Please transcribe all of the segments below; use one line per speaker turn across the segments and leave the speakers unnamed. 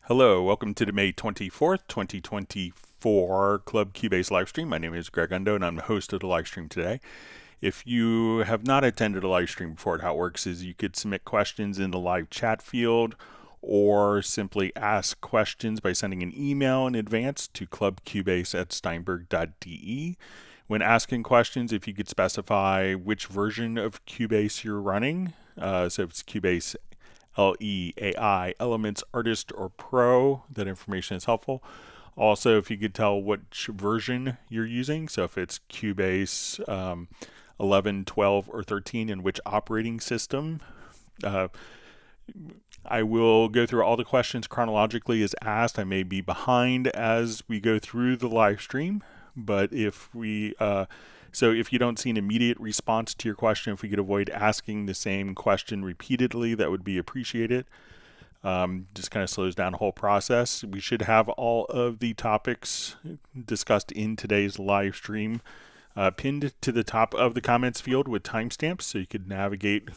Hello, welcome to the May 24th, 2024 Club Cubase livestream. My name is Greg Undo and I'm the host of the livestream today. If you have not attended a livestream before, how it works is you could submit questions in the live chat field or simply ask questions by sending an email in advance to clubcubase@steinberg.de. When asking questions, if you could specify which version of Cubase you're running, so if it's Cubase LE, AI, Elements, Artist, or Pro, that information is helpful. Also, if you could tell which version you're using, so if it's Cubase 11, 12, or 13, and which operating system. I will go through all the questions chronologically as asked. I may be behind as we go through the live stream, but if we so if you don't see an immediate response to your question, if we could avoid asking the same question repeatedly, that would be appreciated. Just kind of slows down the whole process. We should have all of the topics discussed in today's live stream pinned to the top of the comments field with timestamps, so you could navigate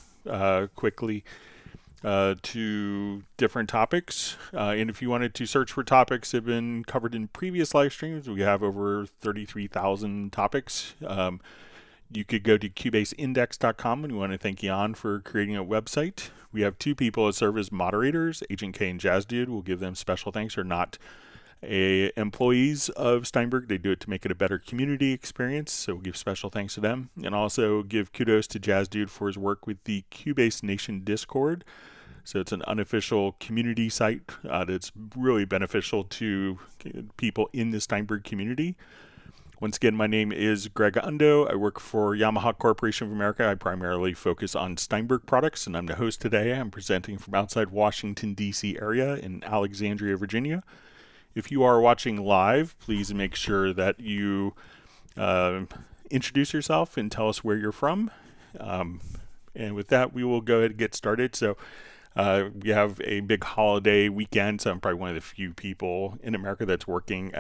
quickly to different topics. And if you wanted to search for topics that have been covered in previous live streams, we have over 33,000 topics. You could go to cubaseindex.com, and we want to thank Jan for creating a website. We have two people that serve as moderators, Agent K and Jazz Dude. We'll give them special thanks. They're not employees of Steinberg. They do it to make it a better community experience, so we'll give special thanks to them. And also give kudos to Jazz Dude for his work with the Cubase Nation Discord. So it's an unofficial community site that's really beneficial to people in the Steinberg community. Once again, my name is Greg Undo. I work for Yamaha Corporation of America. I primarily focus on Steinberg products, and I'm the host today. I'm presenting from outside Washington, D.C. area in Alexandria, Virginia. If you are watching live, please make sure that you introduce yourself and tell us where you're from. And with that, we will go ahead and get started. So we have a big holiday weekend, so I'm probably one of the few people in America that's working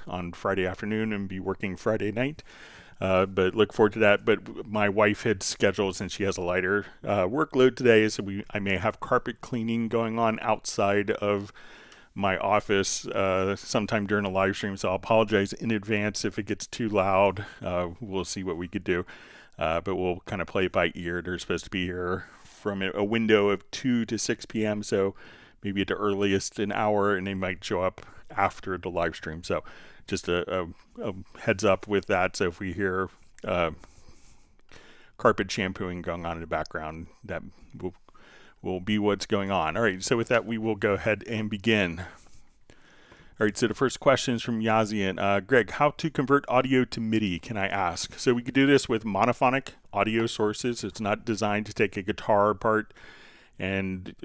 on Friday afternoon and be working Friday night. But look forward to that. But my wife had scheduled, since she has a lighter workload today, so I may have carpet cleaning going on outside of my office sometime during a live stream, so I'll apologize in advance if it gets too loud. We'll see what we could do, but we'll kind of play it by ear. They're supposed to be here from a window of 2 to 6 p.m., so maybe at the earliest an hour, and they might show up after the live stream. So just a heads up with that. So if we hear carpet shampooing going on in the background, that will be what's going on. All right, so with that, we will go ahead and begin. All right, so the first question is from Yazian. Greg, how to convert audio to MIDI, can I ask? So we could do this with monophonic audio sources. It's not designed to take a guitar part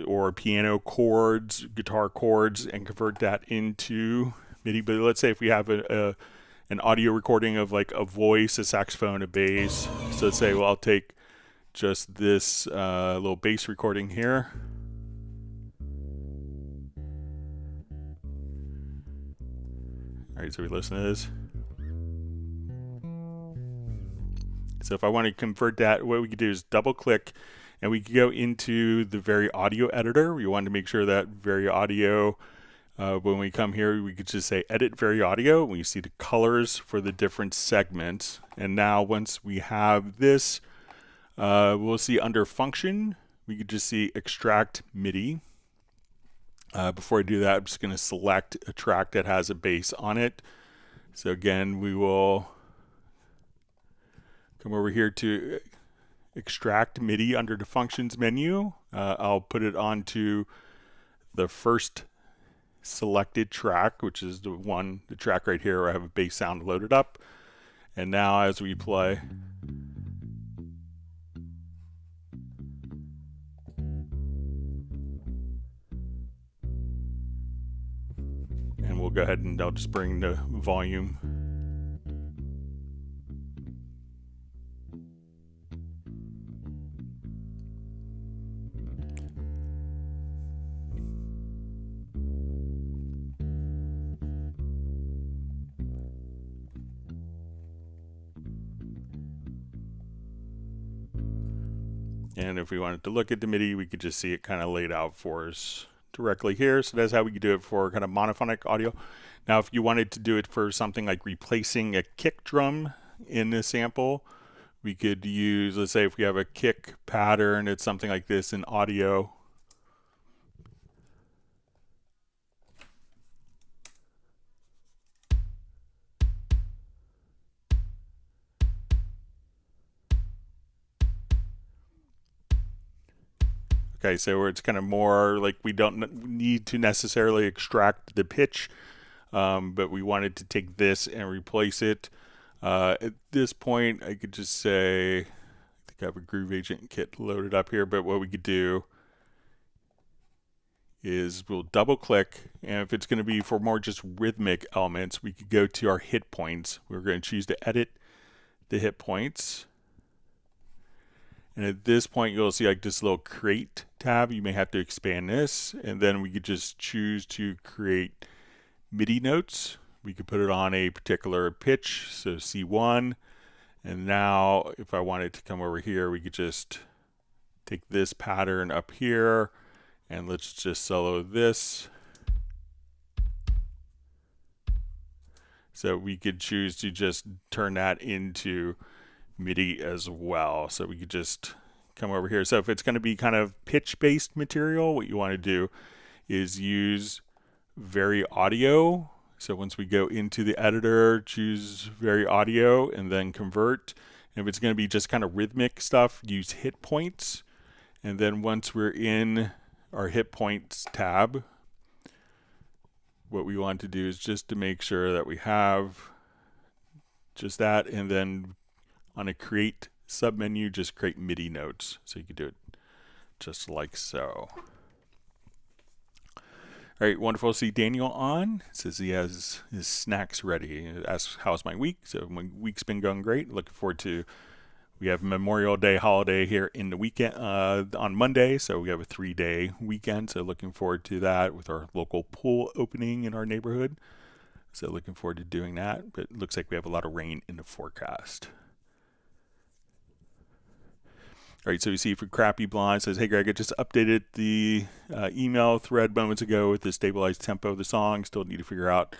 or piano chords, guitar chords, and convert that into MIDI. But let's say if we have an audio recording of like a voice, a saxophone, a bass. So let's say, well, I'll take just this little bass recording here. All right, so we listen to this. So if I want to convert that, what we could do is double click and we could go into the Variaudio editor. We want to make sure that Variaudio, when we come here, we could just say edit Variaudio. We see the colors for the different segments. And now once we have this, we'll see under function, we could just see extract MIDI. Before I do that, I'm just going to select a track that has a bass on it. So again, we will come over here to extract MIDI under the functions menu. I'll put it onto the first selected track, which is the track right here where I have a bass sound loaded up. And now as we play, and we'll go ahead and I'll just bring the volume. And if we wanted to look at the MIDI, we could just see it kind of laid out for us directly here. So that's how we could do it for kind of monophonic audio. Now, if you wanted to do it for something like replacing a kick drum in the sample, we could use, let's say if we have a kick pattern, it's something like this in audio. Okay, so it's kind of more like we don't need to necessarily extract the pitch, but we wanted to take this and replace it. At this point, I could just say, I think I have a Groove Agent kit loaded up here, but what we could do is we'll double click, and if it's going to be for more just rhythmic elements, we could go to our hit points. We're going to choose to edit the hit points. And at this point, you'll see like this little create tab. You may have to expand this, and then we could just choose to create MIDI notes. We could put it on a particular pitch, so C1. And now if I wanted to come over here, we could just take this pattern up here, and let's just solo this. So we could choose to just turn that into MIDI as well. So we could just come over here. So if it's going to be kind of pitch-based material, what you want to do is use Variaudio. So once we go into the editor, choose Variaudio and then convert. And if it's going to be just kind of rhythmic stuff, use hit points. And then once we're in our hit points tab, what we want to do is just to make sure that we have just that, and then on a create submenu, just create MIDI notes. So you can do it just like so. All right, wonderful to see Daniel on. Says he has his snacks ready. Asks, how's my week? So my week's been going great. Looking forward to, we have Memorial Day holiday here in the weekend on Monday. So we have a 3-day weekend. So looking forward to that with our local pool opening in our neighborhood. So looking forward to doing that. But it looks like we have a lot of rain in the forecast. All right, so you see for Crappy Blonde says, hey Greg, I just updated the email thread moments ago with the stabilized tempo of the song. Still need to figure out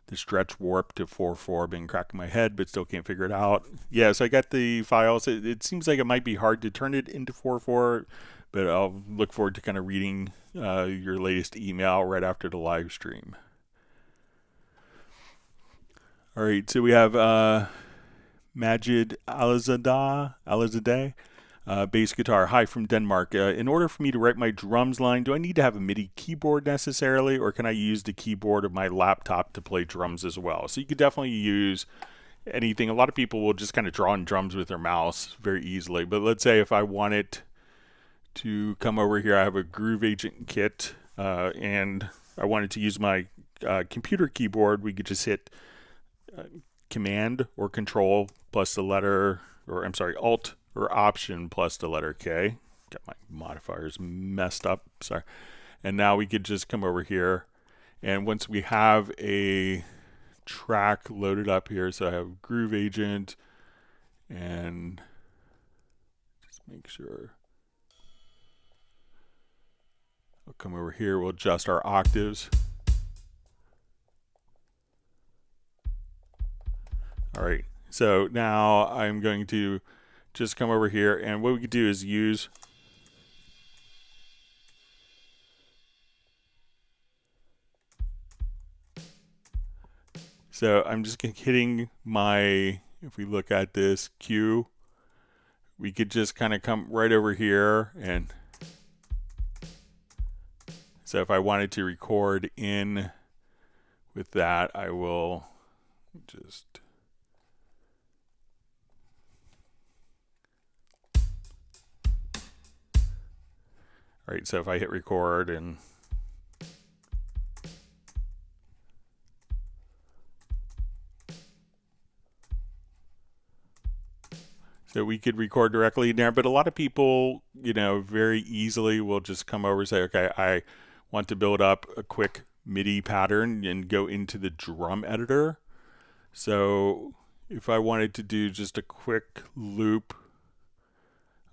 the stretch warp to 4/4. Been cracking my head, but still can't figure it out. Yeah, so I got the files. It seems like it might be hard to turn it into 4/4, but I'll look forward to kind of reading your latest email right after the live stream. All right, so we have Majid Alizadeh. Bass guitar, hi from Denmark. In order for me to write my drums line, do I need to have a MIDI keyboard necessarily, or can I use the keyboard of my laptop to play drums as well? So you could definitely use anything. A lot of people will just kind of draw in drums with their mouse very easily. But let's say if I wanted to come over here, I have a Groove Agent kit, and I wanted to use my computer keyboard, we could just hit Command or Control plus the letter, or I'm sorry, Alt or Option plus the letter K. Got my modifiers messed up, sorry. And now we could just come over here, and once we have a track loaded up here, so I have Groove Agent, and just make sure. I'll come over here, we'll adjust our octaves. All right, so now I'm going to just come over here, and what we could do is use so I'm just hitting my, if we look at this Q, we could just kind of come right over here, and so if I wanted to record in with that, I will just all right, so if I hit record and so we could record directly in there, but a lot of people, you know, very easily will just come over and say, okay, I want to build up a quick MIDI pattern and go into the drum editor. So if I wanted to do just a quick loop,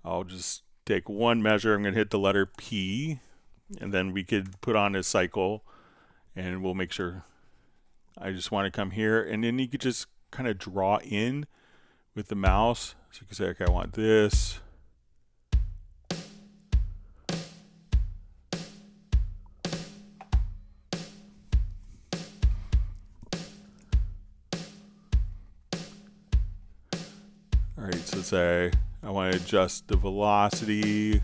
I'll just take one measure. I'm going to hit the letter P, and then we could put on a cycle, and we'll make sure. I just want to come here, and then you could just kind of draw in with the mouse. So you can say, okay, I want this. All right, so say I want to adjust the velocity.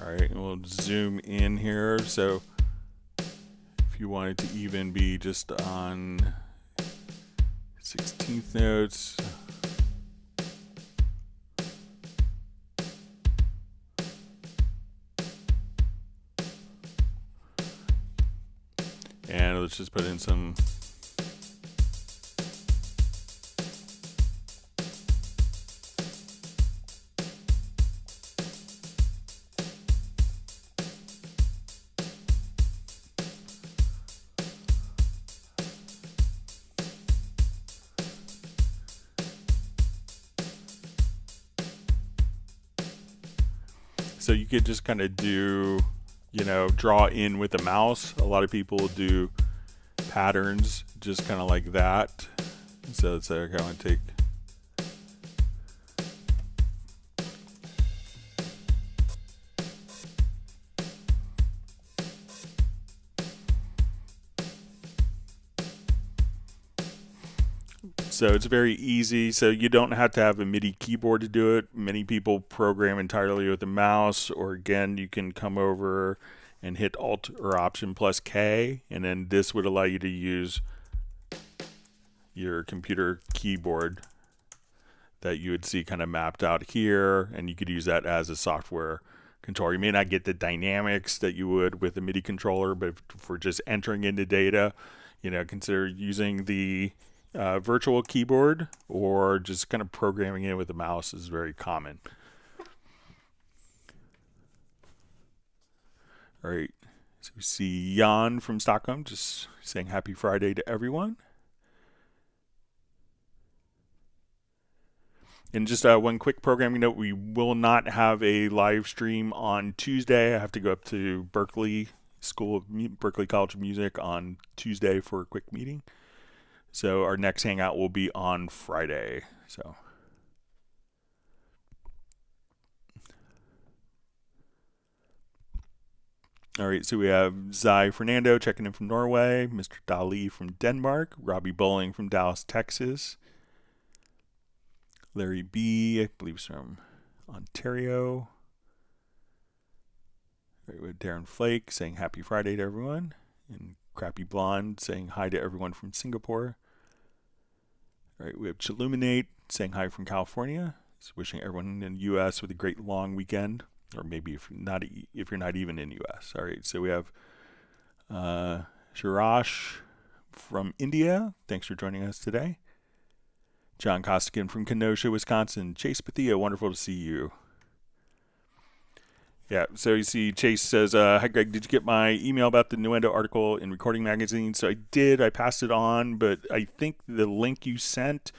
All right, and we'll zoom in here. So if you wanted to even be just on 16th notes. And let's just put in some. So you could just kind of do, draw in with the mouse. A lot of people do patterns just kind of like that. So let's say, okay, I want to take. So it's very easy. So you don't have to have a MIDI keyboard to do it. Many people program entirely with the mouse, or again, you can come over and hit Alt or Option plus K, and then this would allow you to use your computer keyboard that you would see kind of mapped out here, and you could use that as a software controller. You may not get the dynamics that you would with a MIDI controller, but for just entering into data, consider using the virtual keyboard, or just kind of programming it with the mouse is very common. All right, so we see Jan from Stockholm just saying happy Friday to everyone. And just one quick programming note, we will not have a live stream on Tuesday. I have to go up to Berkeley College of Music on Tuesday for a quick meeting. So our next hangout will be on Friday. So all right, so we have Zai Fernando checking in from Norway, Mr. Dali from Denmark, Robbie Bowling from Dallas, Texas, Larry B, I believe is from Ontario. Right, we have Darren Flake saying happy Friday to everyone, and Crappy Blonde saying hi to everyone from Singapore. All right, we have Chiluminate saying hi from California. He's wishing everyone in the U.S. with a great long weekend, or maybe if you're not even in the U.S. All right, so we have Shirash from India. Thanks for joining us today. John Costigan from Kenosha, Wisconsin. Chase Bethia, wonderful to see you. Yeah, so you see Chase says, hi Greg, did you get my email about the Nuendo article in Recording Magazine? So I did, I passed it on, but I think the link you sent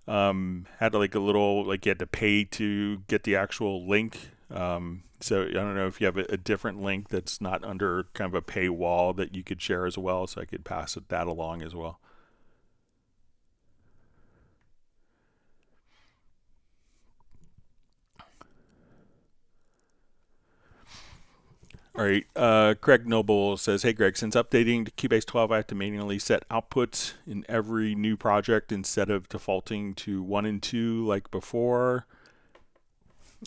had like a little, like you had to pay to get the actual link. So I don't know if you have a different link that's not under kind of a paywall that you could share as well, so I could pass that along as well. All right, Craig Noble says, hey Greg, since updating to Cubase 12, I have to manually set outputs in every new project instead of defaulting to 1 and 2 like before.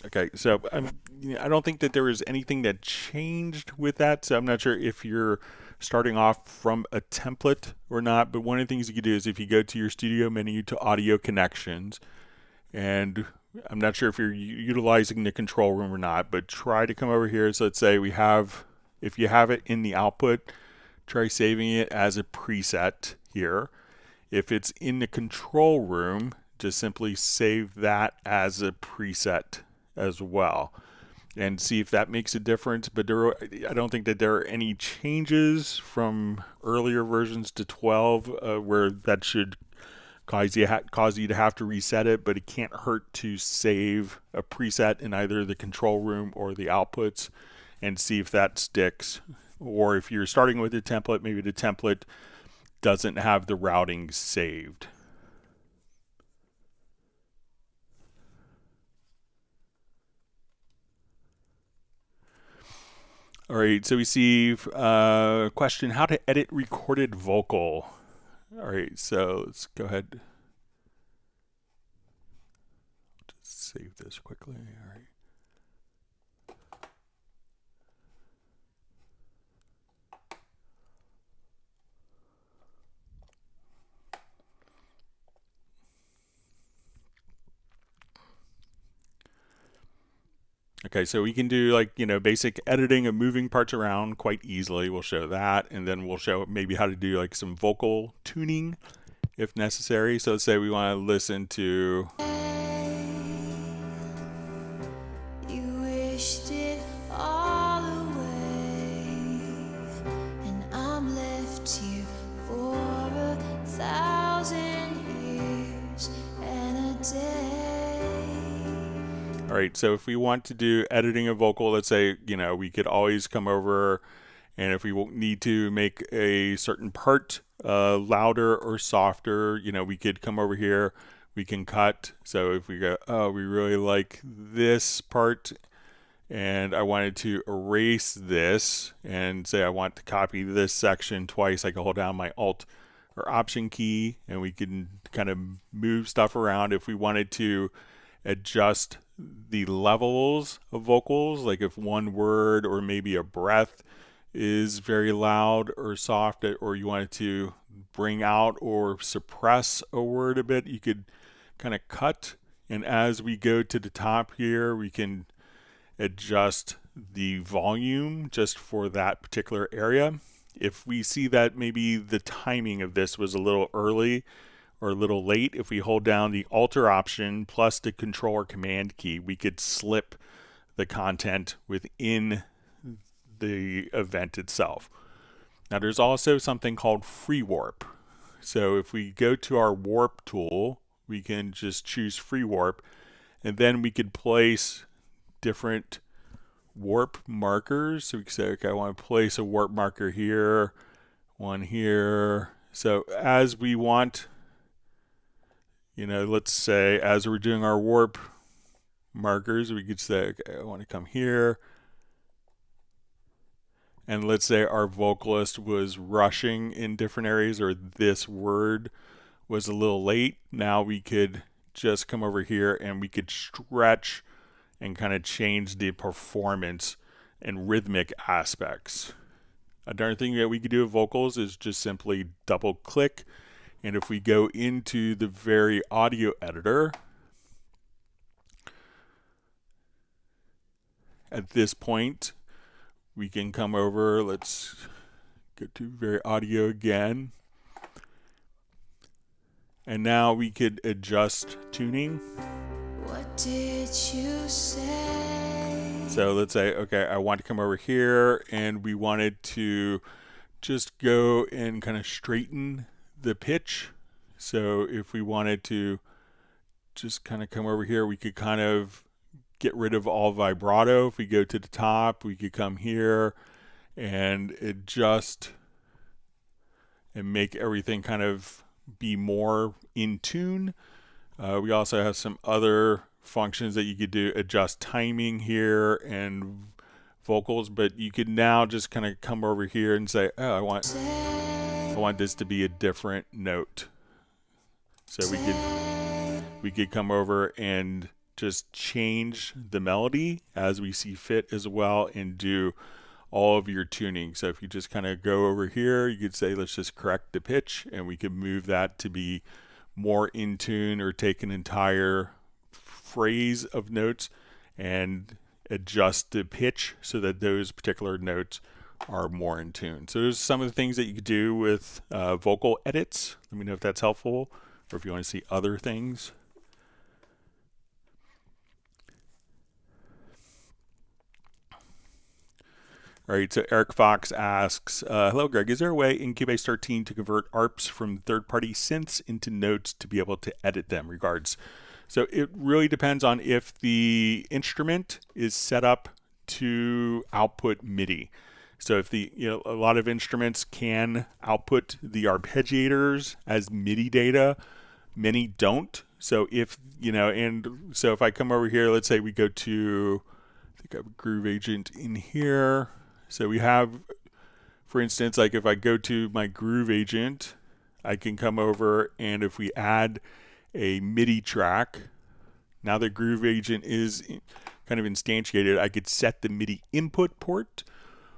Okay, so I don't think that there is anything that changed with that, so I'm not sure if you're starting off from a template or not, but one of the things you could do is if you go to your studio menu to audio connections, and I'm not sure if you're utilizing the control room or not, but try to come over here. So let's say if you have it in the output, try saving it as a preset here. If it's in the control room, just simply save that as a preset as well and see if that makes a difference. But I don't think that there are any changes from earlier versions to 12 where that should cause you to have to reset it, but it can't hurt to save a preset in either the control room or the outputs and see if that sticks. Or if you're starting with a template, maybe the template doesn't have the routing saved. All right, so we see a question, how to edit recorded vocal. All right, so let's go ahead. Just save this quickly. All right. Okay, so we can do like, basic editing of moving parts around quite easily. We'll show that, and then we'll show maybe how to do like some vocal tuning if necessary. So let's say we want to listen to.
You wished it all away, and I'm left here for 1,000 years and a day.
All right, so if we want to do editing a vocal, let's say, we could always come over, and if we need to make a certain part louder or softer, we could come over here, we can cut. So if we go, oh, we really like this part, and I wanted to erase this, and say I want to copy this section twice, I can hold down my Alt or Option key, and we can kind of move stuff around. If we wanted to adjust the levels of vocals, like if one word or maybe a breath is very loud or soft, or you wanted to bring out or suppress a word a bit, you could kind of cut. And as we go to the top here, we can adjust the volume just for that particular area. If we see that maybe the timing of this was a little early or a little late, if we hold down the Alter option plus the Control or Command key, we could slip the content within the event itself. Now there's also something called free warp. So if we go to our warp tool, we can just choose free warp, and then we could place different warp markers. So we can say, okay, I want to place a warp marker here, one here. So as we want, let's say as we're doing our warp markers, we could say, okay, I want to come here. And let's say our vocalist was rushing in different areas, or this word was a little late. Now we could just come over here and we could stretch and kind of change the performance and rhythmic aspects. Another thing that we could do with vocals is just simply double click. And if we go into the Variaudio editor, at this point, we can come over, let's go to Variaudio again. And now we could adjust tuning.
What did you say?
So let's say, okay, I want to come over here, and we wanted to just go and kind of straighten the pitch. So if we wanted to just kind of come over here, we could kind of get rid of all vibrato. If we go to the top, we could come here and adjust and make everything kind of be more in tune. We also have some other functions that you could do, adjust timing here and vocals, but you could now just kind of come over here and say, oh, I want this to be a different note. So we could come over and just change the melody as we see fit as well, and do all of your tuning. So if you just kind of go over here, you could say, let's just correct the pitch, and we could move that to be more in tune, or take an entire phrase of notes and adjust the pitch so that those particular notes are more in tune. So there's some of the things that you could do with vocal edits. Let me know if that's helpful, or if you want to see other things. All right, so Eric Fox asks, hello, Greg. Is there a way in Cubase 13 to convert ARPs from third-party synths into notes to be able to edit them? Regards. So it really depends on if the instrument is set up to output MIDI. So if a lot of instruments can output the arpeggiators as MIDI data, many don't. So if if I come over here, let's say we go to, I think I have a Groove Agent in here. So we have, for instance, like if I go to my Groove Agent, I can come over, and if we add a MIDI track, now the Groove Agent is kind of instantiated, I could set the MIDI input port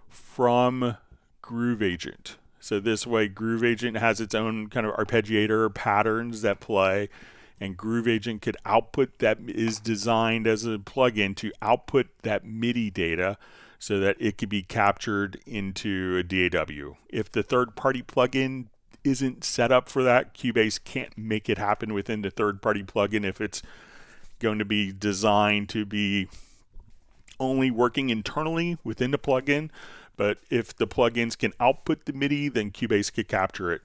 from Groove Agent. So this way Groove Agent has its own kind of arpeggiator patterns that play, and Groove Agent could output, that is designed as a plugin to output that MIDI data so that it could be captured into a DAW. If the third-party plugin isn't set up for that, Cubase can't make it happen within the third-party plugin if it's going to be designed to be only working internally within the plugin. But if the plugins can output the MIDI, then Cubase could capture it.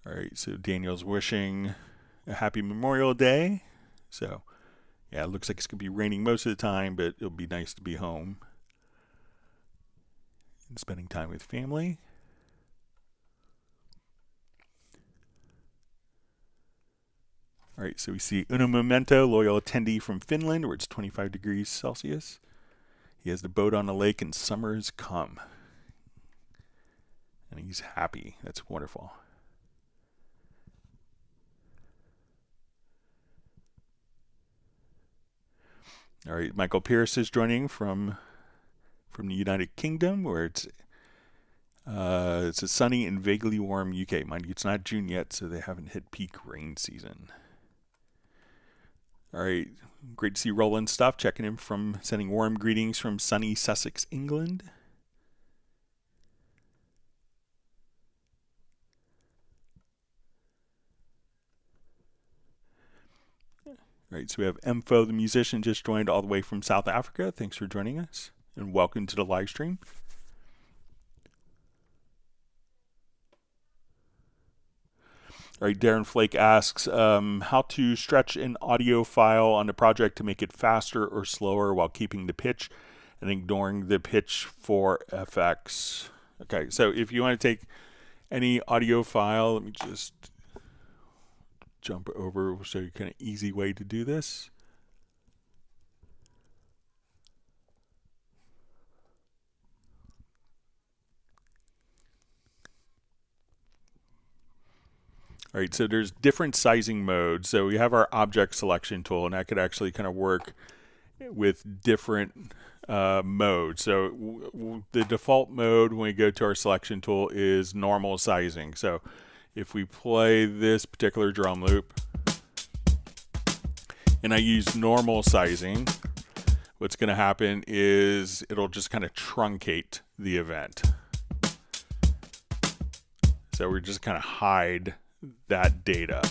All right, so Daniel's wishing a happy Memorial Day. So, yeah, it looks like it's going to be raining most of the time, but it'll be nice to be home and spending time with family. All right, so we see Uno Momento, loyal attendee from Finland, where it's 25 degrees Celsius. He has the boat on the lake and summer has come. And he's happy. That's wonderful. All right, Michael Pierce is joining from the United Kingdom, where it's a sunny and vaguely warm UK. Mind you, it's not June yet, so they haven't hit peak rain season. All right, great to see Roland Stuff checking in from, sending warm greetings from sunny Sussex, England. All right, so we have Empho, the musician, just joined all the way from South Africa. Thanks for joining us, and welcome to the live stream. All right, Darren Flake asks how to stretch an audio file on the project to make it faster or slower while keeping the pitch and ignoring the pitch for effects. Okay, so if you want to take any audio file, let me just jump over. We'll show you kind of easy way to do this. All right, so there's different sizing modes. So we have our object selection tool, and that could actually kind of work with different modes. So the default mode when we go to our selection tool is normal sizing. So if we play this particular drum loop and I use normal sizing, what's going to happen is it'll just kind of truncate the event. So we're just kind of hide that data.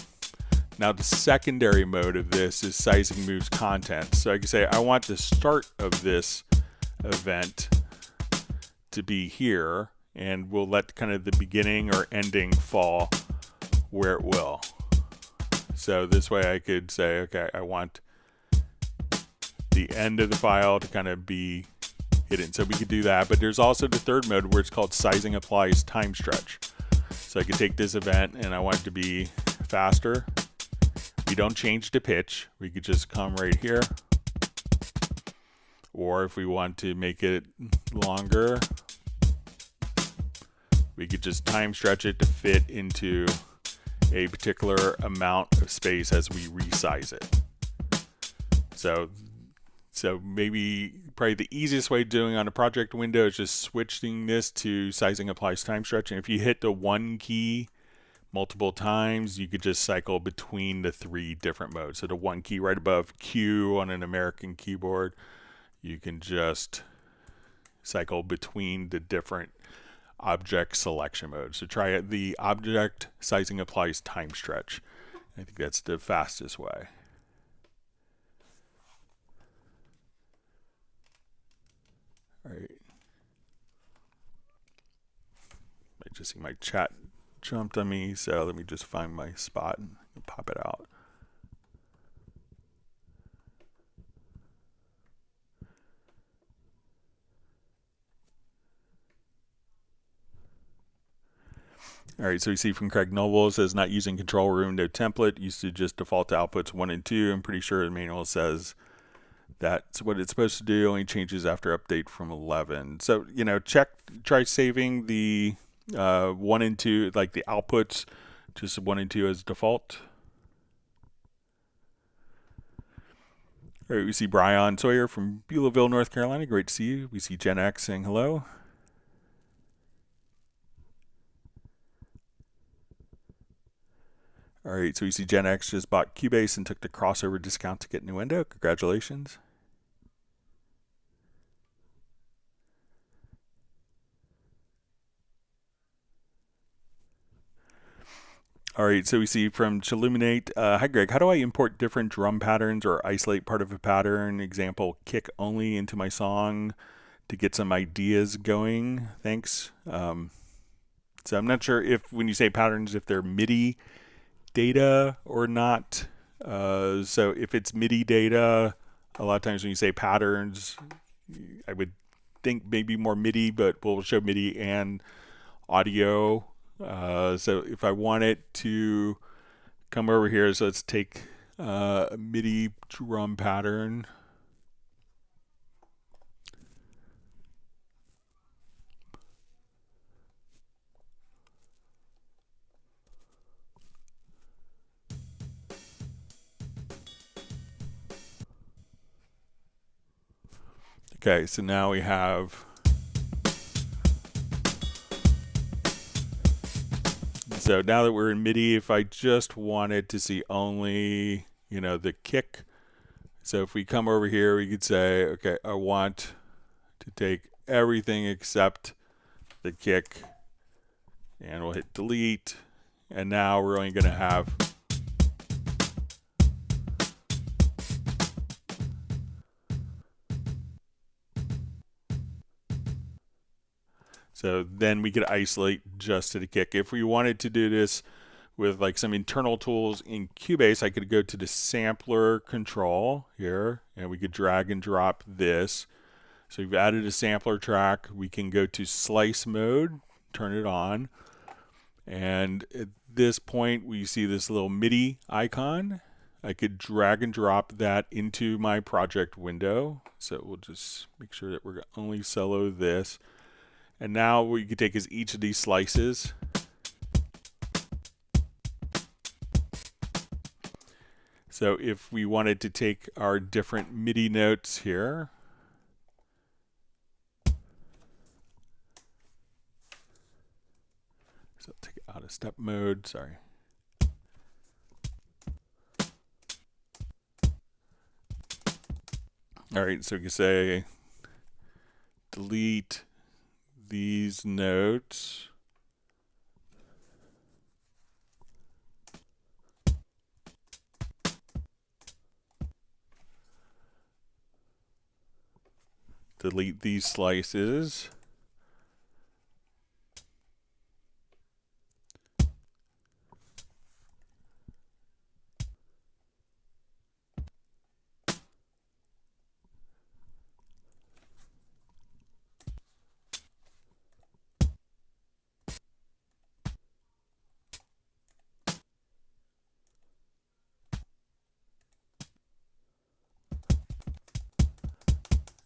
Now the secondary mode of this is sizing moves content. So I can say I want the start of this event to be here, and we'll let kind of the beginning or ending fall where it will. So this way I could say, okay, I want the end of the file to kind of be hidden. So we could do that, but there's also the third mode where it's called sizing applies time stretch. So I could take this event and I want it to be faster. We don't change the pitch. We could just come right here. Or if we want to make it longer, we could just time stretch it to fit into a particular amount of space as we resize it. So maybe probably the easiest way of doing on a project window is just switching this to sizing applies time stretch. And if you hit the one key multiple times, you could just cycle between the three different modes. So the one key right above Q on an American keyboard, you can just cycle between the different object selection modes. So try it, the object sizing applies time stretch. I think that's the fastest way. All right. I just see my chat jumped on me, so let me just find my spot and pop it out. All right, so we see from Craig Noble, it says not using control room, no template, used to just default to outputs 1 and 2. I'm pretty sure the manual says that's what it's supposed to do, only changes after update from 11. So, you know, try saving the 1 and 2, like the outputs, just 1 and 2 as default. All right, we see Brian Sawyer from Beulahville, North Carolina. Great to see you. We see Gen X saying hello. All right, so we see Gen X just bought Cubase and took the crossover discount to get Nuendo. Congratulations. All right, so we see from Chiluminate, hi Greg, how do I import different drum patterns or isolate part of a pattern, example, kick only into my song to get some ideas going? Thanks. So I'm not sure if when you say patterns, if they're MIDI data or not. So if it's MIDI data, a lot of times when you say patterns, I would think maybe more MIDI, but we'll show MIDI and audio. So if I want it to come over here, so let's take a MIDI drum pattern. Okay, so now we have, so now that we're in MIDI, if I just wanted to see only, you know, the kick, so if we come over here, we could say, okay, I want to take everything except the kick, and we'll hit delete, and now we're only going to have so then we could isolate just to the kick. If we wanted to do this with like some internal tools in Cubase, I could go to the sampler control here, and we could drag and drop this. So we've added a sampler track. We can go to slice mode, turn it on, and at this point we see this little MIDI icon. I could drag and drop that into my project window. So we'll just make sure that we're going to only solo this. And now what you can take is each of these slices. So if we wanted to take our different MIDI notes here, so take it out of step mode, sorry. All right, so we can say delete these notes. Delete these slices.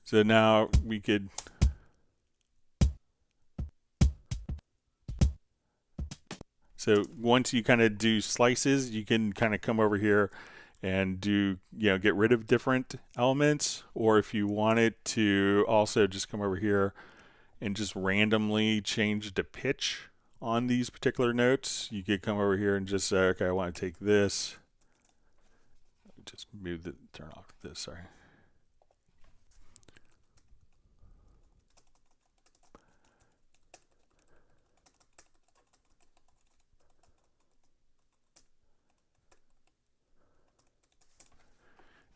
So now we could so once you kind of do slices, you can kind of come over here and do, you know, get rid of different elements, or if you wanted to also just come over here and just randomly change the pitch on these particular notes, you could come over here and just say, okay, I want to take this, just turn off this, sorry.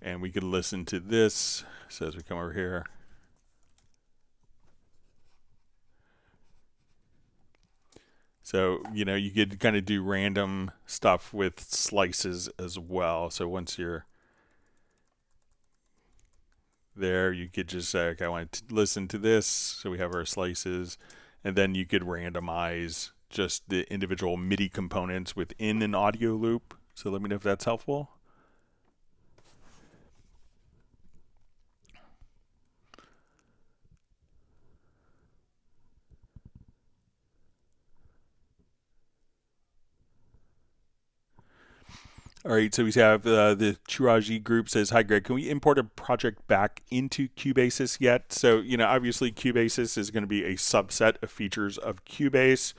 And we could listen to this. So as we come over here, So, you know, you could kind of do random stuff with slices as well. So once you're there, you could just say, okay, I want to listen to this. So we have our slices, and then you could randomize just the individual MIDI components within an audio loop. So let me know if that's helpful. All right, so we have the Churaji group says, hi, Greg, can we import a project back into Cubasis yet? So, you know, obviously Cubasis is going to be a subset of features of Cubase.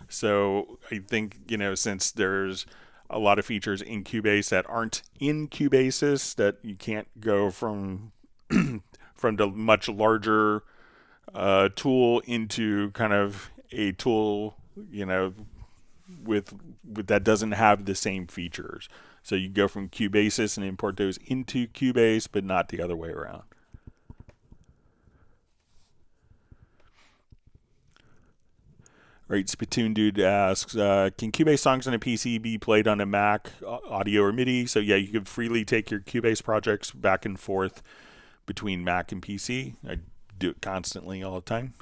So I think, you know, since there's a lot of features in Cubase that aren't in Cubasis, that you can't go from from the much larger tool into kind of a tool, you know, with that doesn't have the same features. So you go from Cubasis and import those into Cubase, but not the other way around. Right, Spittoon Dude asks, can Cubase songs on a PC be played on a Mac, audio or MIDI? So yeah, you could freely take your Cubase projects back and forth between Mac and PC. I do it constantly all the time.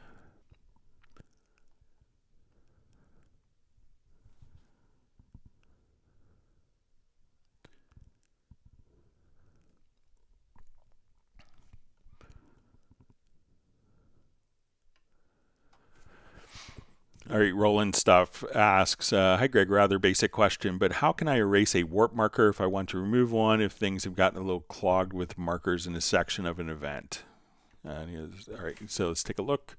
All right, Roland Stuff asks, hi Greg, rather basic question, but how can I erase a warp marker if I want to remove one if things have gotten a little clogged with markers in a section of an event? All right, so let's take a look.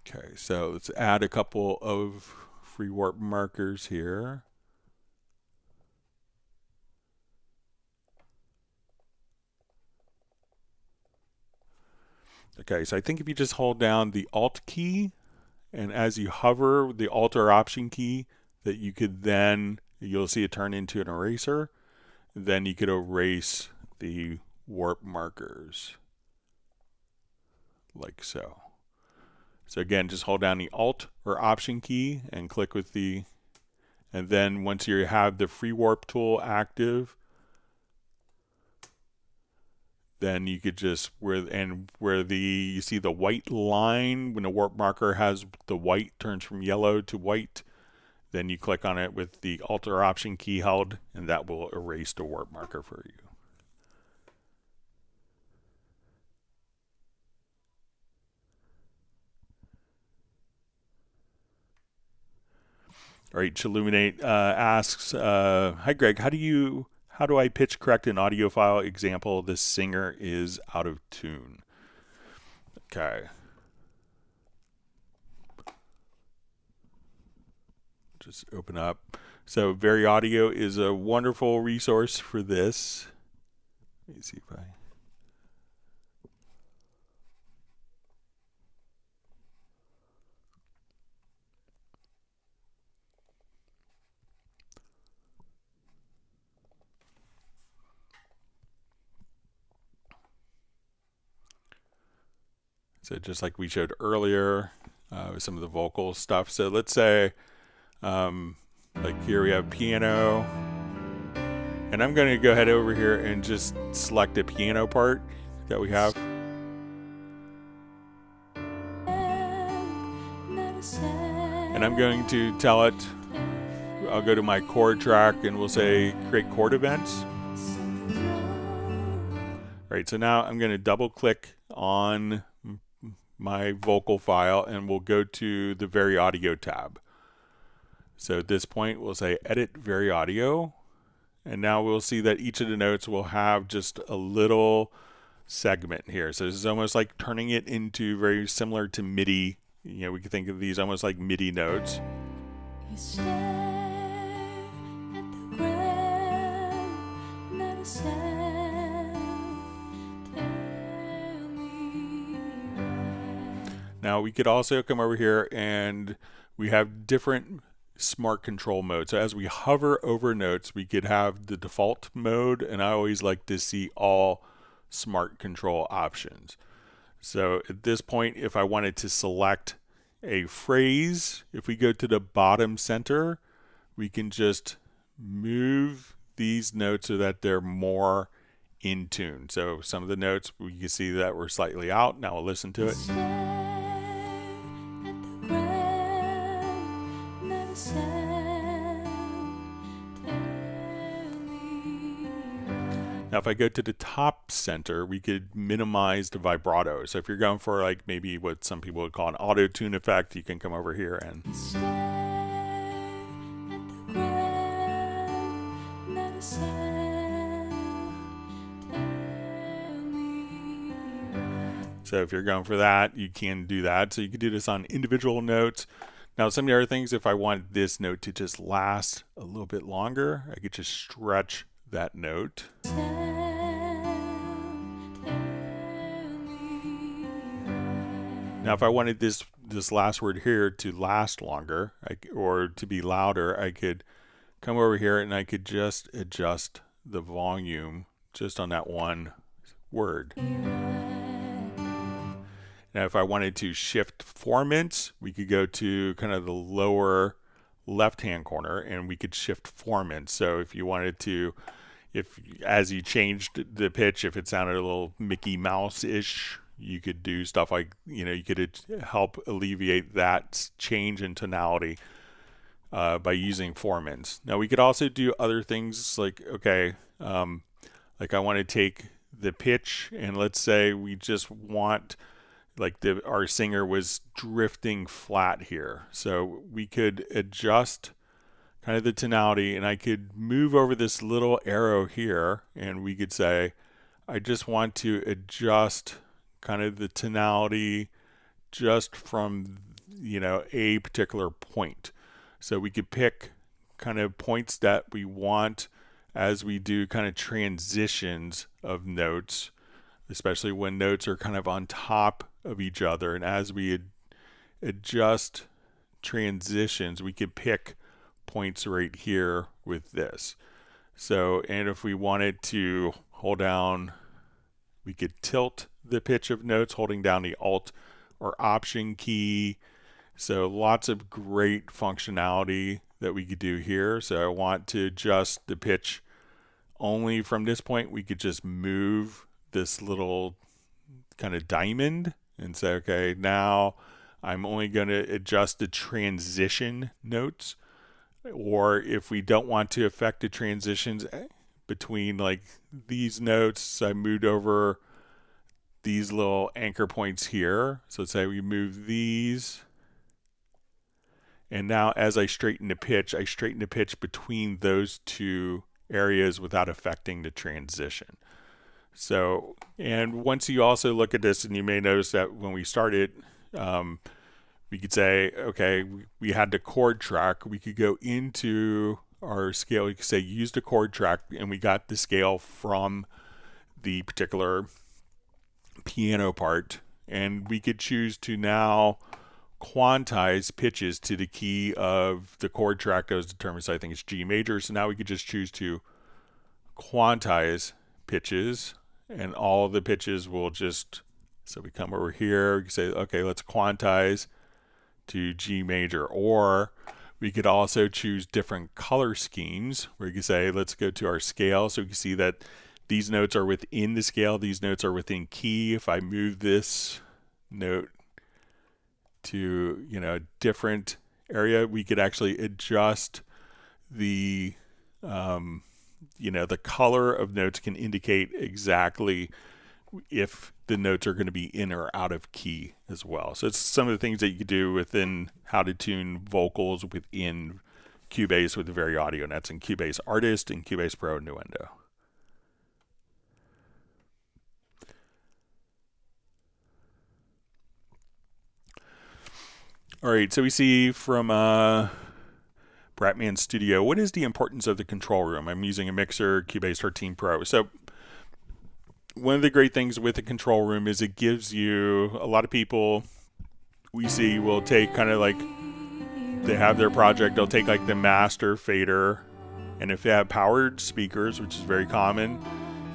Okay, so let's add a couple of free warp markers here. Okay, so I think if you just hold down the Alt key, and as you hover the Alt or Option key, that you could then, you'll see it turn into an eraser. Then you could erase the warp markers, like so. So again, just hold down the Alt or Option key and click with the, and then once you have the free warp tool active, then you could just, where you see the white line, when the warp marker has the white turns from yellow to white, then you click on it with the Alt or Option key held, and that will erase the warp marker for you. All right, Chiluminate asks, hi Greg, how do I pitch correct an audio file? Example, this singer is out of tune. Okay. Just open up. So Variaudio is a wonderful resource for this. Let me see if I... So just like we showed earlier with some of the vocal stuff. So let's say, like here we have piano. And I'm going to go ahead over here and just select the piano part that we have. And I'm going to tell it, I'll go to my chord track and we'll say create chord events. All right, so now I'm going to double click on my vocal file and we'll go to the Variaudio tab. So at this point we'll say edit Variaudio, and now we'll see that each of the notes will have just a little segment here. So this is almost like turning it into very similar to MIDI. You know, we can think of these almost like MIDI notes.
You stare at the ground, not a sound. Tell me why.
Now we could also come over here and we have different smart control mode. So as we hover over notes, we could have the default mode, and I always like to see all smart control options. So at this point, if I wanted to select a phrase, if we go to the bottom center, we can just move these notes so that they're more in tune. So some of the notes, we can see that we're slightly out. Now we'll listen to it.
Stare at the ground, not a sound. Tell me why.
Now if I go to the top center, we could minimize the vibrato. So if you're going for like maybe what some people would call an auto tune effect, you can come over here and
Stare at the ground, not a sound. Tell me why.
so if you're going for that, you can do that. So you can do this on individual notes. Now some of the other things, if I want this note to just last a little bit longer, I could just stretch that note.
Sound, tell me why.
Now if I wanted this last word here to last longer, or to be louder, I could come over here and I could just adjust the volume just on that one word. Now if I wanted to shift formants, we could go to kind of the lower left hand corner and we could shift formants. So if you wanted to, if as you changed the pitch, if it sounded a little Mickey Mouse-ish, you could do stuff like, you could help alleviate that change in tonality by using formants. Now we could also do other things like, okay, like I want to take the pitch, and let's say we just want, like our singer was drifting flat here. So we could adjust kind of the tonality, and I could move over this little arrow here, and we could say, I just want to adjust kind of the tonality just from, a particular point. So we could pick kind of points that we want as we do kind of transitions of notes, especially when notes are kind of on top of each other. And as we adjust transitions, we could pick points right here with this. So, and if we wanted to hold down, we could tilt the pitch of notes holding down the Alt or Option key. So lots of great functionality that we could do here. So I want to adjust the pitch only from this point. We could just move this little kind of diamond and say, okay, now I'm only going to adjust the transition notes. Or if we don't want to affect the transitions between like these notes, I moved over these little anchor points here. So let's say we move these. And now as I straighten the pitch between those two areas without affecting the transition. So, and once you also look at this, and you may notice that when we started, we could say, okay, we had the chord track. We could go into our scale. We could say use the chord track, and we got the scale from the particular piano part. And we could choose to now quantize pitches to the key of the chord track that was determined. So I think it's G major. So now we could just choose to quantize pitches, and all the pitches will just, so we come over here, we can say, okay, let's quantize to G major. Or we could also choose different color schemes where you can say, let's go to our scale. So we can see that these notes are within the scale, these notes are within key. If I move this note to, a different area, we could actually adjust the, the color of notes can indicate exactly if the notes are going to be in or out of key as well. So it's some of the things that you could do within how to tune vocals within Cubase with the Variaudio, and that's in Cubase Artist and Cubase Pro Nuendo. All right, so we see from Bratman Studio, what is the importance of the control room? I'm using a mixer, Cubase 13 Pro. So one of the great things with the control room is it gives you, a lot of people we see will take kind of like they have their project, they'll take like the master fader, and if they have powered speakers, which is very common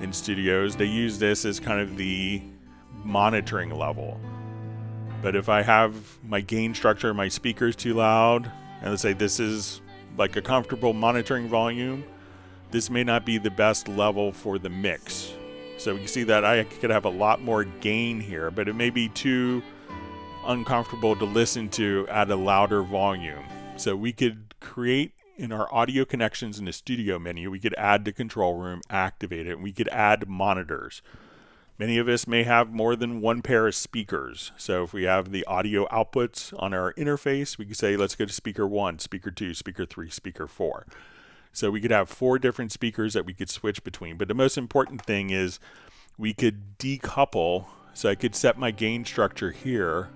in studios, they use this as kind of the monitoring level. But if I have my gain structure, my speakers too loud, and let's say this is like a comfortable monitoring volume, this may not be the best level for the mix. So you can see that I could have a lot more gain here, but it may be too uncomfortable to listen to at a louder volume. So we could create in our audio connections in the studio menu, we could add the control room, activate it, and we could add monitors. Many of us may have more than one pair of speakers. So if we have the audio outputs on our interface, we could say, let's go to speaker 1, speaker 2, speaker 3, speaker 4. So we could have 4 different speakers that we could switch between. But the most important thing is we could decouple. So I could set my gain structure here.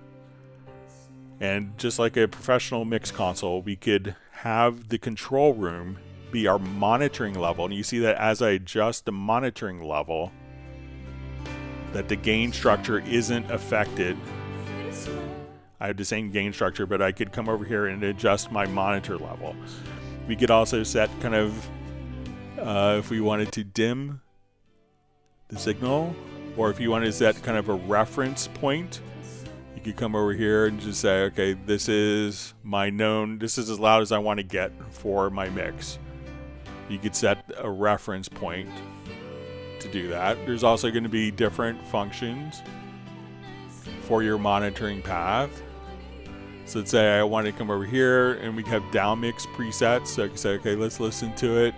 And just like a professional mix console, we could have the control room be our monitoring level. And you see that as I adjust the monitoring level, that the gain structure isn't affected. I have the same gain structure, but I could come over here and adjust my monitor level. We could also set kind of, if we wanted to dim the signal, or if you wanted to set kind of a reference point, you could come over here and just say, okay, this is my known, this is as loud as I want to get for my mix. You could set a reference point to do that. There's also going to be different functions for your monitoring path. So let's say I want to come over here and we have down mix presets. So I can say, okay, let's listen to it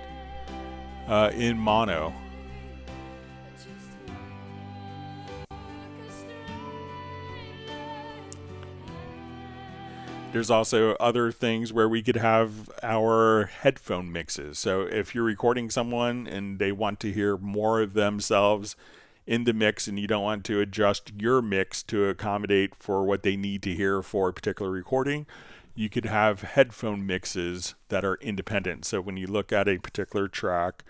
in mono. There's also other things where we could have our headphone mixes. So if you're recording someone and they want to hear more of themselves in the mix and you don't want to adjust your mix to accommodate for what they need to hear for a particular recording, you could have headphone mixes that are independent. So when you look at a particular track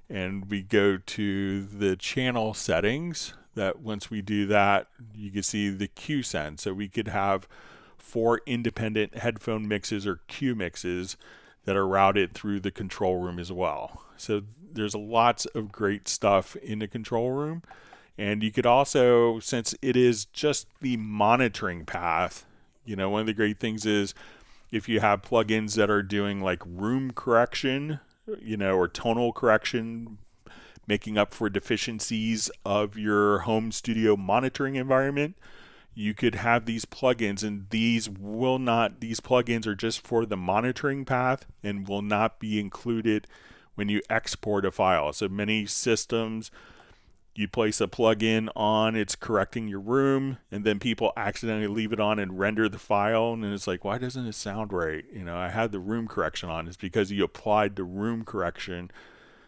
and we go to the channel settings, that once we do that, you can see the Q send. So we could have 4 independent headphone mixes or Q mixes that are routed through the control room as well. So there's lots of great stuff in the control room. And you could also, since it is just the monitoring path, you know, one of the great things is if you have plugins that are doing like room correction, you know, or tonal correction, making up for deficiencies of your home studio monitoring environment, you could have these plugins, and these plugins are just for the monitoring path and will not be included when you export a file. So many systems, you place a plugin on, it's correcting your room, and then people accidentally leave it on and render the file, and it's like, why doesn't it sound right? You know, I had the room correction on. It's because you applied the room correction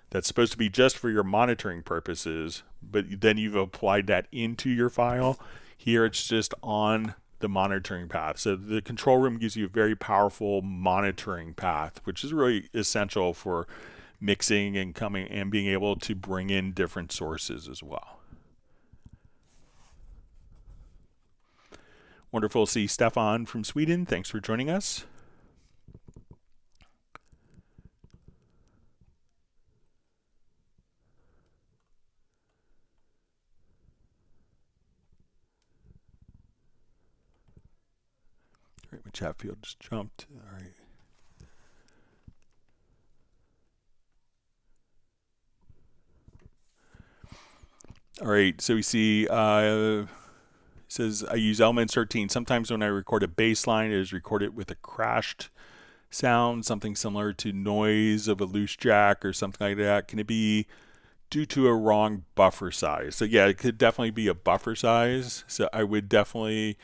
that's supposed to be just for your monitoring purposes, but then you've applied that into your file. Here it's just on the monitoring path. So the control room gives you a very powerful monitoring path, which is really essential for mixing and coming and being able to bring in different sources as well. Wonderful to see Stefan from Sweden. Thanks for joining us. All right, my chat field just jumped. All right. All right, so we see it says I use Elements 13. Sometimes when I record a bass line, it is recorded with a crashed sound, something similar to noise of a loose jack or something like that. Can it be due to a wrong buffer size? So yeah, it could definitely be a buffer size. So I would definitely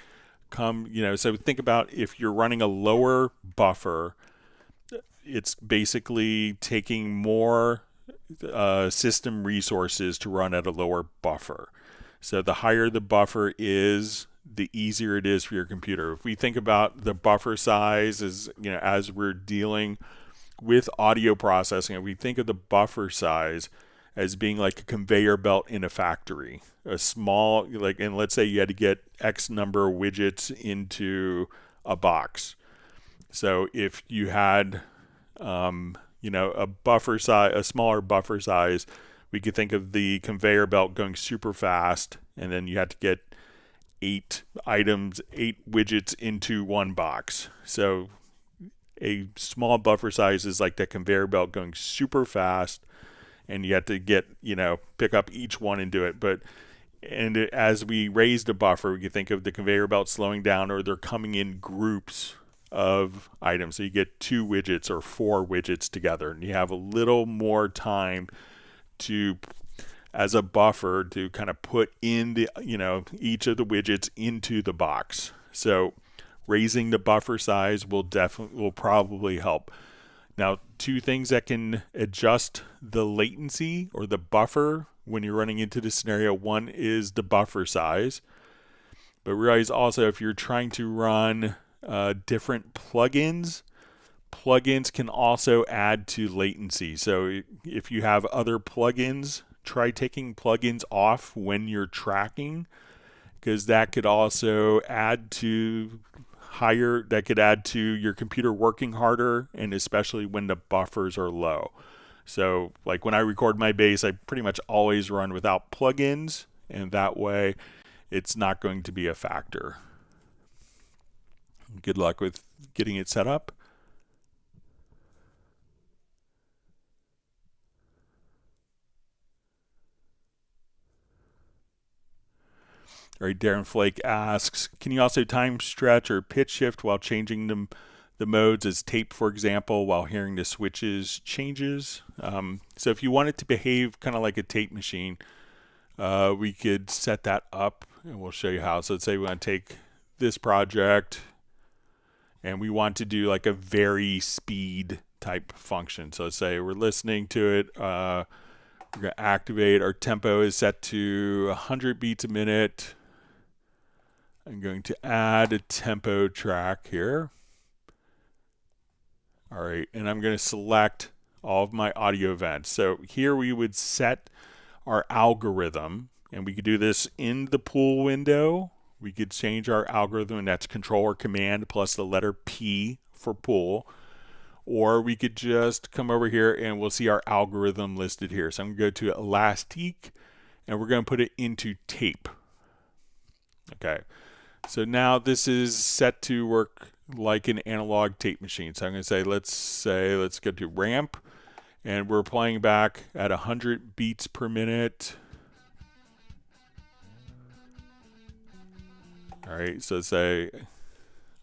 so think about if you're running a lower buffer, it's basically taking more system resources to run at a lower buffer. So the higher the buffer is, the easier it is for your computer. If we think about the buffer size as we're dealing with audio processing, if we think of the buffer size as being like a conveyor belt in a factory, a small, and let's say you had to get X number of widgets into a box. So if you had, a smaller buffer size, we could think of the conveyor belt going super fast, and then you had to get 8 widgets into one box. So a small buffer size is like that conveyor belt going super fast, and you have to pick up each one and do it. As we raise the buffer, we can think of the conveyor belt slowing down, or they're coming in groups of items. So you get 2 widgets or 4 widgets together, and you have a little more time to, as a buffer, to kind of put in the each of the widgets into the box. So raising the buffer size will probably help. Now, 2 things that can adjust the latency or the buffer when you're running into this scenario. One is the buffer size, but realize also if you're trying to run different plugins can also add to latency. So if you have other plugins, try taking plugins off when you're tracking, because that could also add to your computer working harder, and especially when the buffers are low. So like when I record my bass, I pretty much always run without plugins, and that way it's not going to be a factor. Good luck with getting it set up. All right, Darren Flake asks, can you also time stretch or pitch shift while changing the modes as tape, for example, while hearing the switches changes? So if you want it to behave kind of like a tape machine, we could set that up, and we'll show you how. So let's say we want to take this project, and we want to do like a vary speed type function. So let's say we're listening to it. We're going to activate. Our tempo is set to 100 beats a minute. I'm going to add a tempo track here. All right, and I'm going to select all of my audio events. So here we would set our algorithm, and we could do this in the pool window. We could change our algorithm, and that's Control or Command plus the letter P for pool. Or we could just come over here and we'll see our algorithm listed here. So I'm going to go to Elastic, and we're going to put it into tape. Okay, so now this is set to work like an analog tape machine. So I'm going to say, let's go to ramp, and we're playing back at 100 beats per minute. All right, so say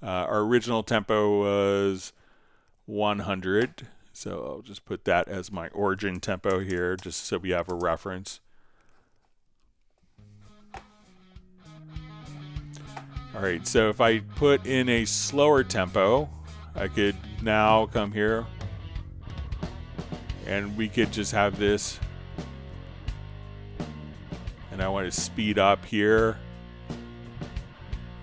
our original tempo was 100. So I'll just put that as my origin tempo here, just so we have a reference. All right, so if I put in a slower tempo, I could now come here, and we could just have this, and I want to speed up here.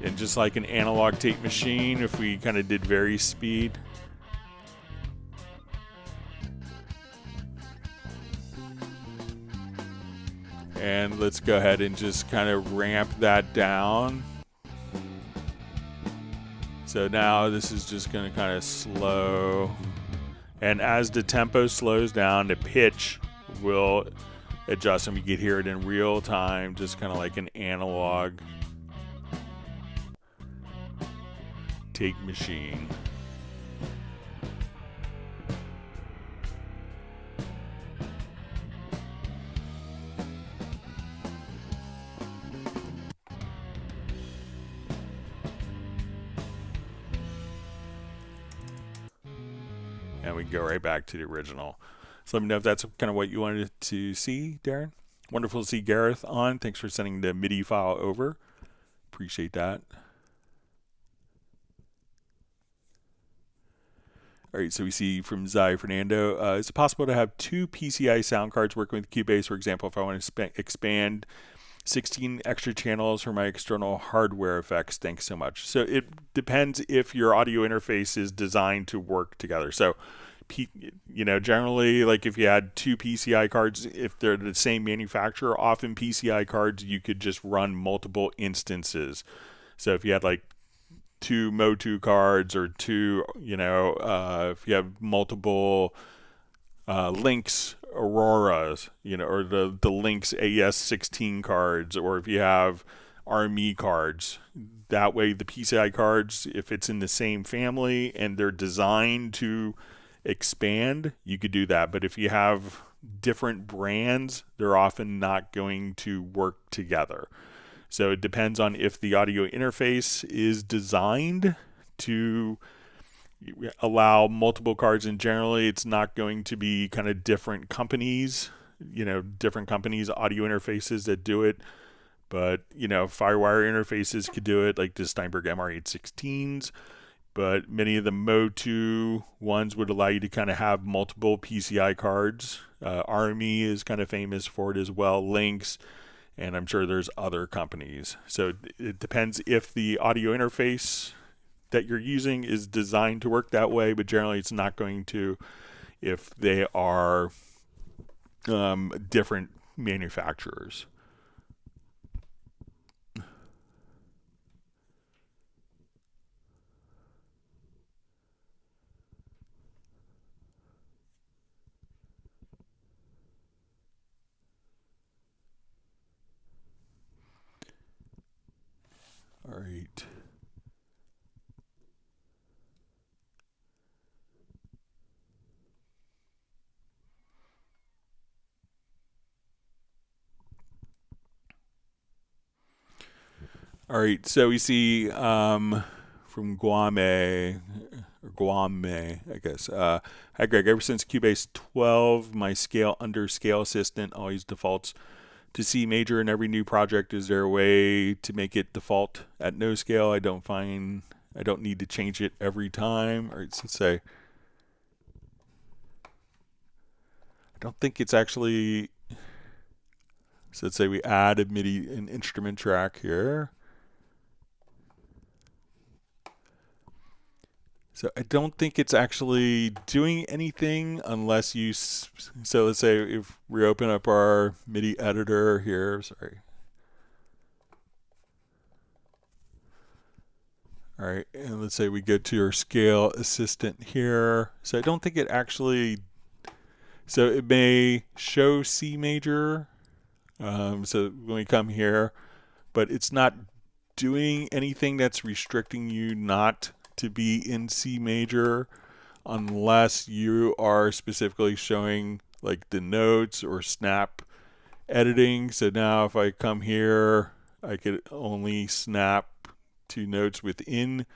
And just like an analog tape machine, if we kind of did vary speed. And let's go ahead and just kind of ramp that down. So now this is just going to kind of slow. And as the tempo slows down, the pitch will adjust, and we can hear it in real time, just kind of like an analog tape machine. And we go right back to the original. So let me know if that's kind of what you wanted to see, Darren. Wonderful to see Gareth on. Thanks for sending the MIDI file over. Appreciate that. All right, so we see from Zai Fernando, is it possible to have 2 PCI sound cards working with Cubase? For example, if I want to expand 16 extra channels for my external hardware effects. Thanks so much. So it depends if your audio interface is designed to work together. So, generally, like if you had 2 PCI cards, if they're the same manufacturer, often PCI cards, you could just run multiple instances. So if you had like two Motu cards or two, if you have multiple Lynx Auroras, or the Lynx AS16 cards, or if you have RME cards. That way the PCI cards, if it's in the same family and they're designed to expand, you could do that. But if you have different brands, they're often not going to work together. So it depends on if the audio interface is designed to allow multiple cards, and generally it's not going to be kind of different companies, different companies' audio interfaces that do it. But, Firewire interfaces could do it, like the Steinberg MR816s. But many of the Motu ones would allow you to kind of have multiple PCI cards. RME is kind of famous for it as well, Lynx, and I'm sure there's other companies. So it depends if the audio interface that you're using is designed to work that way, but generally it's not going to if they are different manufacturers. All right. All right, so we see from Guame, I guess. Hi, Greg. Ever since Cubase 12, my scale under scale assistant always defaults to C major in every new project. Is there a way to make it default at no scale? I don't need to change it every time. Or let's say, I don't think it's actually. So let's say we add an instrument track here. So I don't think it's actually doing anything unless you, so let's say if we open up our MIDI editor here, sorry. All right, and let's say we go to our scale assistant here. So I don't think it actually, so it may show C major. So when we come here, but it's not doing anything that's restricting you not to be in C major unless you are specifically showing like the notes or snap editing. So now if I come here, I could only snap to notes within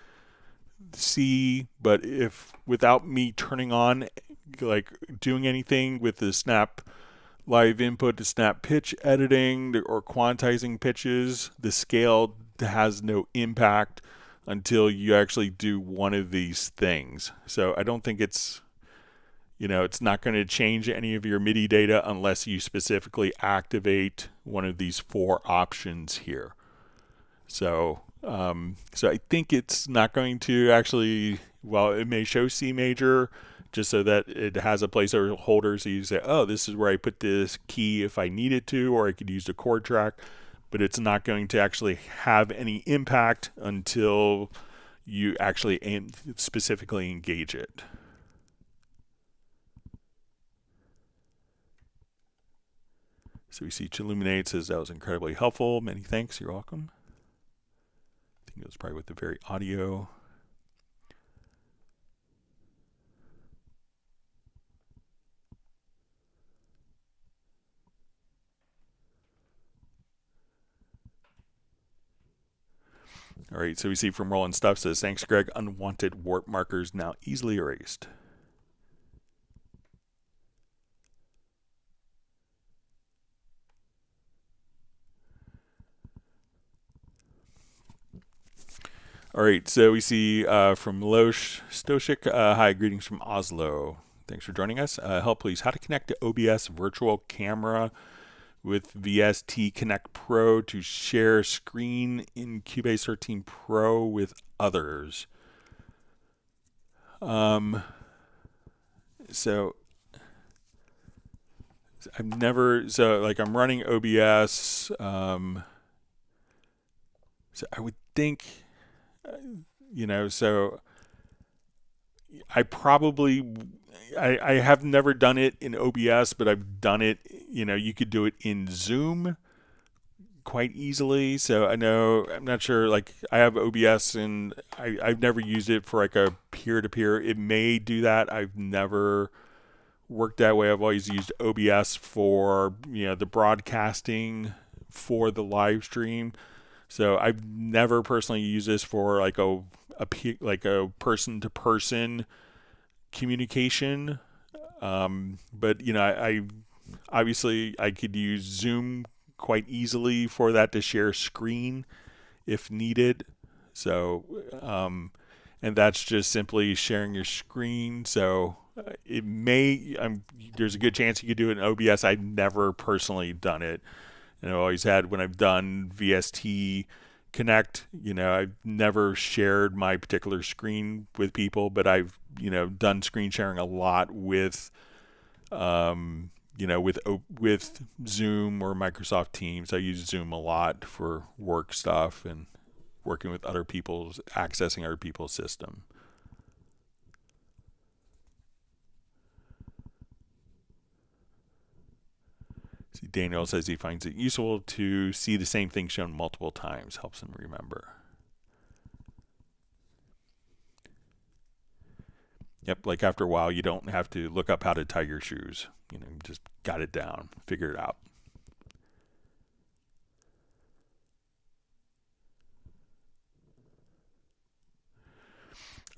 C, but if without me turning on, like doing anything with the snap live input to snap pitch editing or quantizing pitches, the scale has no impact until you actually do one of these things. So I don't think it's, it's not going to change any of your MIDI data unless you specifically activate one of these four options here. So, so I think it's not going to actually, well, it may show C major just so that it has a placeholder. So you say, oh, this is where I put this key if I needed to, or I could use the chord track. But it's not going to actually have any impact until you actually specifically engage it. So we see Chilluminate says that was incredibly helpful. Many thanks. You're welcome. I think it was probably with the Variaudio. All right, so we see from Roland Stuff says, thanks, Greg. Unwanted warp markers now easily erased. All right, so we see from Losh Stoshik, hi, greetings from Oslo. Thanks for joining us. Help, please. How to connect to OBS virtual camera with VST Connect Pro to share screen in Cubase 13 Pro with others. So I've never, so like I'm running OBS. So I would think, So I have never done it in OBS, but I've done it, you could do it in Zoom quite easily. So I know, I'm not sure, like I have OBS and I've never used it for like a peer-to-peer. It may do that. I've never worked that way. I've always used OBS for, the broadcasting for the live stream. So I've never personally used this for like a person-to-person communication. But I obviously I could use Zoom quite easily for that, to share screen if needed. So and that's just simply sharing your screen. So there's a good chance you could do it in OBS. I've never personally done it, and I've always had, when I've done VST Connect, I've never shared my particular screen with people, but I've done screen sharing a lot with with Zoom or Microsoft Teams. I use Zoom a lot for work stuff and working with accessing other people's system. See, Daniel says he finds it useful to see the same thing shown multiple times. Helps him remember. Yep, like after a while, you don't have to look up how to tie your shoes. You just got it down, figure it out.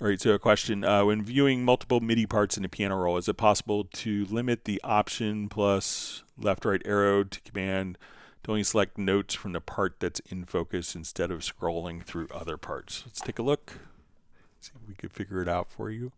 All right, so a question. When viewing multiple MIDI parts in a piano roll, is it possible to limit the option plus left-right arrow to command to only select notes from the part that's in focus instead of scrolling through other parts? Let's take a look. See if we could figure it out for you.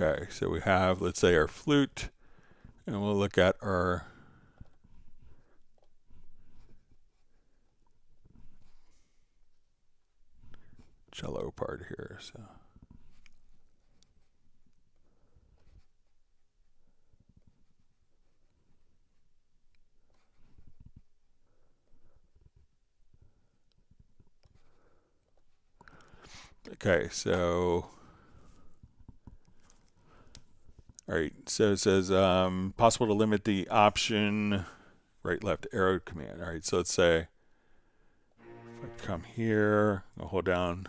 Okay, so we have, let's say, our flute, and we'll look at our cello part here. So okay, so all right, so it says possible to limit the option right left arrow command. All right, so let's say if I come here, I'll hold down.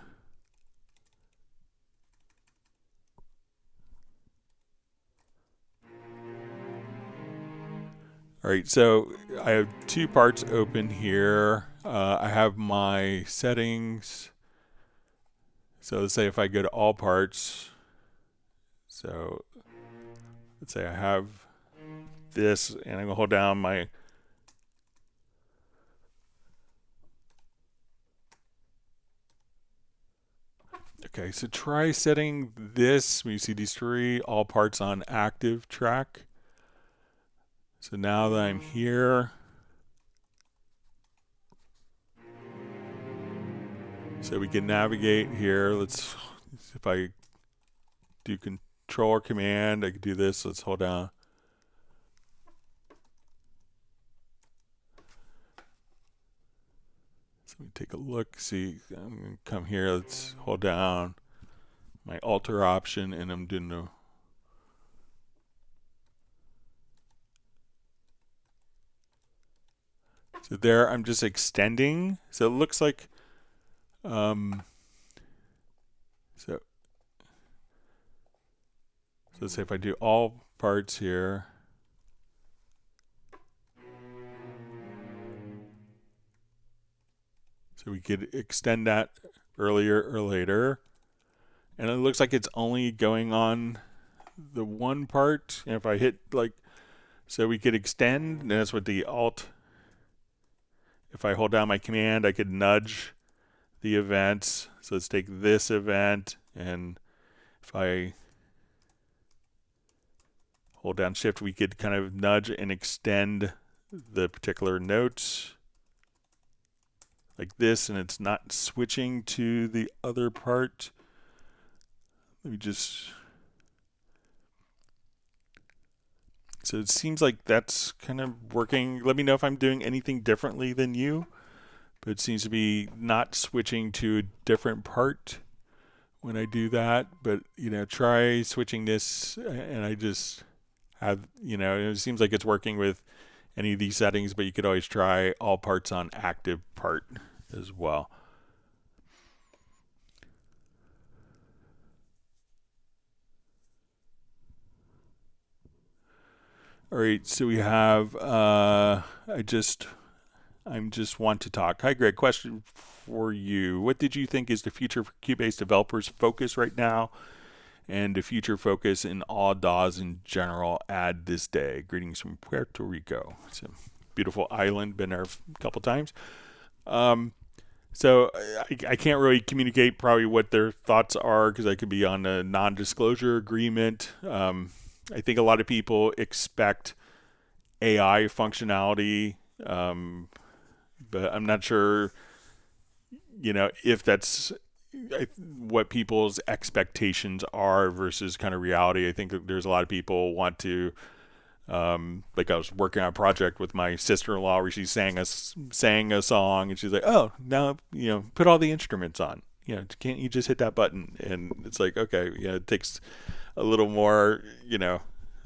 All right, so I have two parts open here. I have my settings. So let's say if I go to all parts, so let's say I have this, and I'm gonna hold down my okay, so try setting this when you see these three all parts on active track. So now that I'm here, so we can navigate here. Let's, if I do control or command, I can do this. Let's hold down. So we take a look, see, I'm gonna come here, let's hold down my alter option, and I'm doing the so there I'm just extending. So it looks like so let's say if I do all parts here, so we could extend that earlier or later, and it looks like it's only going on the one part. And if I hit like, so we could extend, and that's what the alt, if I hold down my command, I could nudge the events. So let's take this event, and if I hold down shift, we could kind of nudge and extend the particular notes like this, and it's not switching to the other part. Let me just, so it seems like that's kind of working. Let me know if I'm doing anything differently than you, but it seems to be not switching to a different part when I do that. But, try switching this, and I just have, it seems like it's working with any of these settings, but you could always try all parts on active part as well. All right, so we have, I'm just want to talk. Hi, Greg, question for you. What did you think is the future for Cubase developers' focus right now, and the future focus in all DAWs in general add this day? Greetings from Puerto Rico. It's a beautiful island, been there a couple times. So I can't really communicate probably what their thoughts are because I could be on a non-disclosure agreement. I think a lot of people expect AI functionality, but I'm not sure, if that's what people's expectations are versus kind of reality. I think that there's a lot of people want to, like I was working on a project with my sister-in-law where she sang a song, and she's like, "Oh, now put all the instruments on. Can't you just hit that button?" And it's like, okay, it takes a little more, a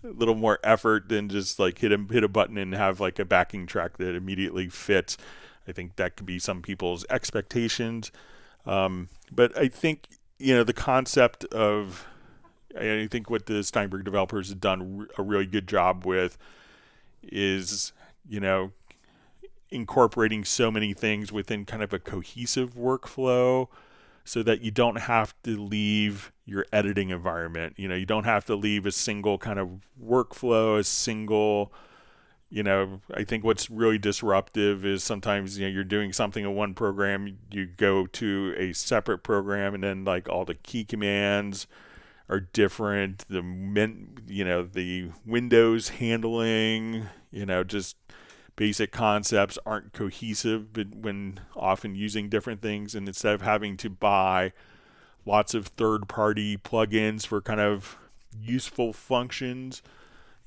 little more effort than just like hit a button and have like a backing track that immediately fits. I think that could be some people's expectations. But I think, the concept of, I think what the Steinberg developers have done a really good job with is, incorporating so many things within kind of a cohesive workflow so that you don't have to leave your editing environment. You don't have to leave a single kind of workflow, a single, I think what's really disruptive is sometimes, you're doing something in one program, you go to a separate program, and then like all the key commands are different. The Windows handling, just basic concepts aren't cohesive when often using different things. And instead of having to buy lots of third-party plugins for kind of useful functions,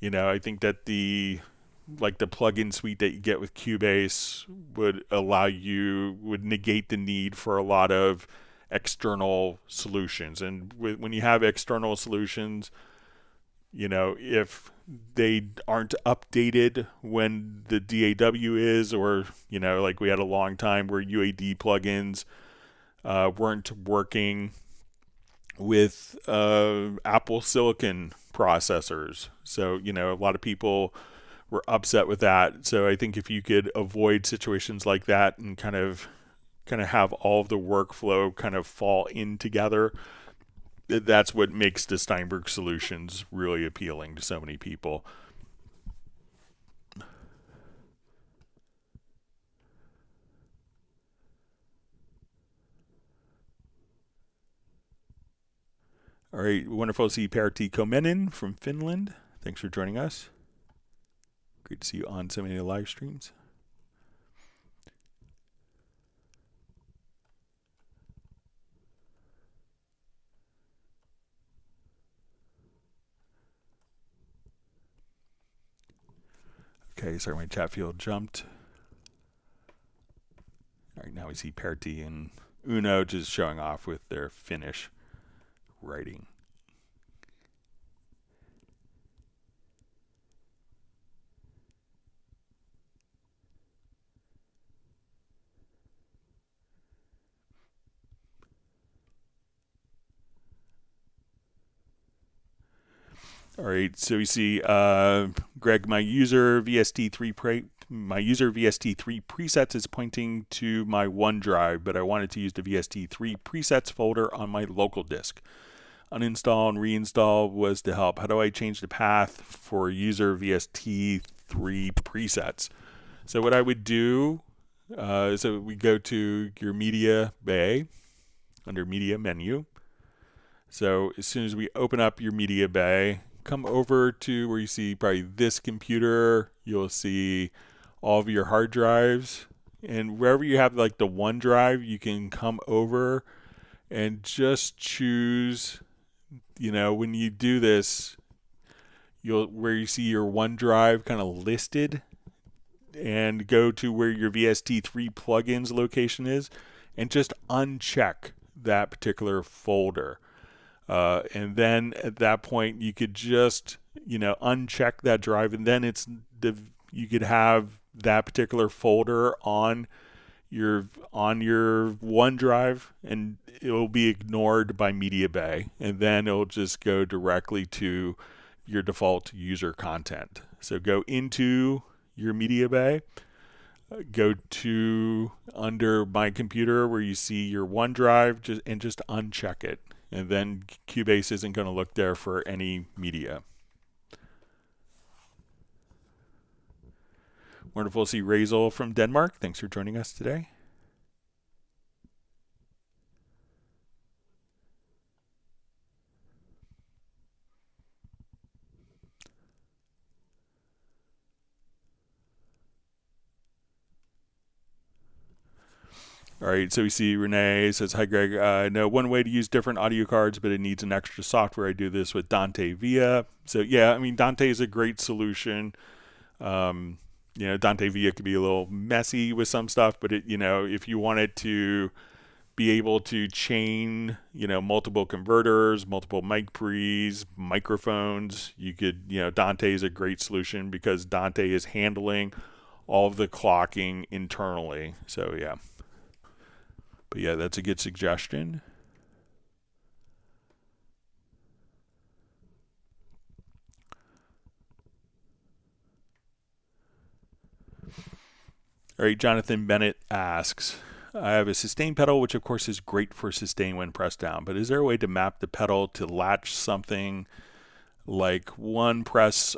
I think that the plugin suite that you get with Cubase would negate the need for a lot of external solutions. And when you have external solutions, if they aren't updated when the DAW is, or, like we had a long time where UAD plugins weren't working with Apple Silicon processors. So, a lot of people were upset with that. So I think if you could avoid situations like that and kind of have all of the workflow kind of fall in together, that's what makes the Steinberg solutions really appealing to so many people. All right, wonderful to see Pertti Komenen from Finland. Thanks for joining us. Great to see you on so many live streams. Okay, sorry, my chat field jumped. All right, now we see Pertti and Uno just showing off with their Finnish writing. All right, so we see Greg, my user VST3 presets is pointing to my OneDrive, but I wanted to use the VST3 presets folder on my local disk. Uninstall and reinstall was to help. How do I change the path for user VST3 presets? So what I would do, so we go to your media bay under media menu. So as soon as we open up your media bay, come over to where you see probably this computer, you'll see all of your hard drives. And wherever you have like the OneDrive, you can come over and just choose, when you do this, where you see your OneDrive kind of listed, and go to where your VST3 plugins location is and just uncheck that particular folder. And then at that point, you could just, uncheck that drive, and then you could have that particular folder on your OneDrive, and it will be ignored by Media Bay, and then it'll just go directly to your default user content. So go into your Media Bay, go to under My Computer where you see your OneDrive, just uncheck it, and then Cubase isn't going to look there for any media. Wonderful to see Razel from Denmark. Thanks for joining us today. All right, so we see Renee says, hi, Greg. I know one way to use different audio cards, but it needs an extra software. I do this with Dante Via. So, yeah, I mean, Dante is a great solution. Dante Via could be a little messy with some stuff, but if you wanted to be able to chain, multiple converters, multiple mic pre's, microphones, you could, Dante is a great solution because Dante is handling all of the clocking internally. So, yeah. But yeah, that's a good suggestion. All right, Jonathan Bennett asks, I have a sustain pedal, which of course is great for sustain when pressed down, but is there a way to map the pedal to latch something like one press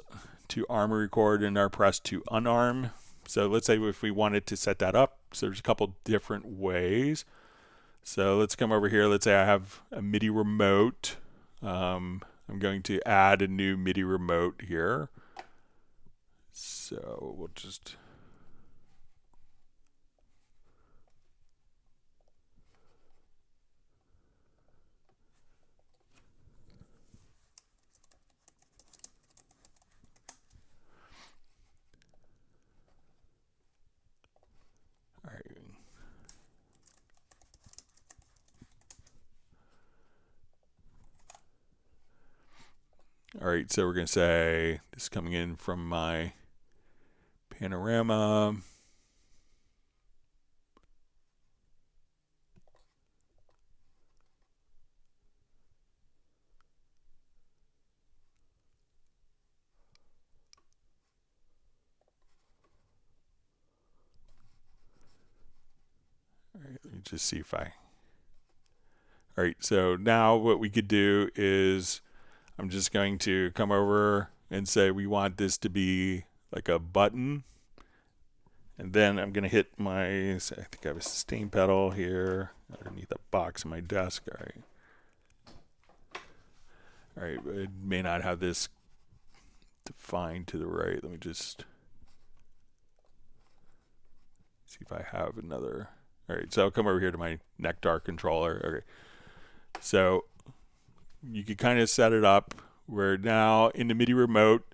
to arm record and our press to unarm? So let's say if we wanted to set that up, so there's a couple different ways. So let's come over here. Let's say I have a MIDI remote. I'm going to add a new MIDI remote here. So we'll just... All right. All right, so we're going to say this is coming in from my panorama. All right, let me just see if I... All right, so now what we could do is I'm just going to come over and say we want this to be like a button. And then I'm going to hit my, I think I have a sustain pedal here underneath the box on my desk. All right. All right, it may not have this defined to the right. Let me just see if I have another. All right, so I'll come over here to my Nectar controller. Okay. So you could kind of set it up where now in the MIDI remote,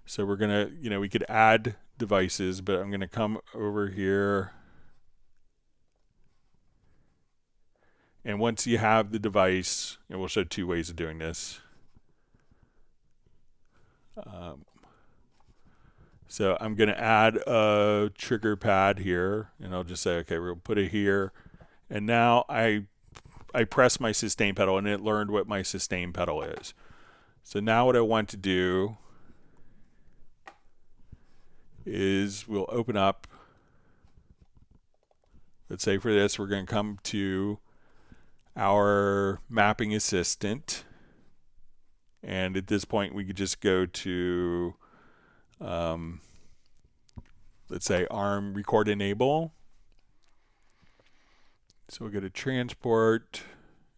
so we're going to, we could add devices, but I'm going to come over here. And once you have the device, and we'll show two ways of doing this. So I'm going to add a trigger pad here, and I'll just say, okay, we'll put it here. And now I press my sustain pedal, and it learned what my sustain pedal is. So now what I want to do is we'll open up. Let's say for this, we're going to come to our mapping assistant. And at this point, we could just go to, let's say, ARM record enable. So we'll go to transport,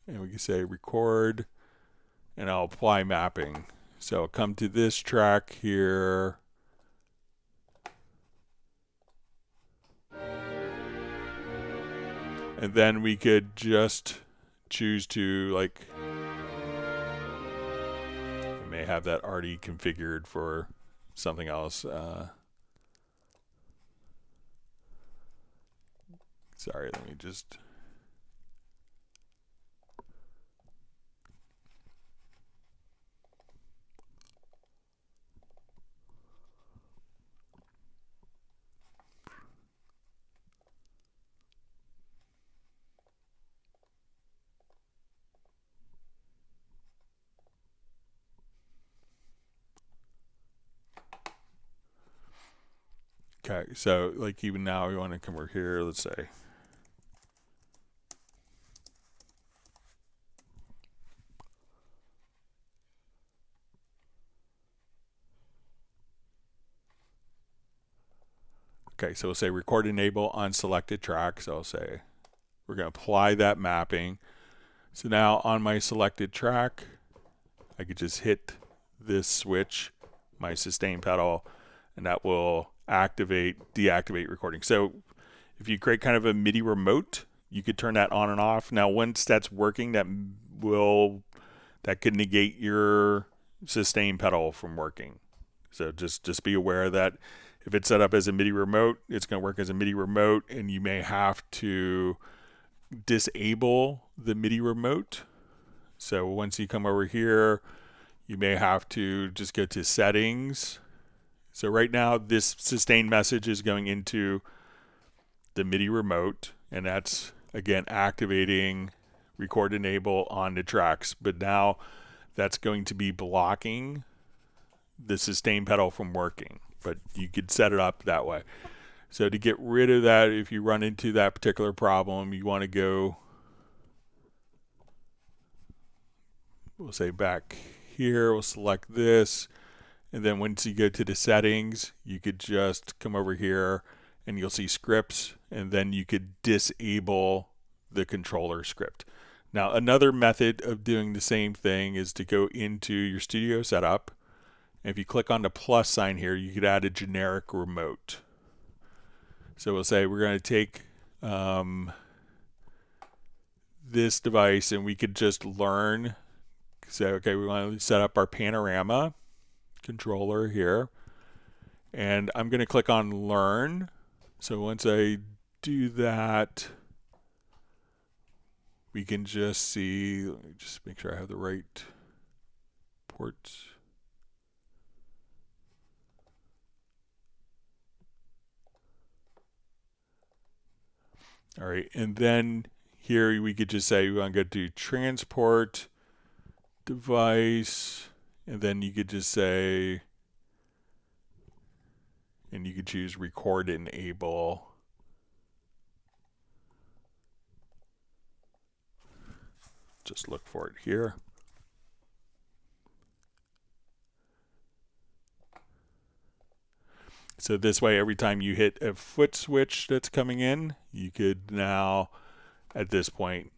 and we can say record, and I'll apply mapping. So I'll come to this track here. And then we could just choose to, like, we may have that already configured for something else. Sorry, let me just. Okay, so like even now we want to come over here, let's say. Okay, so we'll say record enable on selected track. So I'll say we're going to apply that mapping. So now on my selected track, I could just hit this switch, my sustain pedal, and that will activate, deactivate recording. So if you create kind of a MIDI remote, you could turn that on and off. Now once that's working, that could negate your sustain pedal from working. So just be aware that if it's set up as a MIDI remote, it's going to work as a MIDI remote, and you may have to disable the MIDI remote. So once you come over here, you may have to just go to settings. So right now, this sustain message is going into the MIDI remote, and that's, again, activating record enable on the tracks. But now that's going to be blocking the sustain pedal from working. But you could set it up that way. So to get rid of that, if you run into that particular problem, you want to go, we'll say back here, we'll select this, and then once you go to the settings, you could just come over here and you'll see scripts, and then you could disable the controller script. Now another method of doing the same thing is to go into your studio setup. If you click on the plus sign here, you could add a generic remote. So we'll say we're going to take this device, and we could just learn. Say, okay, we want to set up our panorama controller here. And I'm going to click on learn. So once I do that, we can just see, let me just make sure I have the right ports. All right, and then here we could just say we want to go to transport device, and then you could just say, and you could choose record enable. Just look for it here. So this way, every time you hit a foot switch that's coming in, you could now, at this point,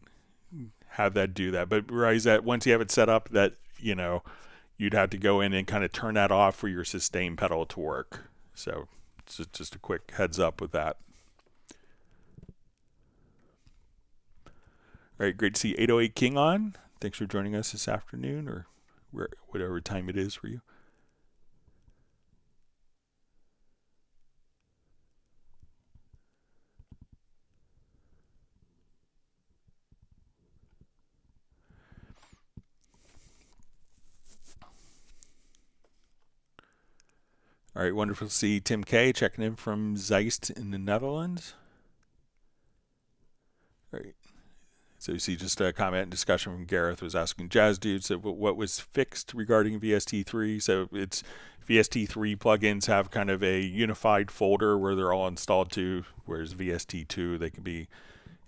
have that do that. But realize that once you have it set up, that, you know, you'd have to go in and kind of turn that off for your sustain pedal to work. So it's just a quick heads up with that. All right, great to see 808 King on. Thanks for joining us this afternoon, or whatever time it is for you. All right, wonderful to see Tim K checking in from Zeist in the Netherlands. All right. So you see just a comment and discussion from Gareth was asking Jazz Dude, so what was fixed regarding VST3? So it's VST3 plugins have kind of a unified folder where they're all installed to, whereas VST2, they can be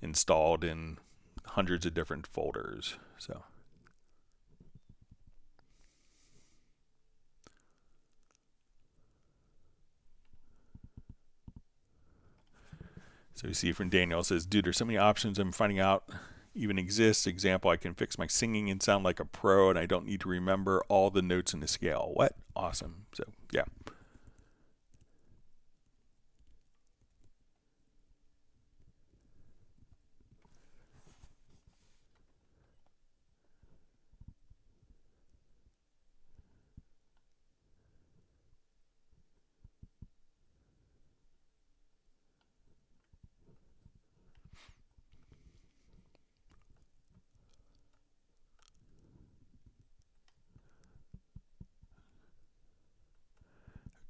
installed in hundreds of different folders. So you see from Daniel says, dude, there's so many options I'm finding out even exists. Example, I can fix my singing and sound like a pro, and I don't need to remember all the notes in the scale. What? Awesome. So, yeah.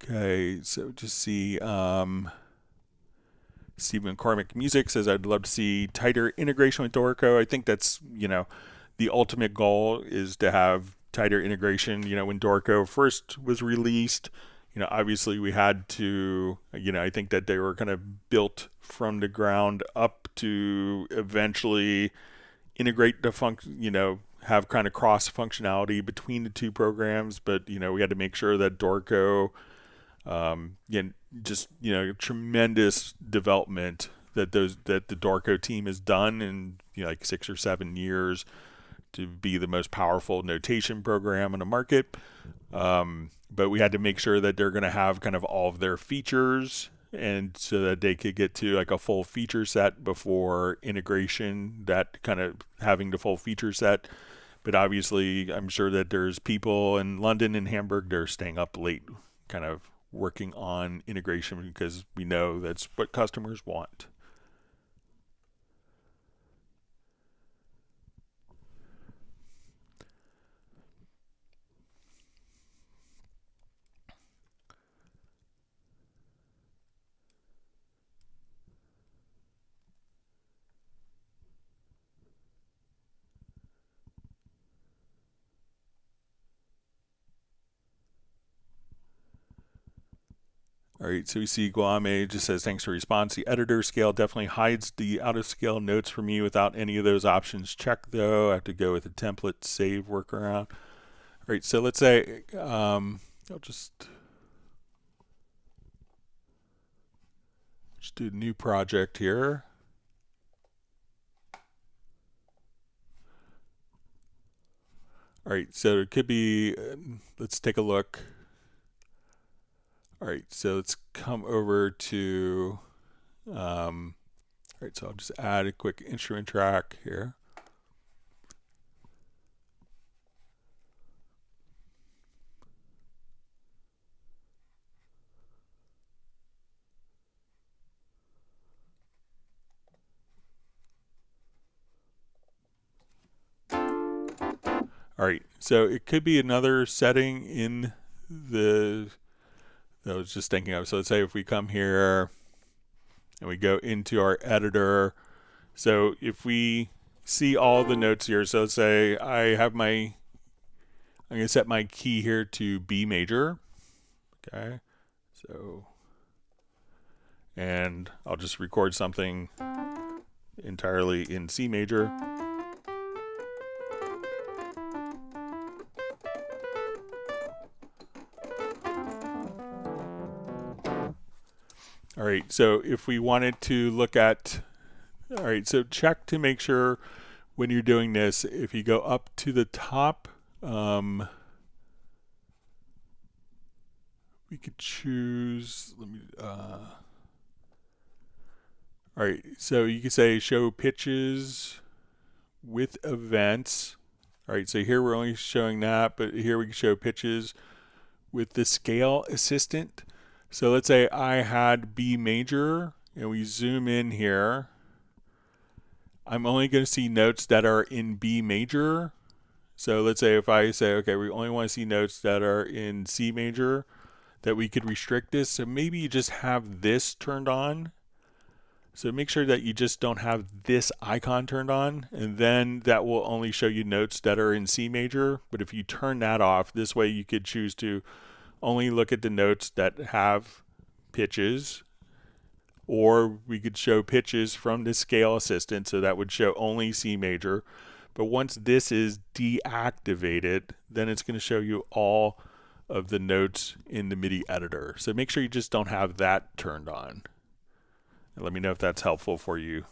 Okay, so just see, Stephen Cormick Music says, I'd love to see tighter integration with Dorico. I think that's, the ultimate goal is to have tighter integration. When Dorico first was released, obviously we had to, I think that they were kind of built from the ground up to eventually integrate the function, have kind of cross functionality between the two programs. But, we had to make sure that Dorico, just tremendous development that the Dorico team has done in like 6 or 7 years to be the most powerful notation program in the market. But we had to make sure that they're going to have kind of all of their features, and so that they could get to like a full feature set before integration, that kind of having the full feature set. But obviously, I'm sure that there's people in London and Hamburg, they're staying up late kind of working on integration because we know that's what customers want. All right, so we see Guame just says, thanks for response. The editor scale definitely hides the out of scale notes for me without any of those options checked, though. I have to go with a template save workaround. All right, so let's say I'll just do a new project here. All right, so it could be, let's take a look. All right, so let's come over to, all right, so I'll just add a quick instrument track here. All right, so it could be another setting in the, that I was just thinking of. So let's say if we come here and we go into our editor, so if we see all the notes here, so let's say I have I'm going to set my key here to B major. Okay, so, and I'll just record something entirely in C major. All right, so if we wanted to look at, all right, so check to make sure when you're doing this, if you go up to the top, we could choose, all right, so you could say show pitches with events. All right, so here we're only showing that, but here we can show pitches with the scale assistant. So let's say I had B major and we zoom in here. I'm only going to see notes that are in B major. So let's say if I say, okay, we only want to see notes that are in C major, that we could restrict this. So maybe you just have this turned on. So make sure that you just don't have this icon turned on, and then that will only show you notes that are in C major. But if you turn that off, this way you could choose to only look at the notes that have pitches, or we could show pitches from the scale assistant, so that would show only C major. But once this is deactivated, then it's going to show you all of the notes in the MIDI editor. So make sure you just don't have that turned on. And let me know if that's helpful for you.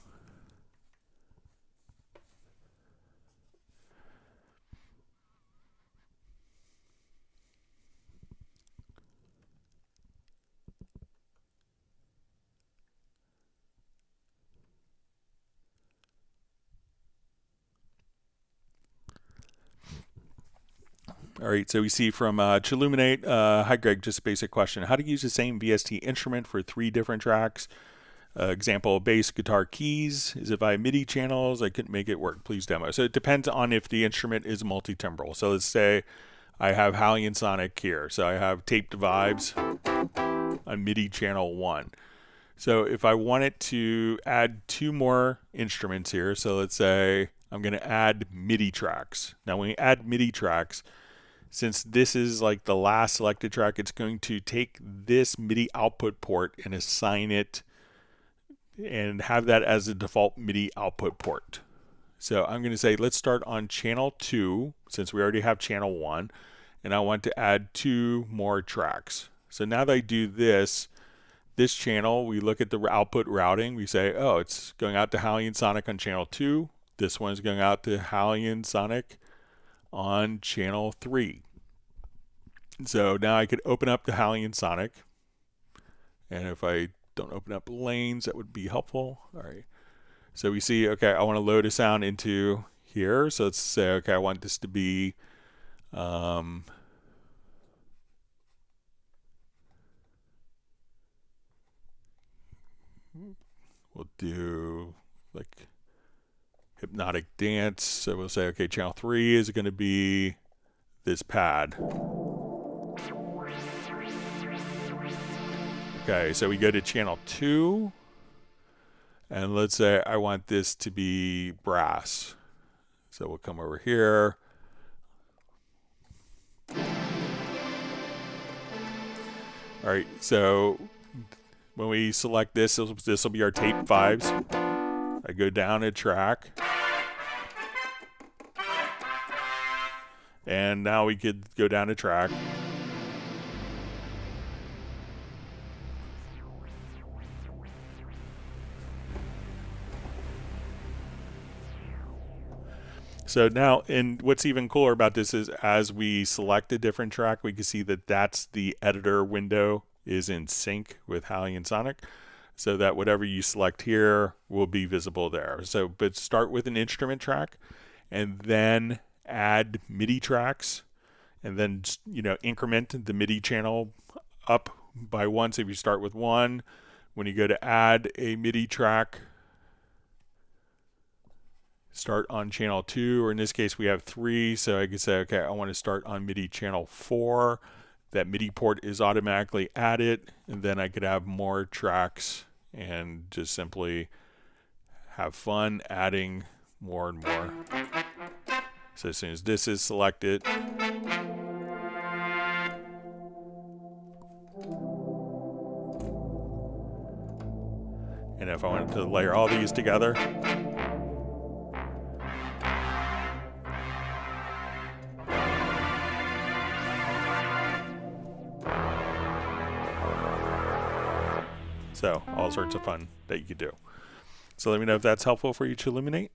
All right, so we see from Chilluminate, hi Greg, just a basic question. How to use the same VST instrument for 3 different tracks? Example, bass, guitar, keys. Is it via MIDI channels? I couldn't make it work. Please demo. So it depends on if the instrument is multi-timbral. So let's say I have Hallian Sonic here. So I have taped vibes on MIDI channel 1. So if I wanted to add 2 more instruments here, so let's say I'm going to add MIDI tracks. Now when we add MIDI tracks, since this is like the last selected track, it's going to take this MIDI output port and assign it and have that as a default MIDI output port. So I'm going to say, let's start on channel 2, since we already have channel 1, and I want to add 2 more tracks. So now that I do this channel, we look at the output routing, we say, oh, it's going out to Hallian Sonic on channel 2, this one's going out to Hallian Sonic on channel 3. So now I could open up the Hallian Sonic, and if I don't open up lanes, that would be helpful. All right. So we see, okay, I want to load a sound into here. So let's say, okay, I want this to be, we'll do like hypnotic dance. So we'll say, okay, channel 3 is going to be this pad. Okay, so we go to channel 2, and let's say I want this to be brass. So we'll come over here. All right, so when we select this will be our tape vibes. I go down a track. And now we could go down a track. So now, and what's even cooler about this is as we select a different track, we can see that that's the editor window is in sync with Hallian Sonic, so that whatever you select here will be visible there. So, but start with an instrument track, and then add MIDI tracks, and then, you know, increment the MIDI channel up by 1. So if you start with 1, when you go to add a MIDI track, start on channel 2, or in this case we have 3, so I could say, okay, I want to start on MIDI channel 4. That MIDI port is automatically added, and then I could have more tracks and just simply have fun adding more and more. So as soon as this is selected, and if I wanted to layer all these together, so all sorts of fun that you could do. So let me know if that's helpful for you to illuminate.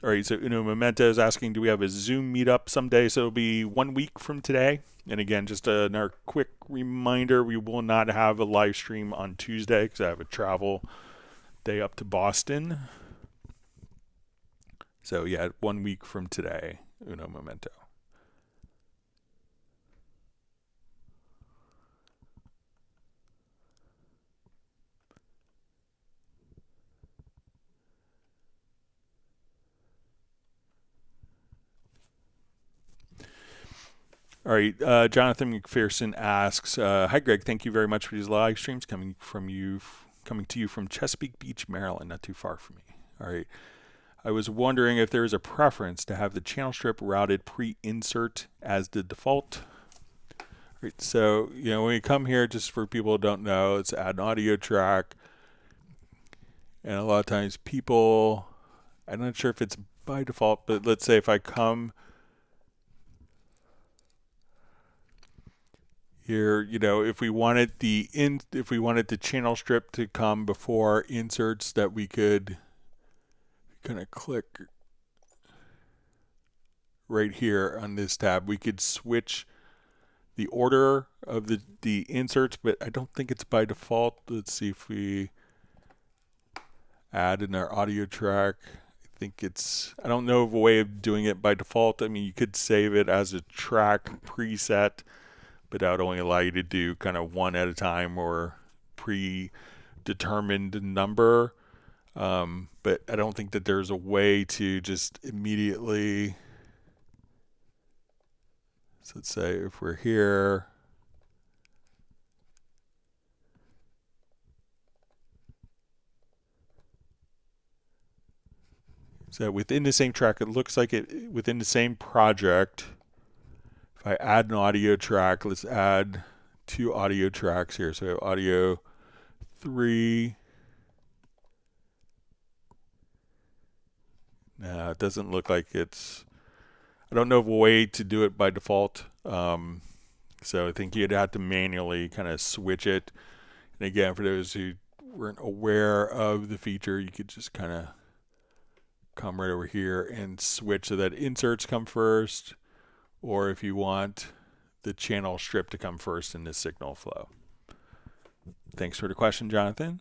All right, so Uno Memento is asking, do we have a Zoom meetup someday? So it'll be 1 week from today. And again, just another quick reminder, we will not have a live stream on Tuesday because I have a travel day up to Boston. So yeah, 1 week from today, Uno Memento. All right, Jonathan McPherson asks, "Hi Greg, thank you very much for these live streams coming to you from Chesapeake Beach, Maryland, not too far from me. All right, I was wondering if there is a preference to have the channel strip routed pre-insert as the default." All right, so you know when you come here, just for people who don't know, it's add an audio track, and a lot of times people, I'm not sure if it's by default, but let's say if I come here, you know, if we wanted the channel strip to come before inserts, that we could kind of click. right here on this tab, we could switch the order of the inserts, but I don't think it's by default. Let's see if we add in our audio track. I think it's, I don't know of a way of doing it by default. I mean, you could save it as a track preset, but that would only allow you to do kind of one at a time or predetermined number. But I don't think that there's a way to just immediately, so let's say if we're here, so within the same track, it looks like it within the same project. If I add an audio track, let's add 2 audio tracks here. So audio 3. No, it doesn't look like it's, I don't know of a way to do it by default. So I think you'd have to manually kind of switch it. And again, for those who weren't aware of the feature, you could just kind of come right over here and switch so that inserts come first, or if you want the channel strip to come first in the signal flow. Thanks for the question, Jonathan.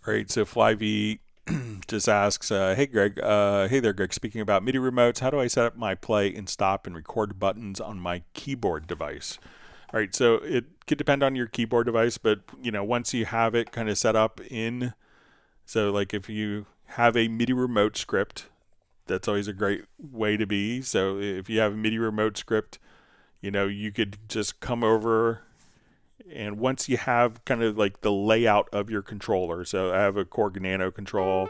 All right, so FlyV just asks, hey Greg, hey there Greg, speaking about MIDI remotes, how do I set up my play and stop and record buttons on my keyboard device? All right, so it could depend on your keyboard device, but you know, once you have it kind of set up in, so like if you have a MIDI remote script, that's always a great way to be. So if you have a MIDI remote script, you know, you could just come over, and once you have kind of like the layout of your controller, so I have a Korg Nano control,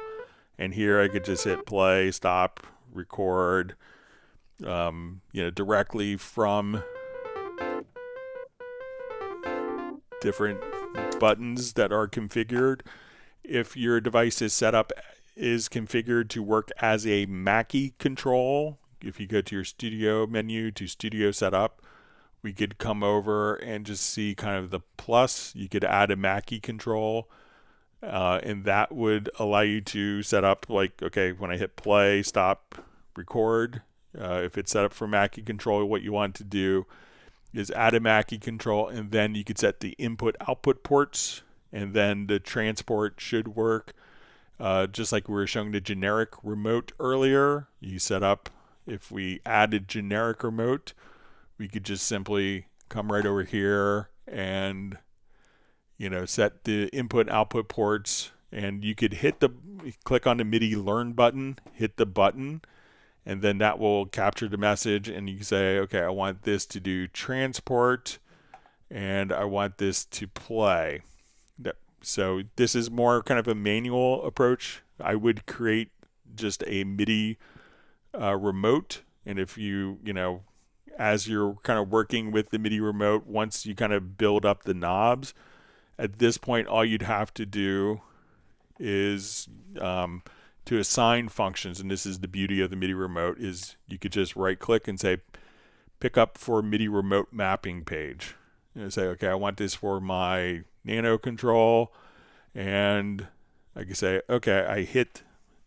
and here I could just hit play, stop, record, you know, directly from different buttons that are configured. If your device is set up, is configured to work as a Mackie control, if you go to your studio menu to studio setup, we could come over and just see kind of the plus. You could add a Mackie control, and that would allow you to set up like, okay, when I hit play, stop, record, if it's set up for Mackie control, what you want to do is add a Mackie control, and then you could set the input output ports, and then the transport should work. Just like we were showing the generic remote earlier, you set up, if we added generic remote, we could just simply come right over here and, you know, set the input output ports, and you could click on the MIDI learn button, hit the button, and then that will capture the message, and you can say, okay, I want this to do transport, and I want this to play. So this is more kind of a manual approach. I would create just a MIDI remote, and if you know, as you're kind of working with the MIDI remote, once you kind of build up the knobs, at this point all you'd have to do is to assign functions, and this is the beauty of the MIDI remote, is you could just right click and say pick up for MIDI remote mapping page, and say, okay, I want this for my Nano control, and I can say, okay, I hit,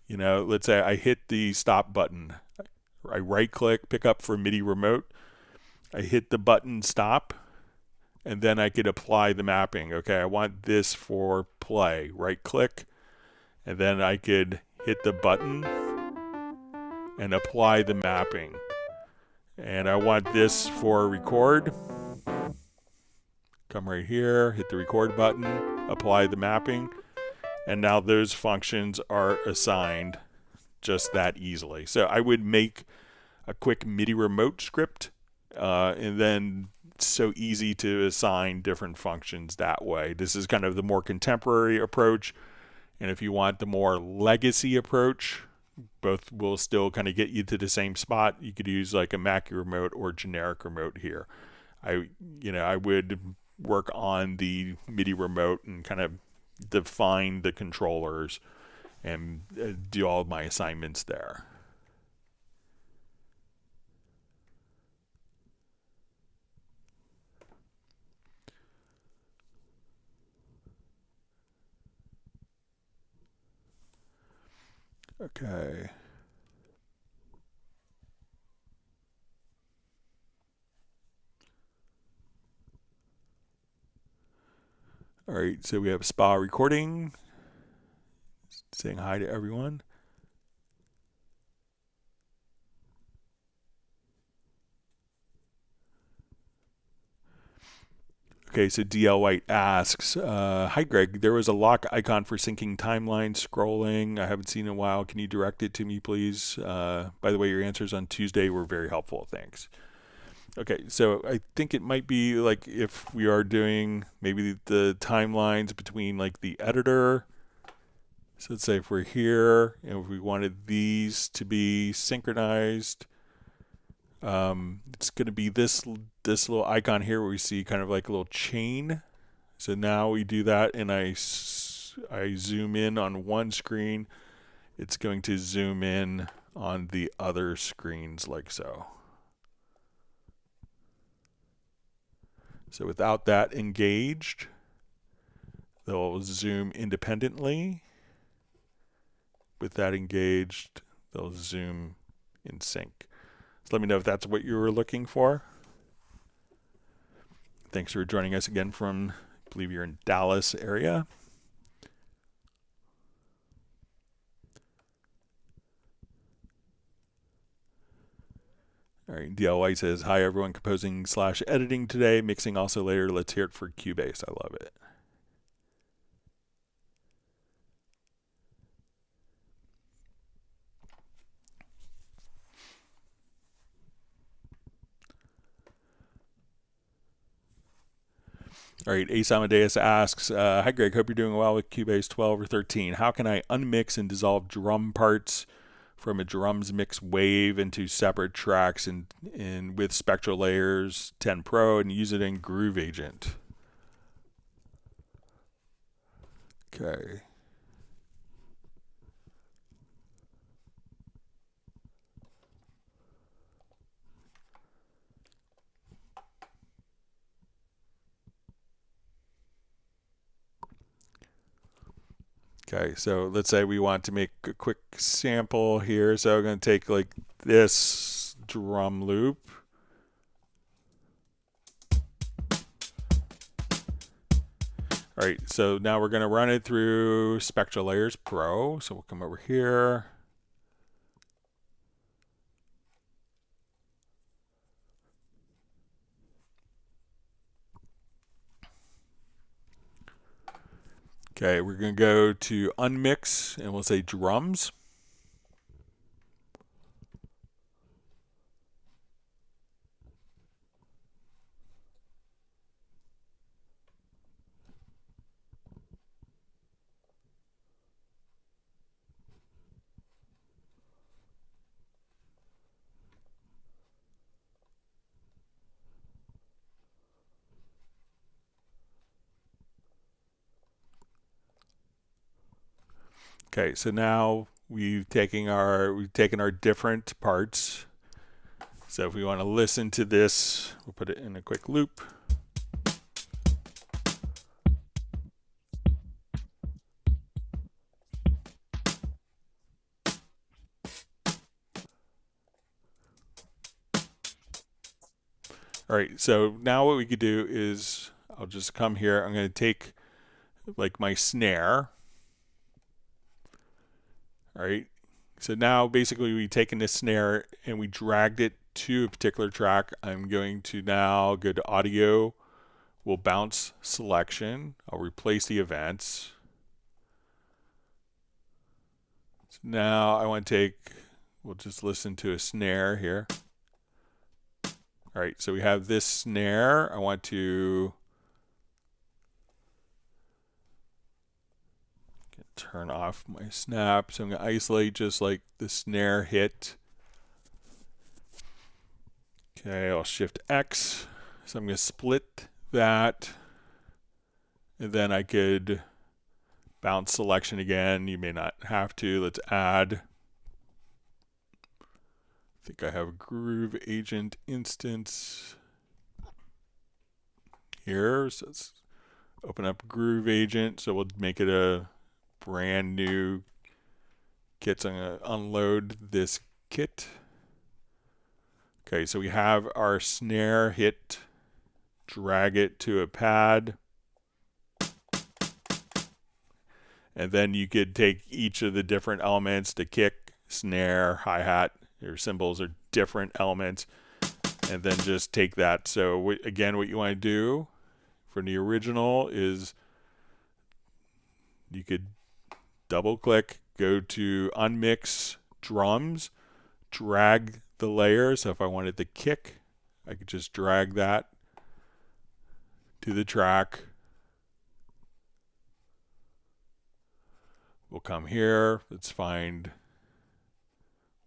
you know, let's say I hit the stop button, I right click, pick up for MIDI remote, I hit the button stop, and then I could apply the mapping. Okay, I want this for play, right click, and then I could hit the button and apply the mapping. And I want this for record, come right here, hit the record button, apply the mapping, and now those functions are assigned just that easily. So I would make a quick MIDI remote script, and then it's so easy to assign different functions that way. This is kind of the more contemporary approach, and if you want the more legacy approach, both will still kind of get you to the same spot. You could use like a Mackie remote or generic remote here. I would work on the MIDI remote and kind of define the controllers and do all of my assignments there. Okay. All right, so we have spa recording, saying hi to everyone. Okay, so DL White asks, hi Greg, there was a lock icon for syncing timeline scrolling. I haven't seen it in a while. Can you direct it to me, please? By the way, your answers on Tuesday were very helpful. Thanks. Okay, so I think it might be like if we are doing maybe the timelines between like the editor. So let's say if we're here and if we wanted these to be synchronized, it's going to be this little icon here where we see kind of like a little chain. So now we do that and I zoom in on one screen. It's going to zoom in on the other screens like so. So without that engaged, they'll zoom independently. With that engaged, they'll zoom in sync. So let me know if that's what you were looking for. Thanks for joining us again from, I believe you're in Dallas area. All right, DL White says, hi everyone, composing / editing today, mixing also later. Let's hear it for Cubase. I love it. All right, Ace Amadeus asks, hi Greg, hope you're doing well with Cubase 12 or 13. How can I unmix and dissolve drum parts from a drums mix wave into separate tracks and with Spectral Layers 10 Pro and use it in Groove Agent? Okay. Okay, so let's say we want to make a quick sample here. So I'm going to take like this drum loop. All right, so now we're going to run it through Spectral Layers Pro. So we'll come over here. Okay, we're going to go to Unmix and we'll say drums. Okay, so now we've taken our different parts. So if we want to listen to this, we'll put it in a quick loop. All right, so now what we could do is I'll just come here. I'm going to take like my snare. All right, so now basically we've taken this snare and we dragged it to a particular track. I'm going to now go to audio. We'll bounce selection. I'll replace the events. So now I want to we'll just listen to a snare here. All right, so we have this snare. I want to turn off my snap. So I'm going to isolate just like the snare hit. Okay, I'll shift X. So I'm going to split that. And then I could bounce selection again. You may not have to. Let's add. I think I have a Groove Agent instance here. So let's open up Groove Agent. So we'll make it a brand new kit. So I'm going to unload this kit. Okay, so we have our snare hit, drag it to a pad. And then you could take each of the different elements, the kick, snare, hi-hat, your cymbals are different elements, and then just take that. So again, what you want to do for the original is you could double click, go to unmix drums, drag the layer. So if I wanted the kick, I could just drag that to the track. We'll come here, let's find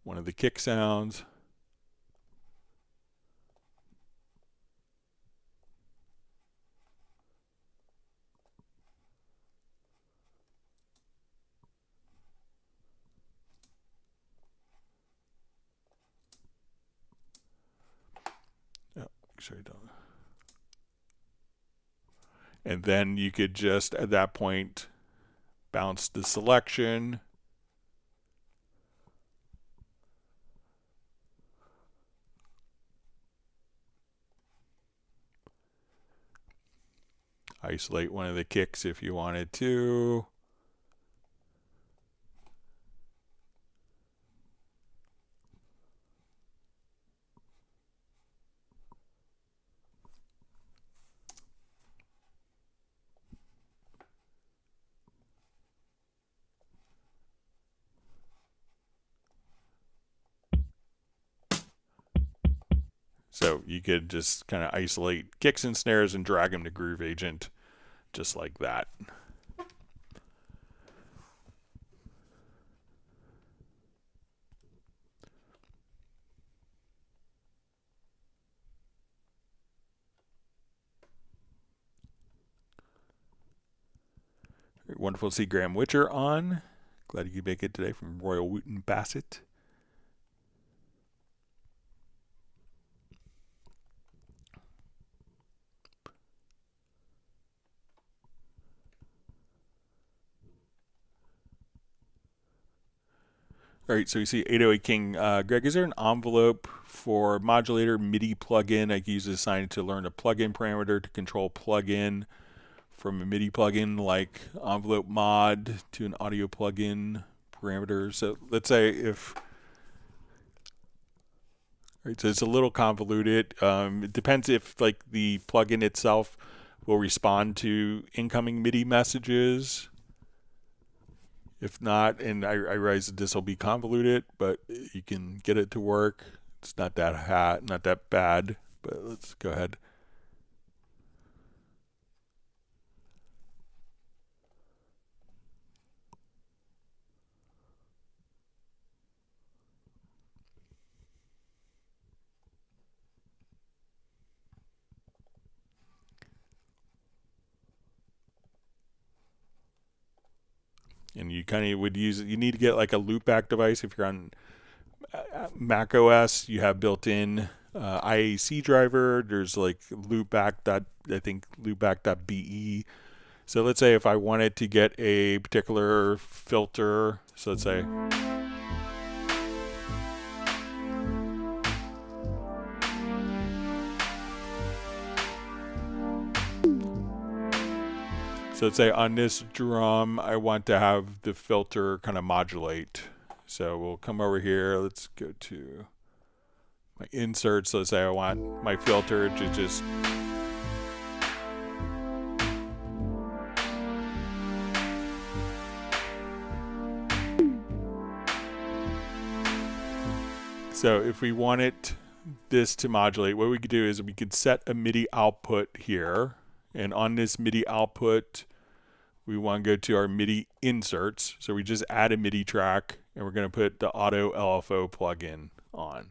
one of the kick sounds. Oh, sorry, don't. And then you could just, at that point, bounce the selection. Isolate one of the kicks if you wanted to. So you could just kind of isolate kicks and snares and drag them to Groove Agent just like that. Wonderful to see Graham Witcher on. Glad you could make it today from Royal Wooten Bassett. All right, so you see 808 King. Greg, is there an envelope for modulator MIDI plugin? I can use this sign to learn a plugin parameter to control plugin from a MIDI plugin like envelope mod to an audio plugin parameter. So let's say if, right, so it's a little convoluted. It depends if like the plugin itself will respond to incoming MIDI messages. If not, and I realize that this will be convoluted, but you can get it to work. It's not that bad, but let's go ahead. And you kind of would use, you need to get like a loopback device. If you're on Mac OS, you have built-in IAC driver. There's like loopback.be. So let's say if I wanted to get a particular filter, so let's say on this drum, I want to have the filter kind of modulate. So we'll come over here. Let's go to my inserts. Let's say I want my filter to just so if we wanted this to modulate, what we could do is we could set a MIDI output here. And on this MIDI output, we want to go to our MIDI inserts. So we just add a MIDI track, and we're going to put the Auto LFO plugin on.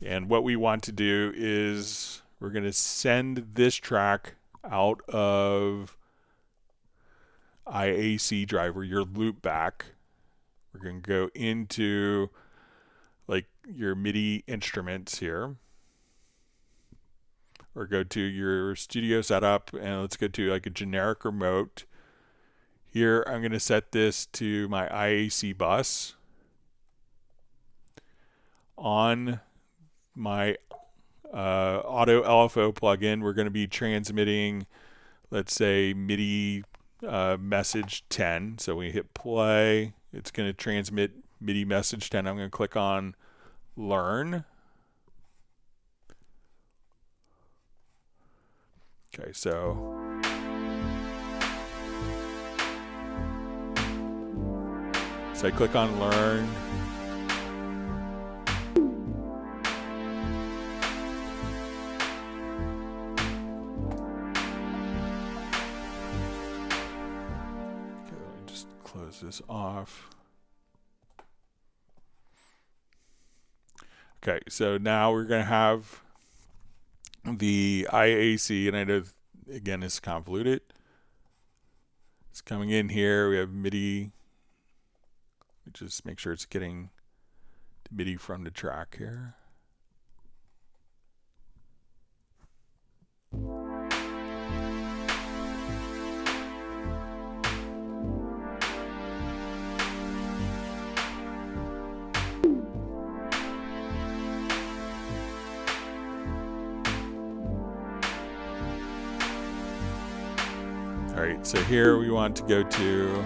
And what we want to do is we're going to send this track out of IAC driver, your loop back. We're going to go into like your MIDI instruments here, or go to your studio setup, and let's go to like a generic remote. Here I'm going to set this to my IAC bus. On my auto LFO plugin, we're going to be transmitting, let's say, MIDI message 10. So we hit play, it's going to transmit MIDI message 10. I'm going to click on learn. Okay, so I click on learn. Okay, let me just close this off. Okay, so now we're going to have the IAC, and I know, again, it's convoluted. It's coming in here. We have MIDI. Just make sure it's getting the MIDI from the track here. All right, so here we want to go to,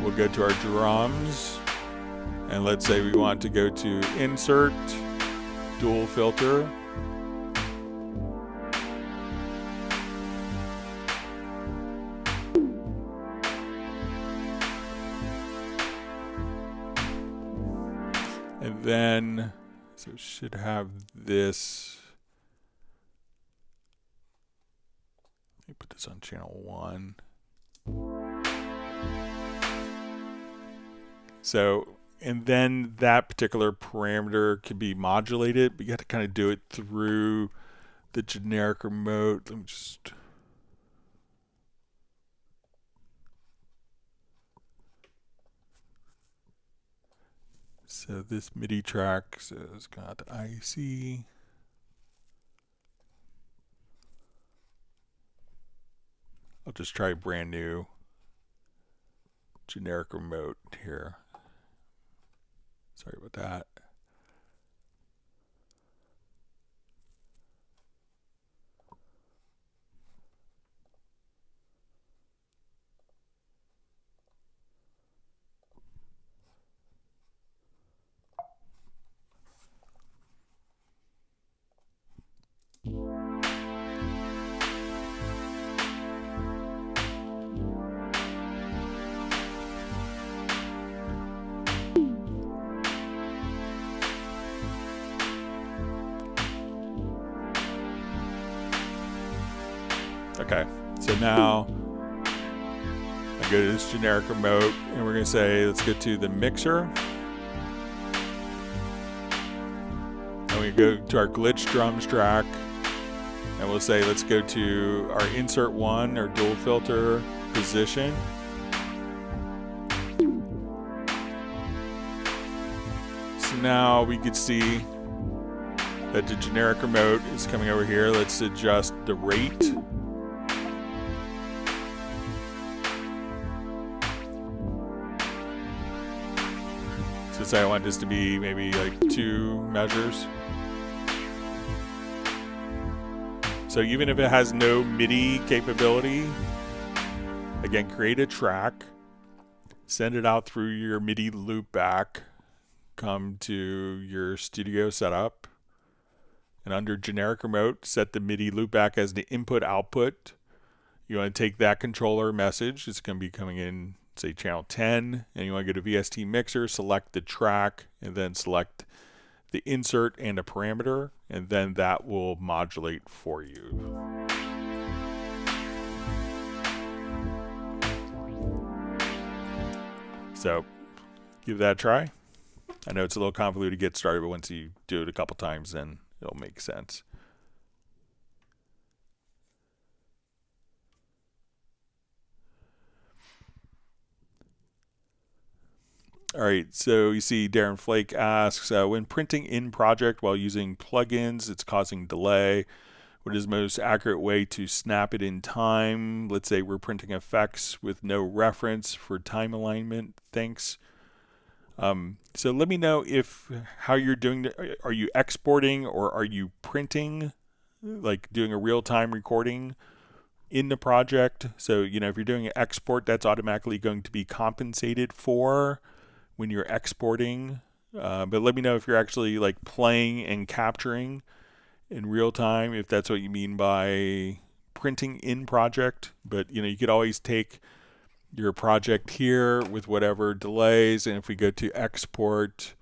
we'll go to our drums, and let's say we want to go to insert, dual filter. And then, so it should have this. Let me put this on channel 1. So, and then that particular parameter can be modulated, but you have to kind of do it through the generic remote. Let me just. So this MIDI track says got IC. I'll just try a brand new generic remote here. Sorry about that. Okay, so now I go to this generic remote, and we're going to say, let's go to the mixer. And we go to our glitch drums track, and we'll say, let's go to our insert 1 or dual filter position. So now we can see that the generic remote is coming over here. Let's adjust the rate. So say I want this to be maybe like 2 measures. So even if it has no MIDI capability, again, create a track, send it out through your MIDI loop back, come to your studio setup, and under generic remote, set the MIDI loopback as the input output. You want to take that controller message. It's going to be coming in, say, channel 10, and you want to go to VST mixer, select the track, and then select the insert and a parameter, and then that will modulate for you. So give that a try. I know it's a little convoluted to get started, but once you do it a couple times, then it'll make sense. All right, so you see Darren Flake asks, when printing in project while using plugins, it's causing delay. What is the most accurate way to snap it in time? Let's say we're printing effects with no reference for time alignment. Thanks. So let me know how you're doing. Are you exporting or are you printing, like doing a real-time recording in the project? So, if you're doing an export, that's automatically going to be compensated for when you're exporting. But let me know if you're actually like playing and capturing in real time, if that's what you mean by printing in project. But you could always take your project here with whatever delays, and if we go to export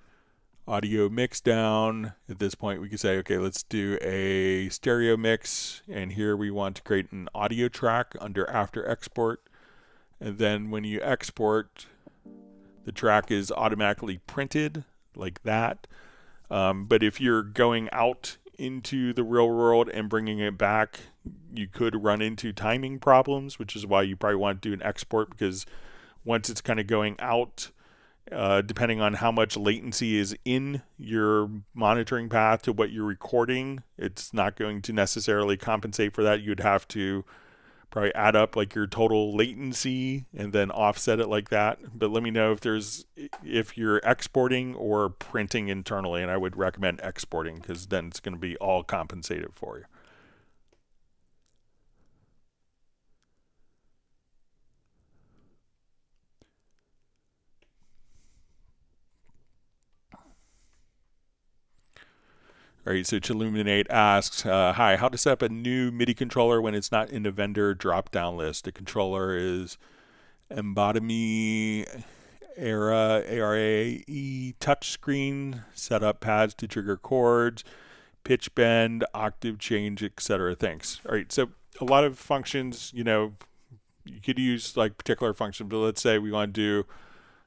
audio mix down, at this point we can say, okay, let's do a stereo mix, and here we want to create an audio track under after export, and then when you export, the track is automatically printed like that. But if you're going out into the real world and bringing it back, you could run into timing problems, which is why you probably want to do an export, because once it's kind of going out, depending on how much latency is in your monitoring path to what you're recording, it's not going to necessarily compensate for that. You'd have to probably add up like your total latency and then offset it like that. But let me know if you're exporting or printing internally, and I would recommend exporting because then it's going to be all compensated for you. All right, so Chiluminate asks, hi, how to set up a new MIDI controller when it's not in the vendor drop-down list? The controller is Embodimy Era ARAE touchscreen, setup pads to trigger chords, pitch bend, octave change, etc. Thanks. All right, so a lot of functions, you could use like particular functions, but let's say we want to do,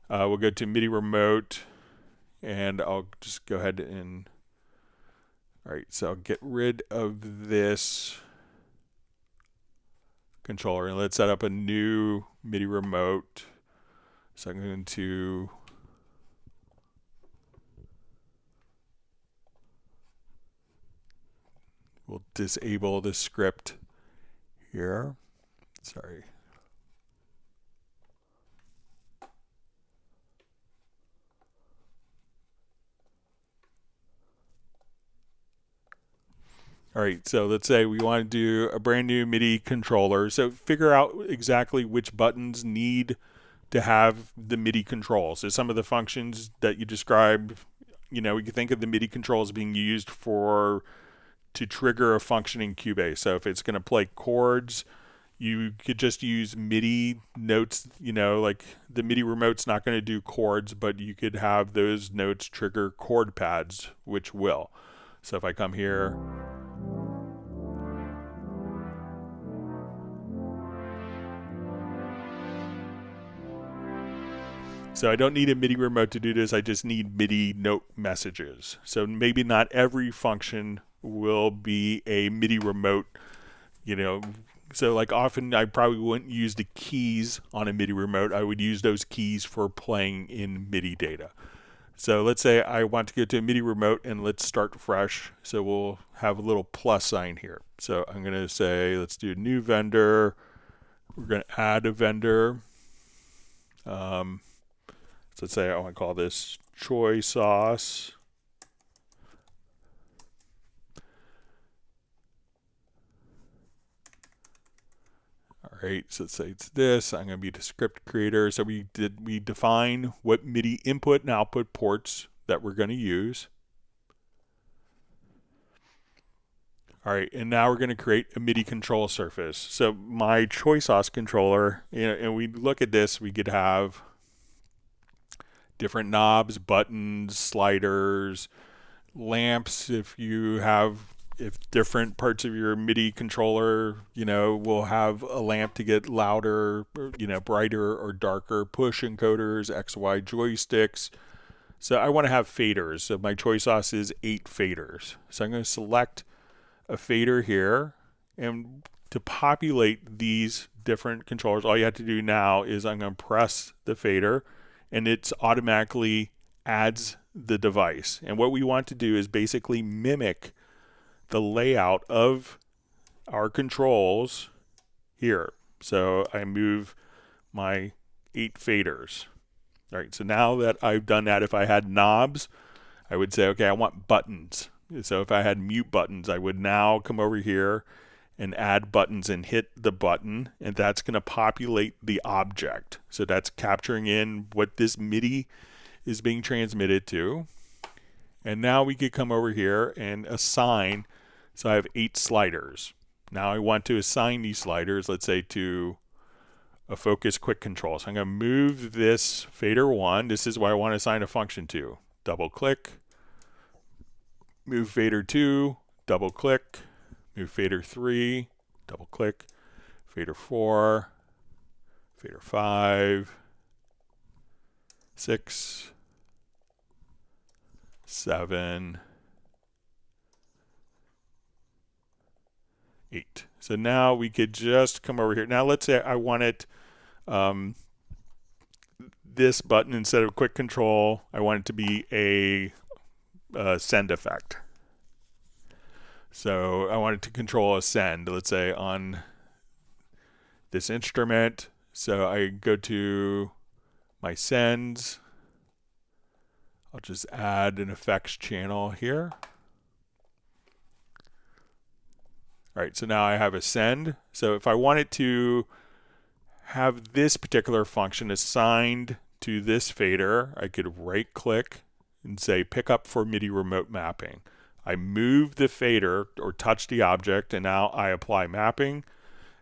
we'll go to MIDI remote, and I'll just go ahead and, all right, so I'll get rid of this controller and let's set up a new MIDI remote. So I'm going to we'll disable the script here. Sorry. All right, so let's say we want to do a brand new MIDI controller. So figure out exactly which buttons need to have the MIDI control. So some of the functions that you described, we can think of the MIDI controls being used to trigger a function in Cubase. So if it's going to play chords, you could just use MIDI notes, like the MIDI remote's not going to do chords, but you could have those notes trigger chord pads, which will. So if I come here, so I don't need a MIDI remote to do this, I just need MIDI note messages. So maybe not every function will be a MIDI remote, So like often I probably wouldn't use the keys on a MIDI remote. I would use those keys for playing in MIDI data. So let's say I want to go to a MIDI remote and let's start fresh. So we'll have a little plus sign here. So I'm going to say, let's do a new vendor. We're going to add a vendor. So let's say I want to call this Choy Sauce. All right, so let's say it's this. I'm going to be the script creator. So we define what MIDI input and output ports that we're going to use. All right, and now we're going to create a MIDI control surface. So my Choy Sauce controller, and we look at this, we could have different knobs, buttons, sliders, lamps. If different parts of your MIDI controller, will have a lamp to get louder, brighter or darker, push encoders, XY joysticks. So I want to have faders. So my choice sauce is 8 faders. So I'm going to select a fader here, and to populate these different controllers, all you have to do now is I'm going to press the fader, and it's automatically adds the device. And what we want to do is basically mimic the layout of our controls here. So I move my 8 faders. All right, so now that I've done that, if I had knobs, I would say, okay, I want buttons. So if I had mute buttons, I would now come over here and add buttons and hit the button, and that's going to populate the object. So that's capturing in what this MIDI is being transmitted to. And now we could come over here and assign. So I have 8 sliders. Now I want to assign these sliders, let's say, to a focus quick control. So I'm going to move this fader 1. This is what I want to assign a function to. Double click. Move fader 2. Double click. Move fader 3. Double click. Fader 4. Fader 5. 6. 7. 8. So now we could just come over here. Now let's say I wanted this button, instead of quick control, I want it to be a send effect. So I wanted to control a send, let's say on this instrument. So I go to my sends. I'll just add an effects channel here. All right, so now I have a send. So if I wanted to have this particular function assigned to this fader, I could right click and say pick up for MIDI remote mapping. I move the fader or touch the object, and now I apply mapping,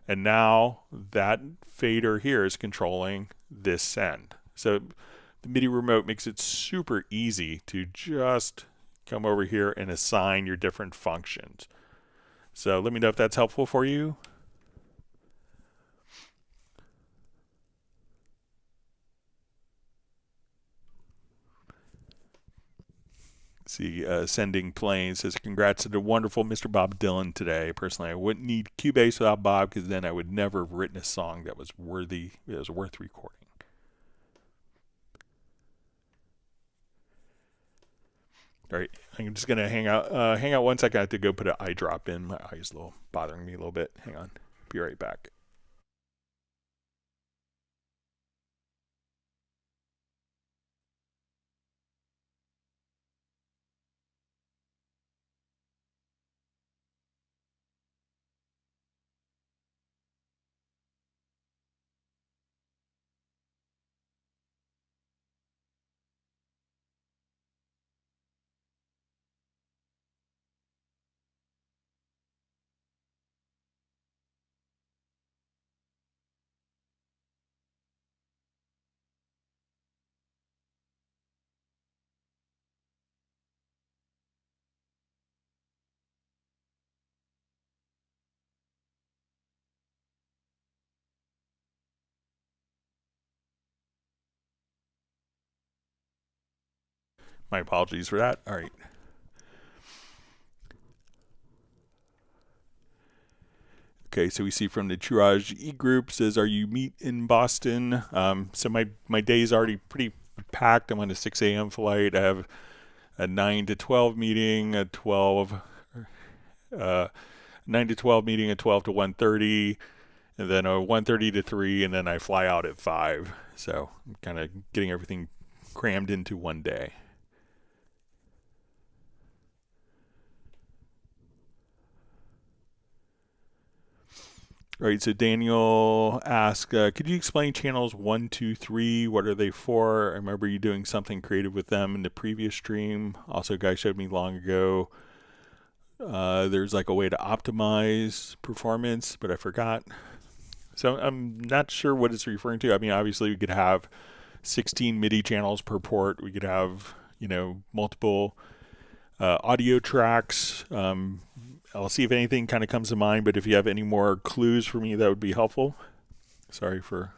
and now that fader here is controlling this send. So the MIDI remote makes it super easy to just come over here and assign your different functions. So let me know if that's helpful for you. See, Sending Planes says, congrats to the wonderful Mr. Bob Dylan today. Personally, I wouldn't need Cubase without Bob, because then I would never have written a song that was worth recording. All right, I'm just gonna hang out 1 second. I have to go put an eye drop in. My eye's a little bothering me a little bit. Hang on, be right back. My apologies for that. All right. Okay, so we see from the Tourage e-group says, are you meet in Boston? So my day is already pretty packed. I'm on a 6 a.m. flight. I have a 9 to 12 meeting, a 9 to 12 meeting, a 12 to 1:30, and then a 1:30 to 3, and then I fly out at 5. So I'm kind of getting everything crammed into one day. All right, so Daniel asked, could you explain channels 1, 2, 3? What are they for? I remember you doing something creative with them in the previous stream. Also, a guy showed me long ago. There's like a way to optimize performance, but I forgot. So I'm not sure what it's referring to. I mean, obviously we could have 16 MIDI channels per port. We could have, multiple audio tracks. I'll see if anything kind of comes to mind, but if you have any more clues for me, that would be helpful. Sorry for...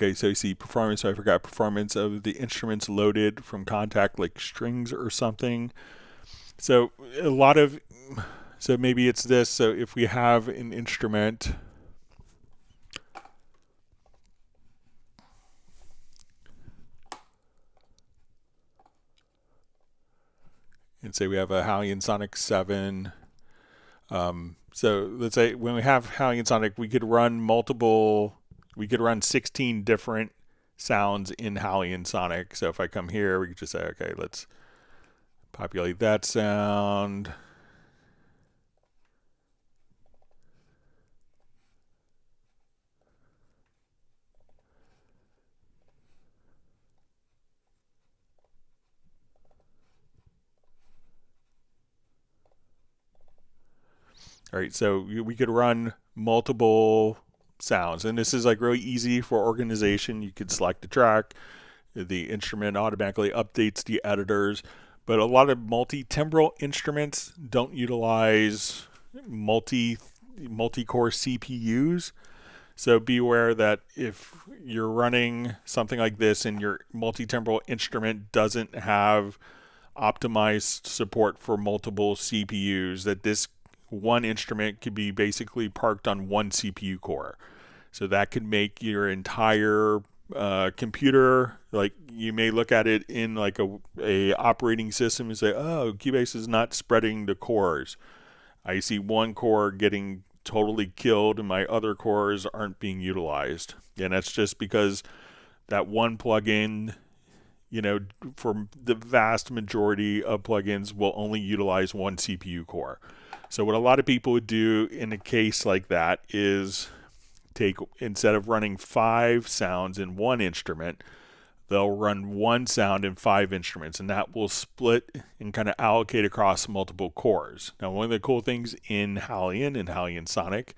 Okay, so you see performance. So I forgot performance of the instruments loaded from Kontakt, like strings or something. So a lot of, so maybe it's this. So if we have an instrument, and say we have a Hallian Sonic 7. So let's say when we have Hallian Sonic, we could run 16 different sounds in Hallian Sonic. So if I come here, we could just say, okay, let's populate that sound. All right, so we could run multiple sounds, and this is like really easy for organization. You could select a track, the instrument automatically updates the editors, but a lot of multi-timbral instruments don't utilize multi-core CPUs. So be aware that if you're running something like this and your multi-timbral instrument doesn't have optimized support for multiple CPUs, that this one instrument could be basically parked on one CPU core. So that could make your entire computer, like you may look at it in like a operating system and say, oh, Cubase is not spreading the cores. I see one core getting totally killed and my other cores aren't being utilized. And that's just because that one plugin, for the vast majority of plugins will only utilize one CPU core. So what a lot of people would do in a case like that is instead of running 5 sounds in one instrument, they'll run one sound in 5 instruments, and that will split and kind of allocate across multiple cores. Now, one of the cool things in Hallian and Hallian Sonic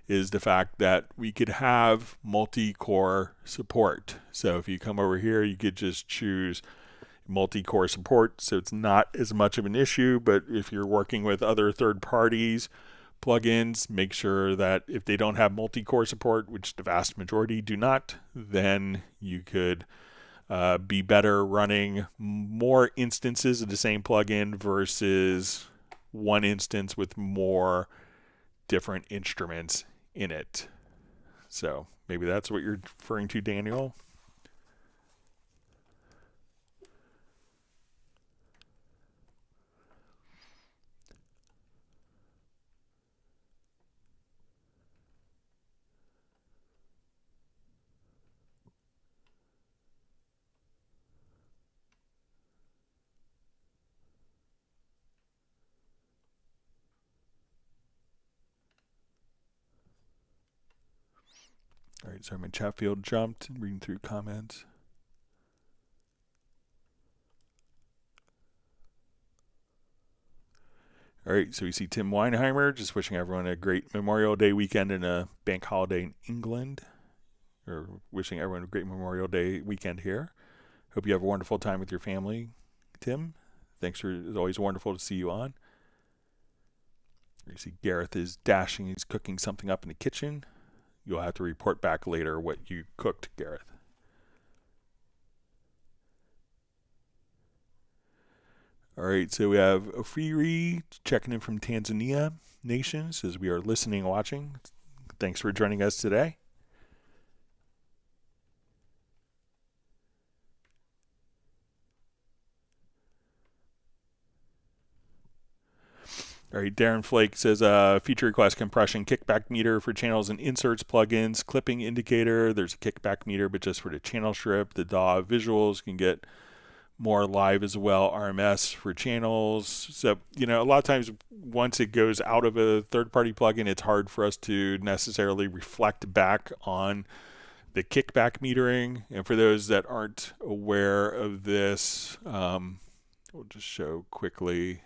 is the fact that we could have multi-core support. So if you come over here, you could just choose multi-core support, so it's not as much of an issue. But if you're working with other third parties plugins, make sure that if they don't have multi-core support, which the vast majority do not, then you could be better running more instances of the same plugin versus one instance with more different instruments in it. So maybe that's what you're referring to, Daniel. All right, sorry, my chat field jumped, reading through comments. All right, so we see Tim Weinheimer just wishing everyone a great Memorial Day weekend and a bank holiday in England, or wishing everyone a great Memorial Day weekend here. Hope you have a wonderful time with your family, Tim. It's always wonderful to see you on. You see Gareth is dashing, he's cooking something up in the kitchen. You'll have to report back later what you cooked, Gareth. All right, so we have Ofiri checking in from Tanzania Nation, says we are listening and watching. Thanks for joining us today. All right, Darren Flake says feature request compression, kickback meter for channels and inserts, plugins, clipping indicator. There's a kickback meter, but just for the channel strip. The DAW visuals can get more live as well, RMS for channels. So, a lot of times once it goes out of a third-party plugin, it's hard for us to necessarily reflect back on the kickback metering. And for those that aren't aware of this, we'll just show quickly.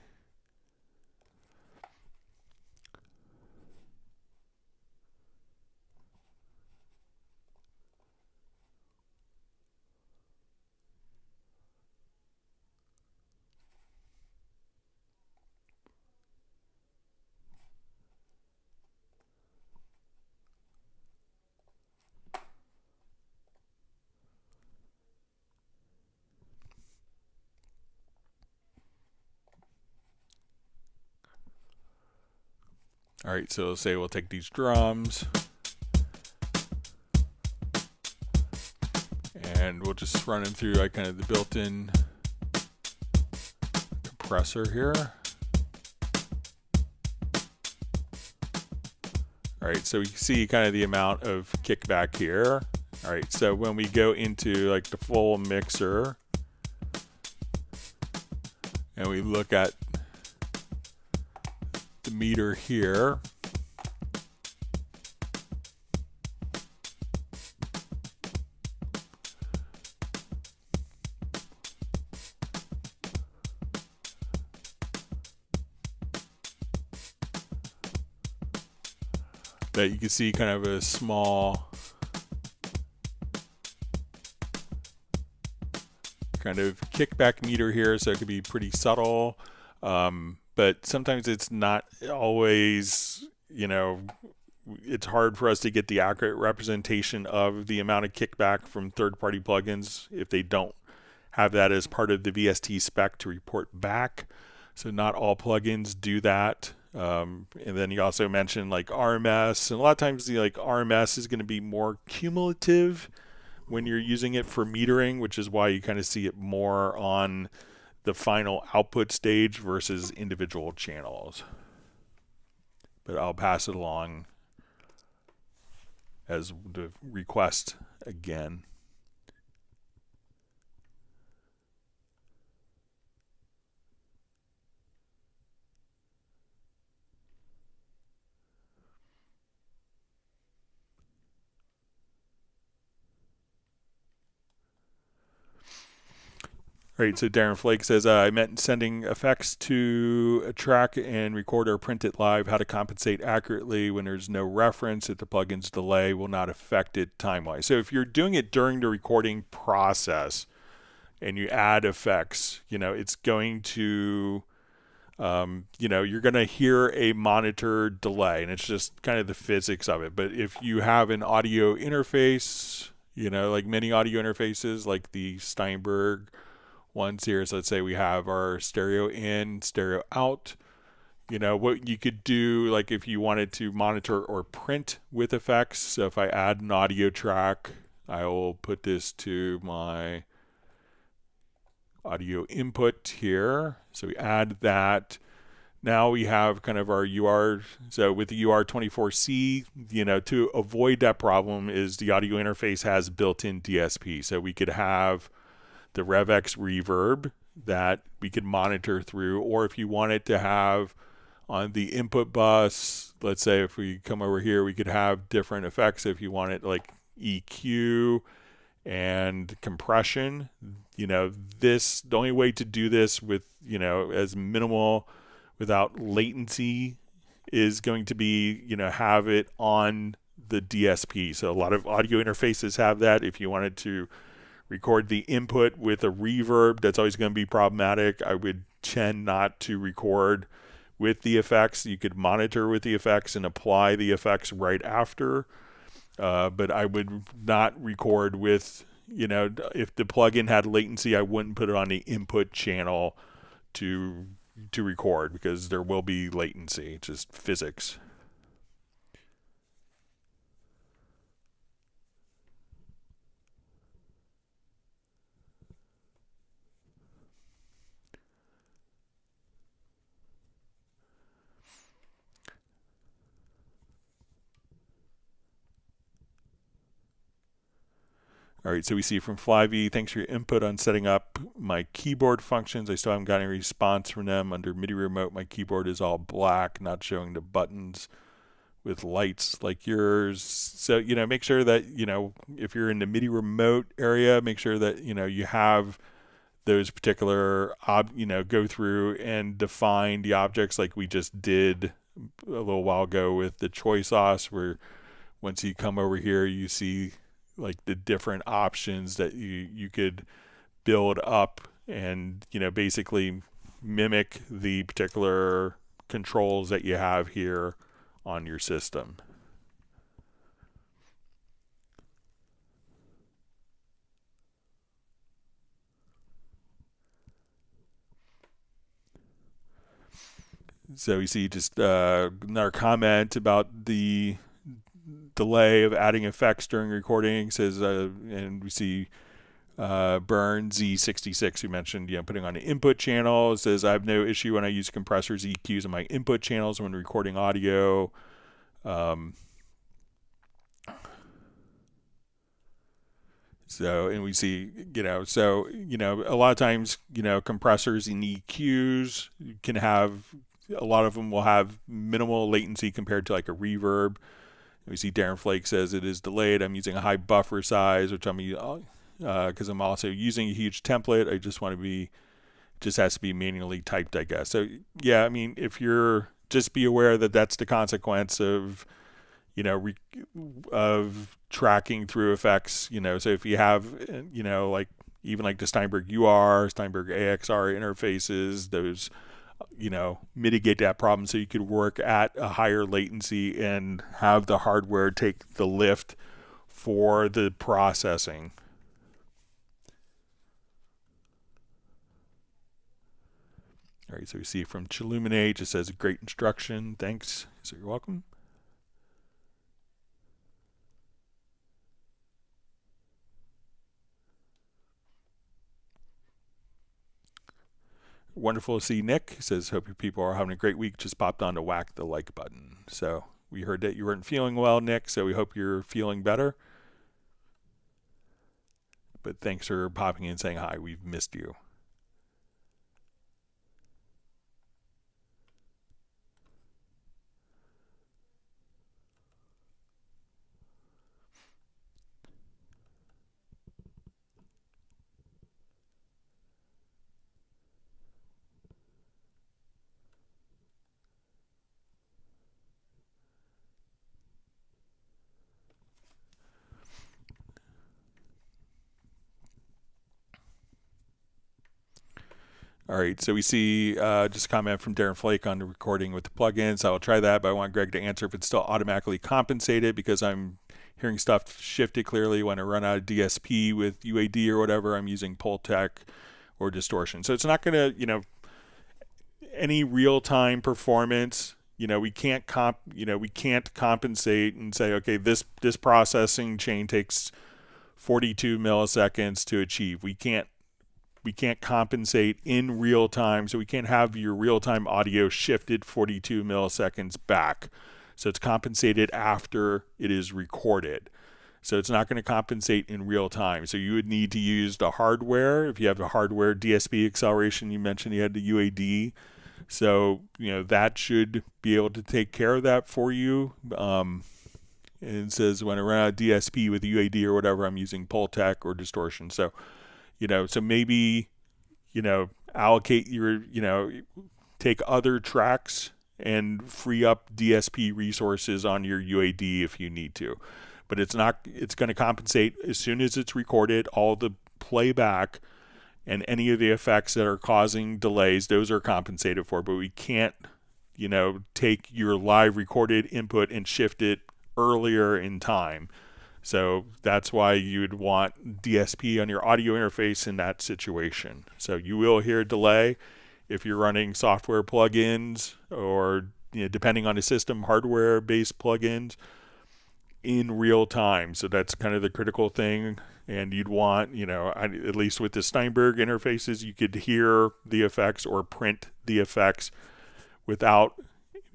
All right, so say we'll take these drums and we'll just run them through like kind of the built-in compressor here. All right, so we can see kind of the amount of kickback here. All right, so when we go into like the full mixer and we look at the meter here, that you can see kind of a small kind of kickback meter here, so it could be pretty subtle, but sometimes it's not always, you know, it's hard for us to get the accurate representation of the amount of kickback from third-party plugins if they don't have that as part of the VST spec to report back. So not all plugins do that. And then you also mentioned like RMS, and a lot of times the like RMS is going to be more cumulative when you're using it for metering, which is why you kind of see it more on the final output stage versus individual channels. But I'll pass it along as the request again. Right, so Darren Flake says, I meant sending effects to a track and record or print it live. How to compensate accurately when there's no reference if the plugin's delay will not affect it time-wise. So if you're doing it during the recording process and you add effects, you know, it's going to, you know, you're going to hear a monitor delay, and it's just kind of the physics of it. But if you have an audio interface, you know, like many audio interfaces, like the Steinberg ones here, so let's say we have our stereo in, stereo out. You know, what you could do, like if you wanted to monitor or print with effects, so if I add an audio track, I will put this to my audio input here. So we add that. Now we have kind of our UR. So with the UR24C, you know, to avoid that problem is the audio interface has built-in DSP. So we could have the RevX reverb that we could monitor through, or if you wanted to have on the input bus, let's say if we come over here, we could have different effects if you wanted like EQ and compression. You know, this, the only way to do this with, you know, as minimal without latency is going to be, you know, have it on the DSP. So a lot of audio interfaces have that. If you wanted to record the input with a reverb, that's always going to be problematic. I would tend not to record with the effects. You could monitor with the effects and apply the effects right after, but I would not record with, you know, if the plugin had latency, I wouldn't put it on the input channel to record, because there will be latency. It's just physics. All right, so we see from Flyvy, thanks for your input on setting up my keyboard functions. I still haven't got any response from them. Under MIDI remote, my keyboard is all black, not showing the buttons with lights like yours. So, you know, make sure that, you know, if you're in the MIDI remote area, make sure that, you know, you have those particular, you know, go through and define the objects like we just did a little while ago with the choice os, where once you come over here, you see like the different options that you could build up and, you know, basically mimic the particular controls that you have here on your system. So we see just another comment about the delay of adding effects during recording. It says, and we see Burn Z66 who mentioned, putting on an input channel. It says, I have no issue when I use compressors, EQs on my input channels when recording audio. So, and we see, a lot of times, compressors and EQs can have, a lot of them will have minimal latency compared to like a reverb. We see Darren Flake says it is delayed. I'm using a high buffer size, which I'm because I'm also using a huge template. I just want to be, just has to be manually typed, I guess. So yeah, I mean, if you're, just be aware that that's the consequence of, of tracking through effects. So if you have, like even like the Steinberg UR, Steinberg AXR interfaces, those, mitigate that problem so you could work at a higher latency and have the hardware take the lift for the processing. All right, so we see from Chiluminate, it says great instruction. Thanks. So you're welcome. Wonderful to see Nick. He says, hope your people are having a great week. Just popped on to whack the like button. So we heard that you weren't feeling well, Nick, so we hope you're feeling better. But thanks for popping in and saying hi. We've missed you. All right, so we see just a comment from Darren Flake on the recording with the plugins. I will try that, but I want Greg to answer if it's still automatically compensated, because I'm hearing stuff shifted clearly when I run out of DSP with UAD or whatever. I'm using Kontakt or distortion. So it's not going to, any real-time performance, we can't compensate and say, okay, this processing chain takes 42 milliseconds to achieve. We can't compensate in real time, so we can't have your real-time audio shifted 42 milliseconds back. So it's compensated after it is recorded. So it's not going to compensate in real time. So you would need to use the hardware. If you have the hardware DSP acceleration, you mentioned you had the UAD. So, that should be able to take care of that for you. And it says when I run out of DSP with UAD or whatever, I'm using Kontakt or distortion. So, so maybe, allocate your, take other tracks and free up DSP resources on your UAD if you need to. But it's going to compensate as soon as it's recorded. All the playback and any of the effects that are causing delays, those are compensated for. But we can't, take your live recorded input and shift it earlier in time. So that's why you'd want DSP on your audio interface in that situation. So you will hear a delay if you're running software plugins or, depending on the system, hardware-based plugins in real time. So that's kind of the critical thing. And you'd want, at least with the Steinberg interfaces, you could hear the effects or print the effects without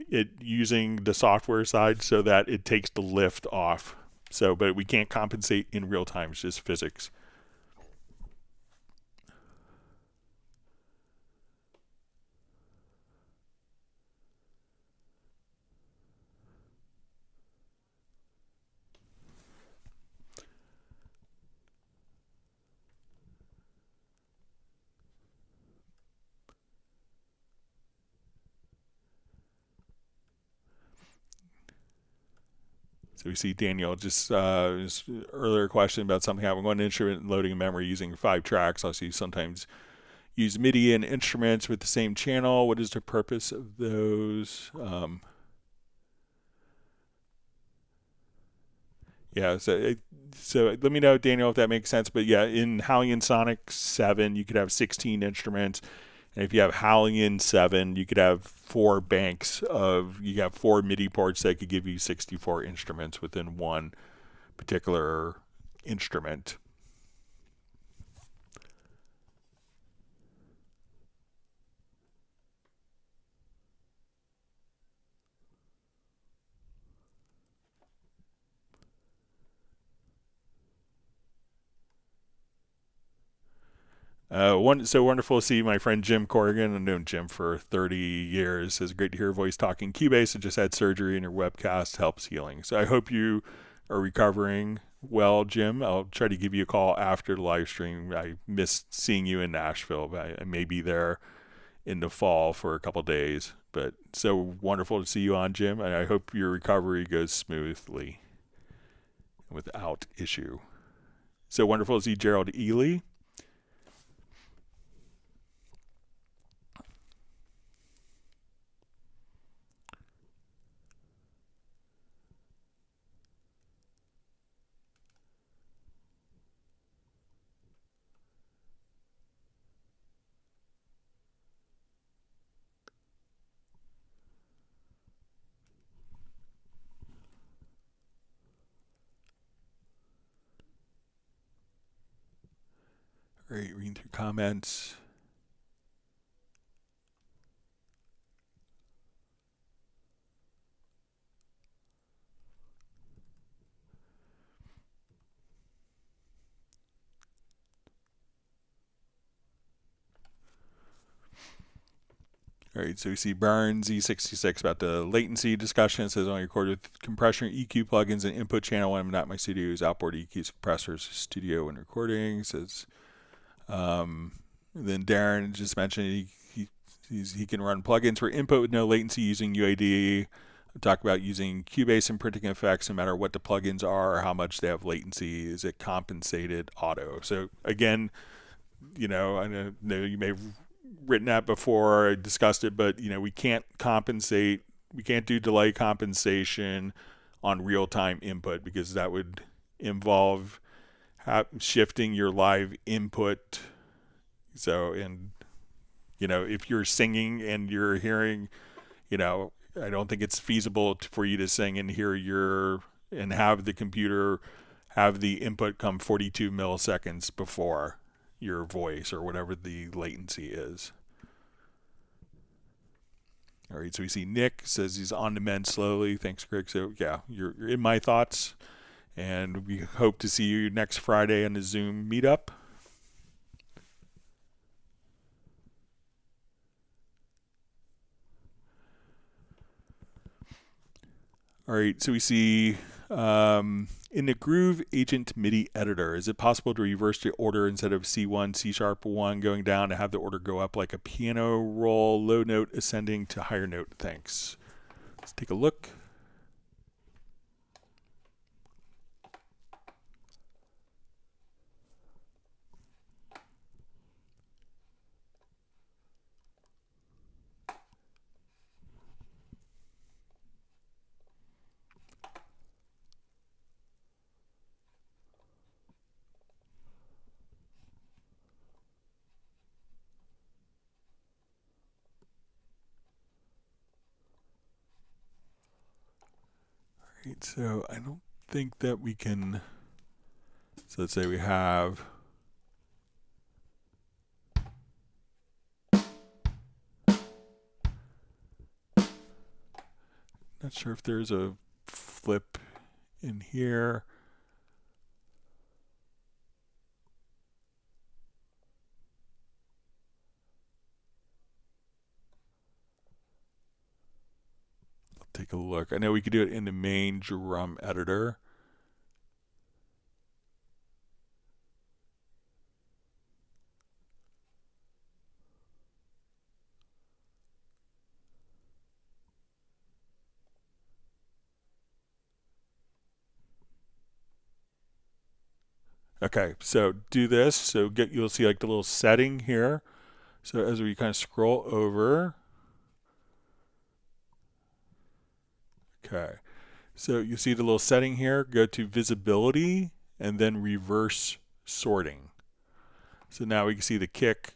it using the software side so that it takes the lift off. So, but we can't compensate in real time. It's just physics. So we see Daniel just his earlier question about something having one instrument and loading a memory using 5 tracks. I see sometimes use MIDI and instruments with the same channel. What is the purpose of those? Yeah, so let me know, Daniel, if that makes sense. But yeah, in Hallian Sonic 7, you could have 16 instruments. And if you have howling in 7, you could have 4 banks of, you have 4 MIDI ports that could give you 64 instruments within one particular instrument. So wonderful to see my friend Jim Corrigan. I've known Jim for 30 years. It's great to hear your voice talking Cubase. I just had surgery and your webcast helps healing. So I hope you are recovering well, Jim. I'll try to give you a call after the live stream. I missed seeing you in Nashville, but I may be there in the fall for a couple days. But so wonderful to see you on, Jim. And I hope your recovery goes smoothly without issue. So wonderful to see Gerald Ely. Great, reading through comments. All right, so we see Burns E66 about the latency discussion. It says only record with compression, EQ plugins, and input channel when I'm not in my studios, outboard EQs, compressors, studio, and recording. It says, then Darren just mentioned he can run plugins for input with no latency using UAD. Talk about using Cubase and printing effects no matter what the plugins are or how much they have latency. Is it compensated auto? So again, I know you may have written that before, I discussed it, but we can't do delay compensation on real-time input because that would involve shifting your live input. So, if you're singing and you're hearing, I don't think it's feasible for you to sing and and have the computer have the input come 42 milliseconds before your voice or whatever the latency is. All right, so we see Nick says he's on the mend slowly. Thanks, Greg. So yeah, you're in my thoughts, and we hope to see you next Friday on the Zoom meetup. All right, so we see in the Groove Agent MIDI editor, is it possible to reverse the order instead of C1, C#1 going down to have the order go up like a piano roll, low note ascending to higher note? Thanks. Let's take a look. Right, so I don't think that we can, so let's say we have, not sure if there's a flip in here. Take a look. I know we could do it in the main drum editor. Okay, so do this. So you'll see like the little setting here. So as we kind of scroll over. Okay, so you see the little setting here. Go to visibility and then reverse sorting. So now we can see the kick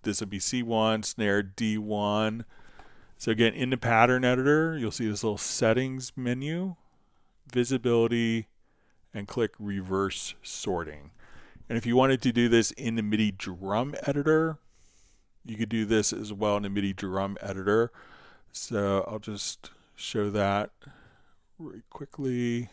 This would be C1, snare D1. So again, in the pattern editor, you'll see this little settings menu, visibility, and click reverse sorting. And if you wanted to do this in the MIDI drum editor, you could do this as well in the MIDI drum editor. So I'll just show that really quickly.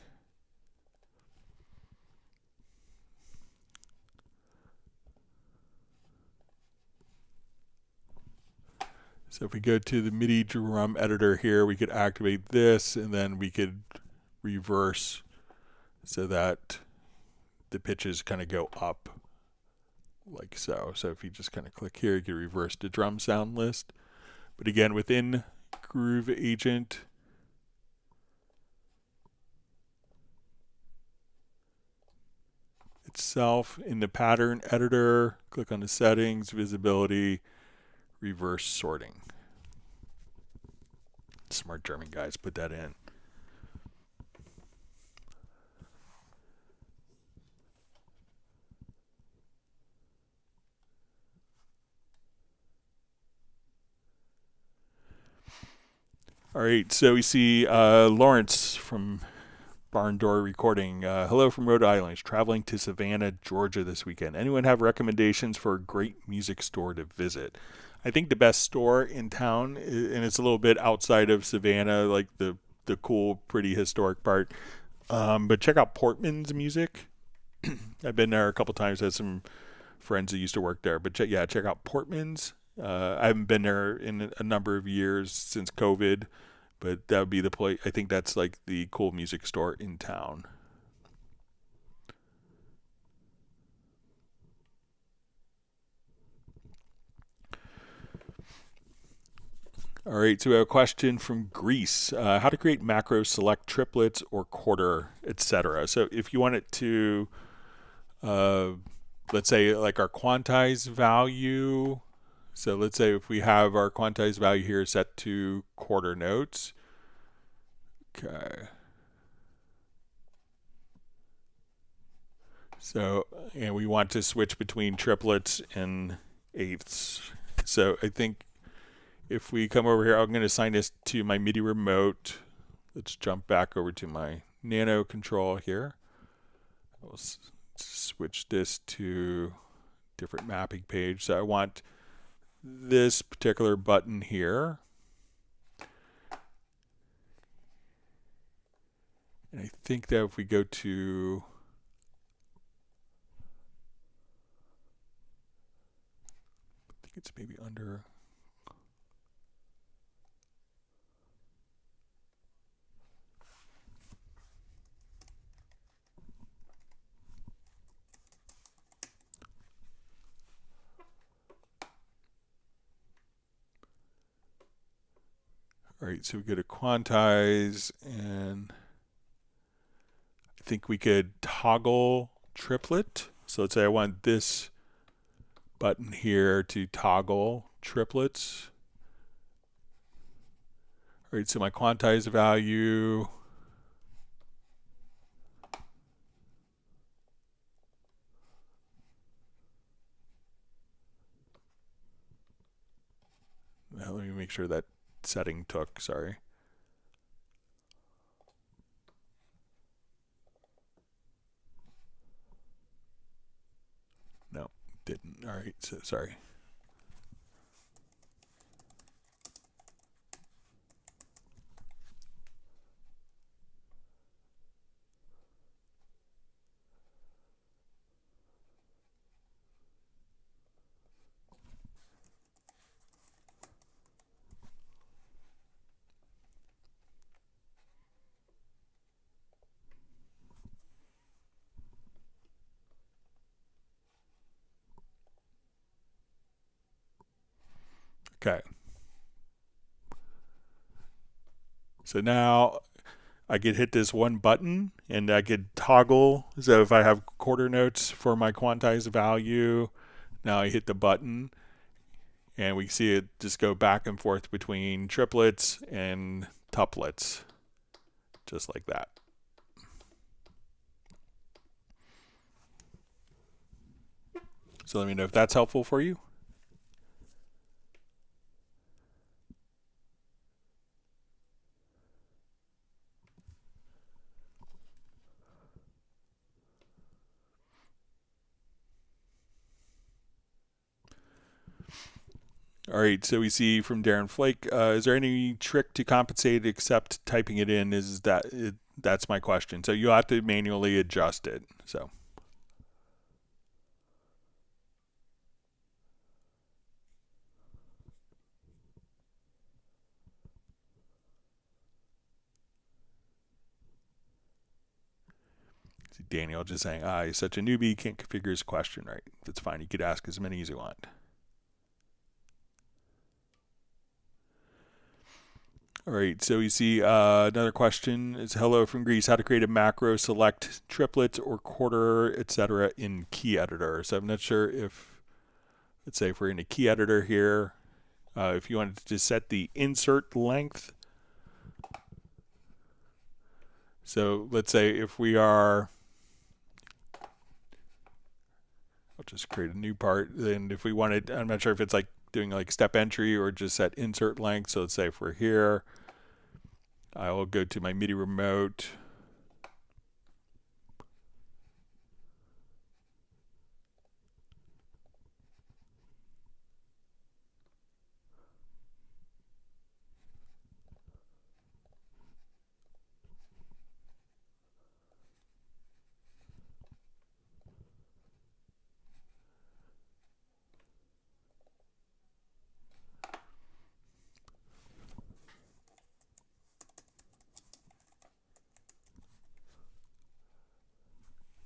So if we go to the MIDI drum editor here, we could activate this, and then we could reverse so that the pitches kind of go up like so. So if you just kind of click here, you can reverse the drum sound list. But again, within Groove Agent, itself, in the pattern editor, click on the settings, visibility, reverse sorting. Smart German guys put that in. All right, so we see Lawrence from Barn Door Recording. Hello from Rhode Island. Traveling to Savannah, Georgia this weekend. Anyone have recommendations for a great music store to visit? I think the best store in town, and it's a little bit outside of Savannah, like the cool, pretty historic part, but check out Portman's Music. I've been there a couple times. I had some friends that used to work there, but check out Portman's. I haven't been there in a number of years since COVID, but that would be the place. I think that's like the cool music store in town. All right, so we have a question from Greece. How to create macro select triplets or quarter, etc. So if you want it to, let's say like our quantize value. So let's say if we have our quantize value here set to quarter notes. Okay. So, and we want to switch between triplets and eighths. So I think if we come over here, I'm going to assign this to my MIDI remote. Let's jump back over to my nano control here. I'll switch this to different mapping page. So I want this particular button here. And I think that if we go to I think it's maybe under all right, so we go to quantize, and I think we could toggle triplet. So let's say I want this button here to toggle triplets. All right, so my quantize value, now let me make sure that setting took, sorry. No, didn't. All right, so sorry. Okay. So now I could hit this one button and I could toggle. So if I have quarter notes for my quantized value, now I hit the button and we see it just go back and forth between triplets and tuplets, just like that. So let me know if that's helpful for you. All right, so we see from Darren Flake, is there any trick to compensate except typing it in? That's my question. So you'll have to manually adjust it. So. See Daniel just saying, he's such a newbie, can't configure his question right. That's fine. You could ask as many as you want. All right, so we see another question is hello from Greece, how to create a macro, select triplets or quarter, etc. in key editor. So I'm not sure if, let's say if we're in a key editor here, if you wanted to just set the insert length. So let's say if we are, I'll just create a new part. Then if we wanted, I'm not sure if it's like doing like step entry or just set insert length. So let's say if we're here, I will go to my MIDI remote.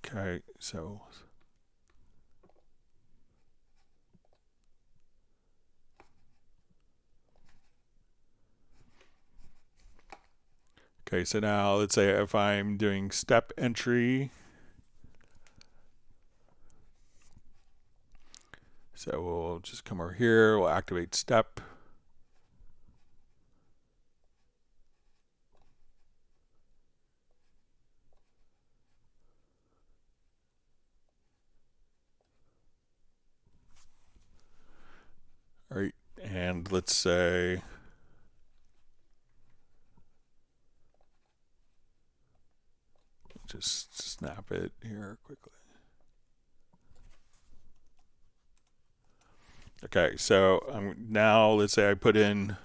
Okay, so okay, so now let's say if I'm doing step entry, so we'll just come over here, we'll activate step. All right, and let's say just snap it here quickly. Okay, so now let's say I put in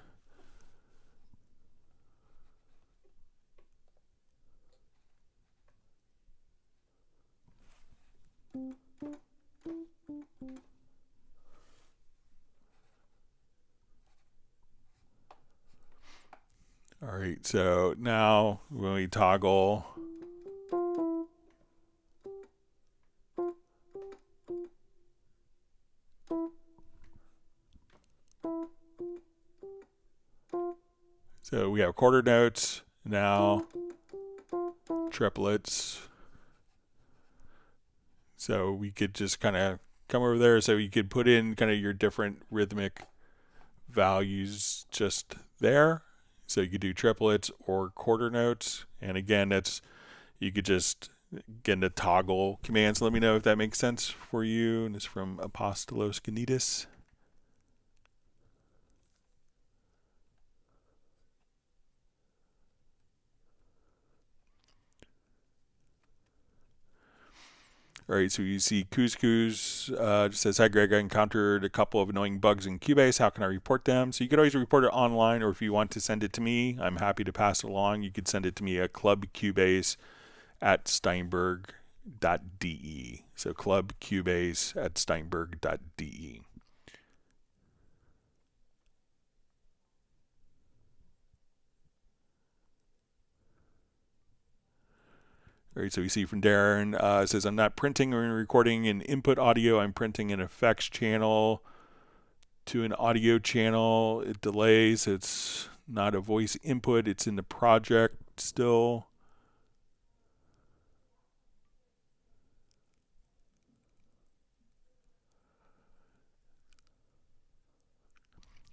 all right, so now when we toggle, so we have quarter notes, now triplets. So we could just kind of come over there, so you could put in kind of your different rhythmic values just there. So you could do triplets or quarter notes. And again, you could just get into toggle commands. Let me know if that makes sense for you. And it's from Apostolos Ganidis. All right, so you see Couscous just says, hi Greg, I encountered a couple of annoying bugs in Cubase. How can I report them? So you could always report it online, or if you want to send it to me, I'm happy to pass it along. You could send it to me at clubcubase@steinberg.de. So clubcubase@steinberg.de. All right, so we see from Darren, it says, I'm not printing or recording an input audio. I'm printing an effects channel to an audio channel. It delays. It's not a voice input. It's in the project still.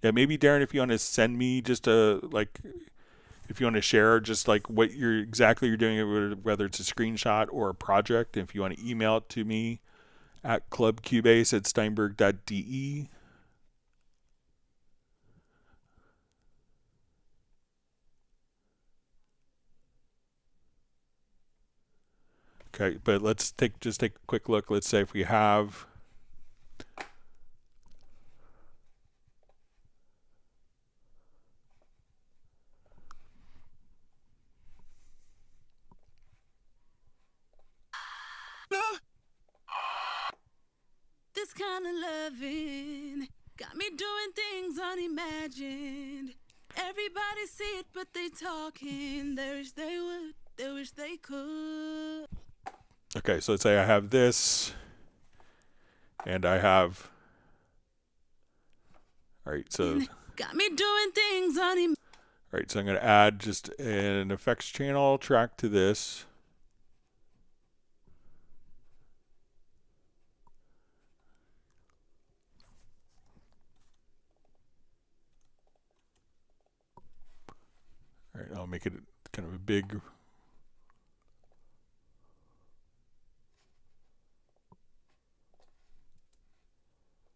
Yeah, maybe Darren, if you want to send me just if you want to share just like what you're doing, whether it's a screenshot or a project, if you want to email it to me at clubcubase@steinberg.de. Okay, but let's take a quick look. Let's say if we have
kind of loving got me doing things unimagined. Everybody see it, but they talking. They wish they would, they wish they could.
Okay, so let's say I have this, and I have. All right, so.
Got me doing things unimagined.
All right, so I'm going to add just an effects channel track to this. All right, I'll make it kind of a big.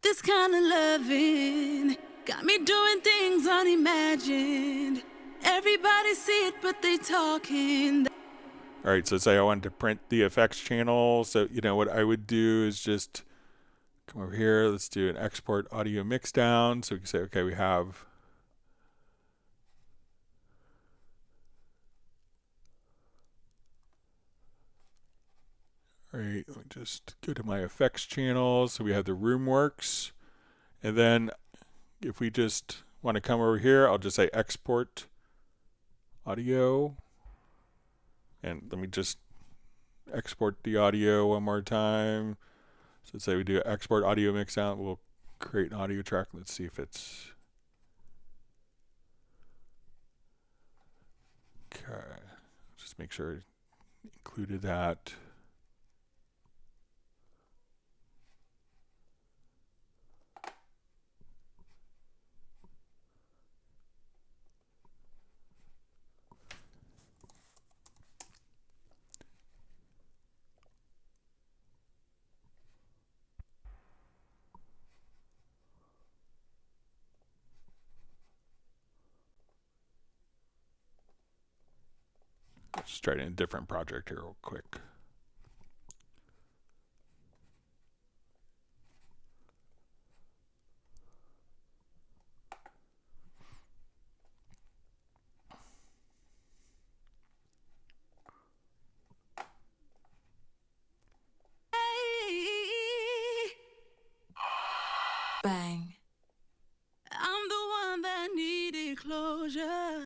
This kind of loving got me doing things unimagined. Everybody see it, but they talking.
All right, so say I wanted to print the effects channel. So, you know, what I would do is just come over here. Let's do an export audio mix down. So we can say, okay, we have. All right, let me just go to my effects channel. So we have the RoomWorks. And then if we just want to come over here, I'll just say export audio. And let me just export the audio one more time. So let's say we do export audio mix out. We'll create an audio track. Let's see if it's. Okay. Just make sure I included that. Let's try it in a different project here real quick.
Bang. I'm the one that needed closure.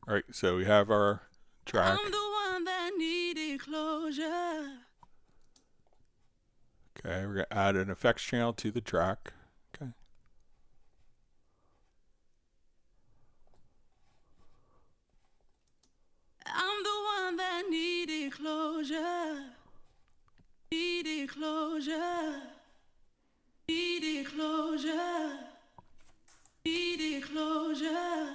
All right, so we have our track.
I'm the one that needed closure.
Okay, we're going to add an effects channel to the track. Okay.
I'm the one that needed closure. Needed closure. Needed closure. Needed closure.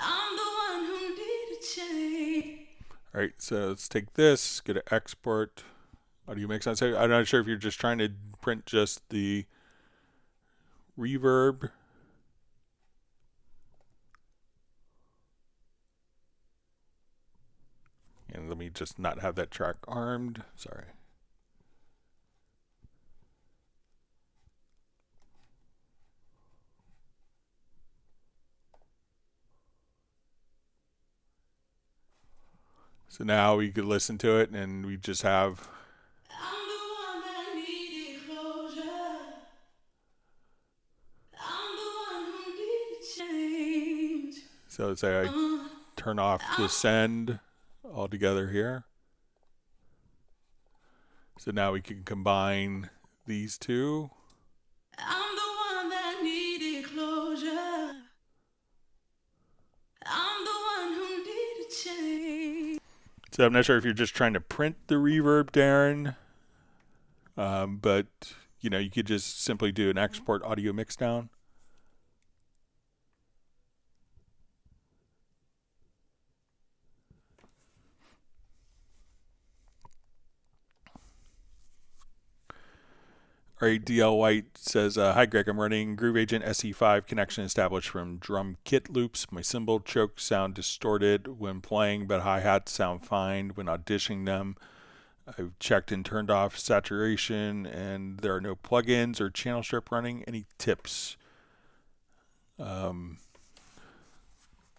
I'm the one who needed change.
All right, so let's take this, go to export audio mix. So I'm not sure if you're just trying to print just the reverb. And let me just not have that track armed. Sorry. So now we could listen to it and we just have.
I'm the one that needed closure. I'm the one who needed change.
So say I turn off the send altogether here. So now we can combine these two.
I'm the one that needed closure. I'm the one who needed change.
So I'm not sure if you're just trying to print the reverb, Darren, but you know, you could just simply do an export audio mix down. All right, DL White says, hi Greg, I'm running Groove Agent SE5 connection established from drum kit loops. My cymbal chokes sound distorted when playing, but hi-hats sound fine when auditioning them. I've checked and turned off saturation, and there are no plugins or channel strip running. Any tips?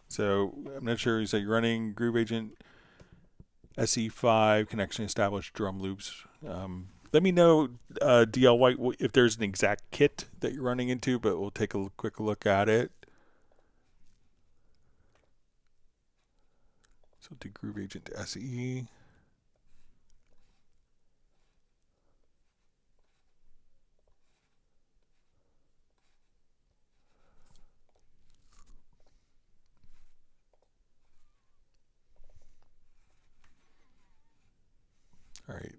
So I'm not sure. So you're running Groove Agent SE5 connection established drum loops. Let me know, DL White, if there's an exact kit that you're running into, but we'll take a quick look at it. So to Groove Agent SE. All right.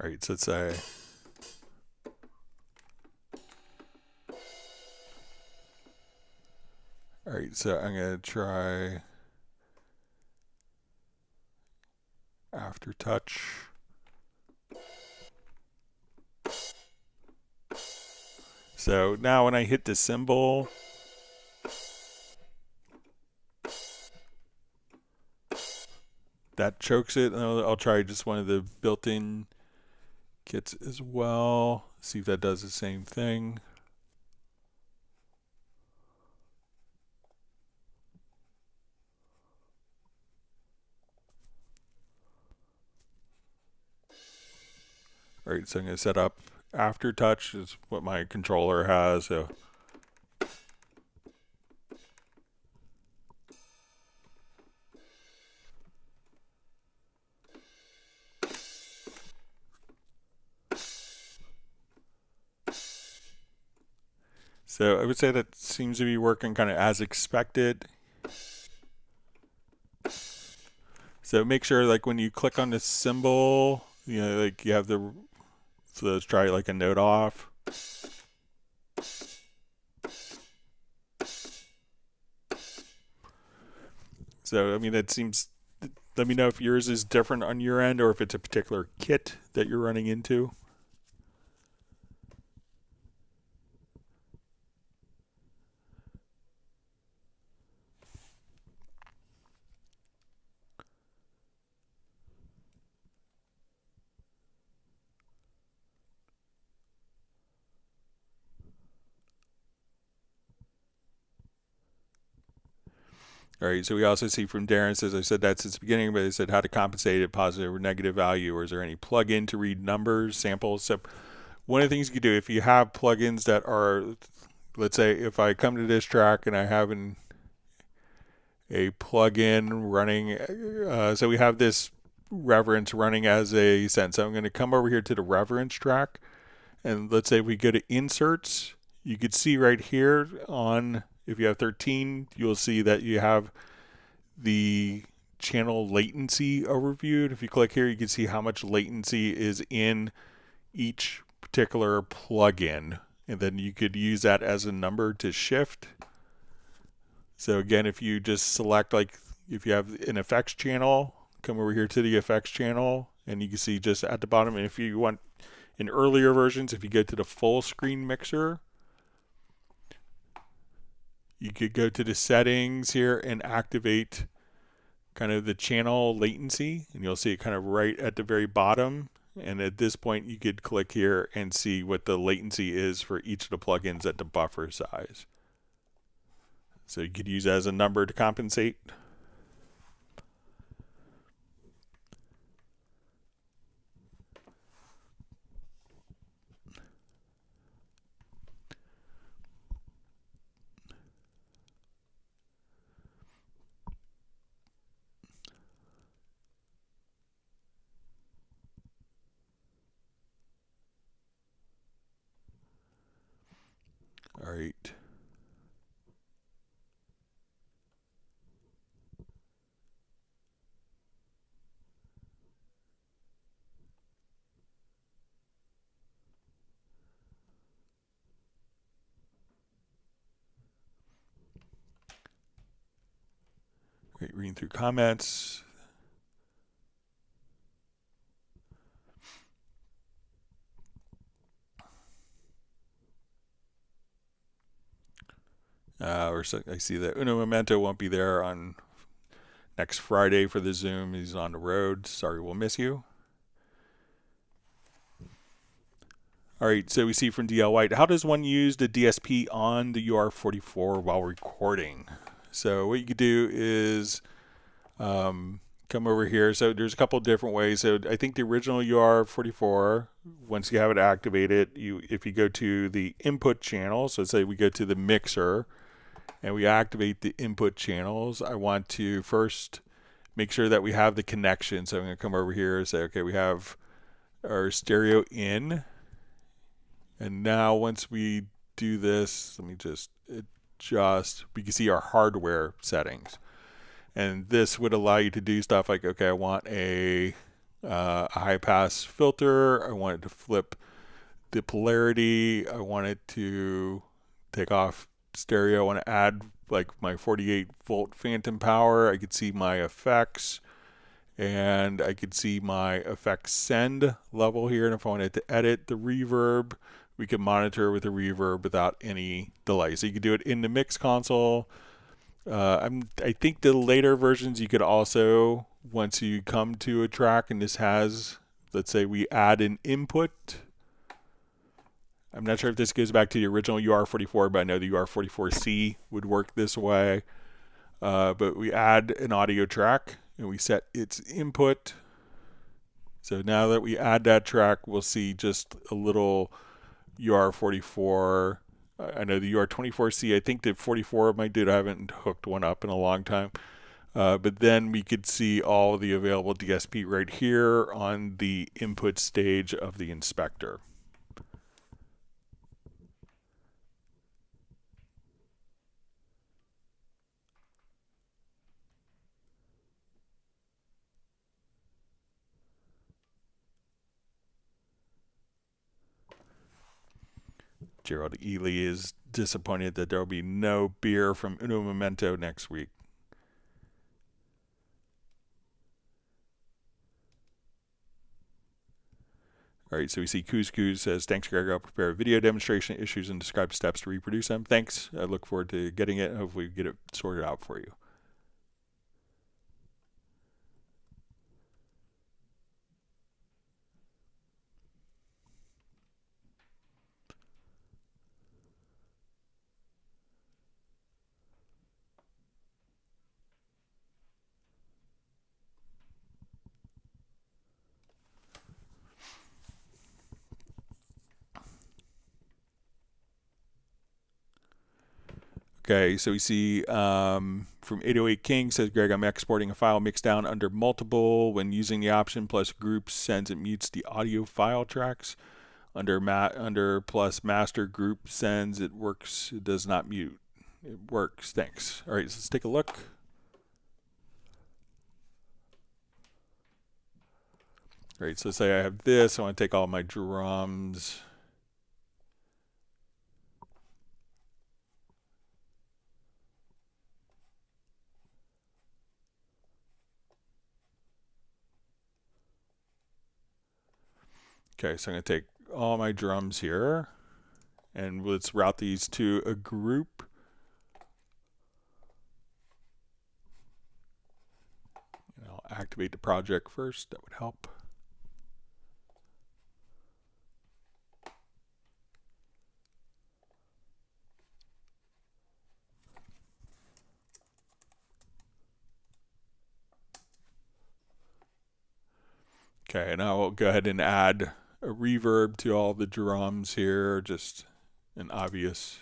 All right, so let's say. All right, so I'm going to try Aftertouch. So now when I hit the cymbal, that chokes it. And I'll try just one of the built-in kits as well. See if that does the same thing. All right, so I'm going to set up Aftertouch is what my controller has. So I would say that seems to be working kind of as expected. So make sure, like, when you click on the cymbal, you know, like you have the, so let's try like a note off. So, I mean, that seems, let me know if yours is different on your end or if it's a particular kit that you're running into. All right, so we also see from Darren says, I said that's its beginning, but they said how to compensate a positive or negative value, or is there any plugin to read numbers, samples? So one of the things you can do, if you have plugins that are, let's say if I come to this track and I have a plugin running, so we have this reverence running as a sense. So I'm going to come over here to the reverence track, and let's say we go to inserts, you could see right here on, if you have 13, you'll see that you have the channel latency overviewed. If you click here, you can see how much latency is in each particular plugin, and then you could use that as a number to shift. So again, if you just select, like if you have an effects channel, come over here to the effects channel, and you can see just at the bottom, and if you want in earlier versions, if you go to the full screen mixer, you could go to the settings here and activate kind of the channel latency, and you'll see it kind of right at the very bottom. And at this point, you could click here and see what the latency is for each of the plugins at the buffer size. So you could use that as a number to compensate. All right. Great, reading through comments. I see that Uno Memento won't be there on next Friday for the Zoom. He's on the road. Sorry, we'll miss you. All right, so we see from DL White, how does one use the DSP on the UR44 while recording? So what you could do is come over here. So there's a couple different ways. So I think the original UR44, once you have it activated, if you go to the input channel, so say we go to the mixer and we activate the input channels, I want to first make sure that we have the connection. So I'm going to come over here and say, okay, we have our stereo in. And now once we do this, let me just adjust, we can see our hardware settings. And this would allow you to do stuff like, okay, I want a high pass filter, I want it to flip the polarity, I want it to take off stereo, I want to add like my 48 volt phantom power, I could see my effects, and I could see my effects send level here, and if I wanted to edit the reverb, we can monitor with the reverb without any delay. So you can do it in the mix console. I think the later versions you could also, once you come to a track and this has, let's say we add an input. I'm not sure if this goes back to the original UR44, but I know the UR44C would work this way. But we add an audio track and we set its input. So now that we add that track, we'll see just a little UR44. I know the UR24C, I think the 44 might do it. I haven't hooked one up in a long time. But then we could see all the available DSP right here on the input stage of the inspector. Gerald Ely is disappointed that there will be no beer from Uno Momento next week. All right, so we see Couscous says, thanks, Greg. I'll prepare a video demonstration issues and describe steps to reproduce them. Thanks. I look forward to getting it. Hopefully we get it sorted out for you. Okay, so we see from 808 King says, Greg, I'm exporting a file mixed down under multiple. When using the option plus groups sends, it mutes the audio file tracks. Under plus master group sends, it works. It does not mute. It works. Thanks. All right, so let's take a look. All right, so say I have this. I want to take all my drums. Okay, so I'm going to take all my drums here, and let's route these to a group. And I'll activate the project first. That would help. Okay, and I'll go ahead and add a reverb to all the drums here, just an obvious.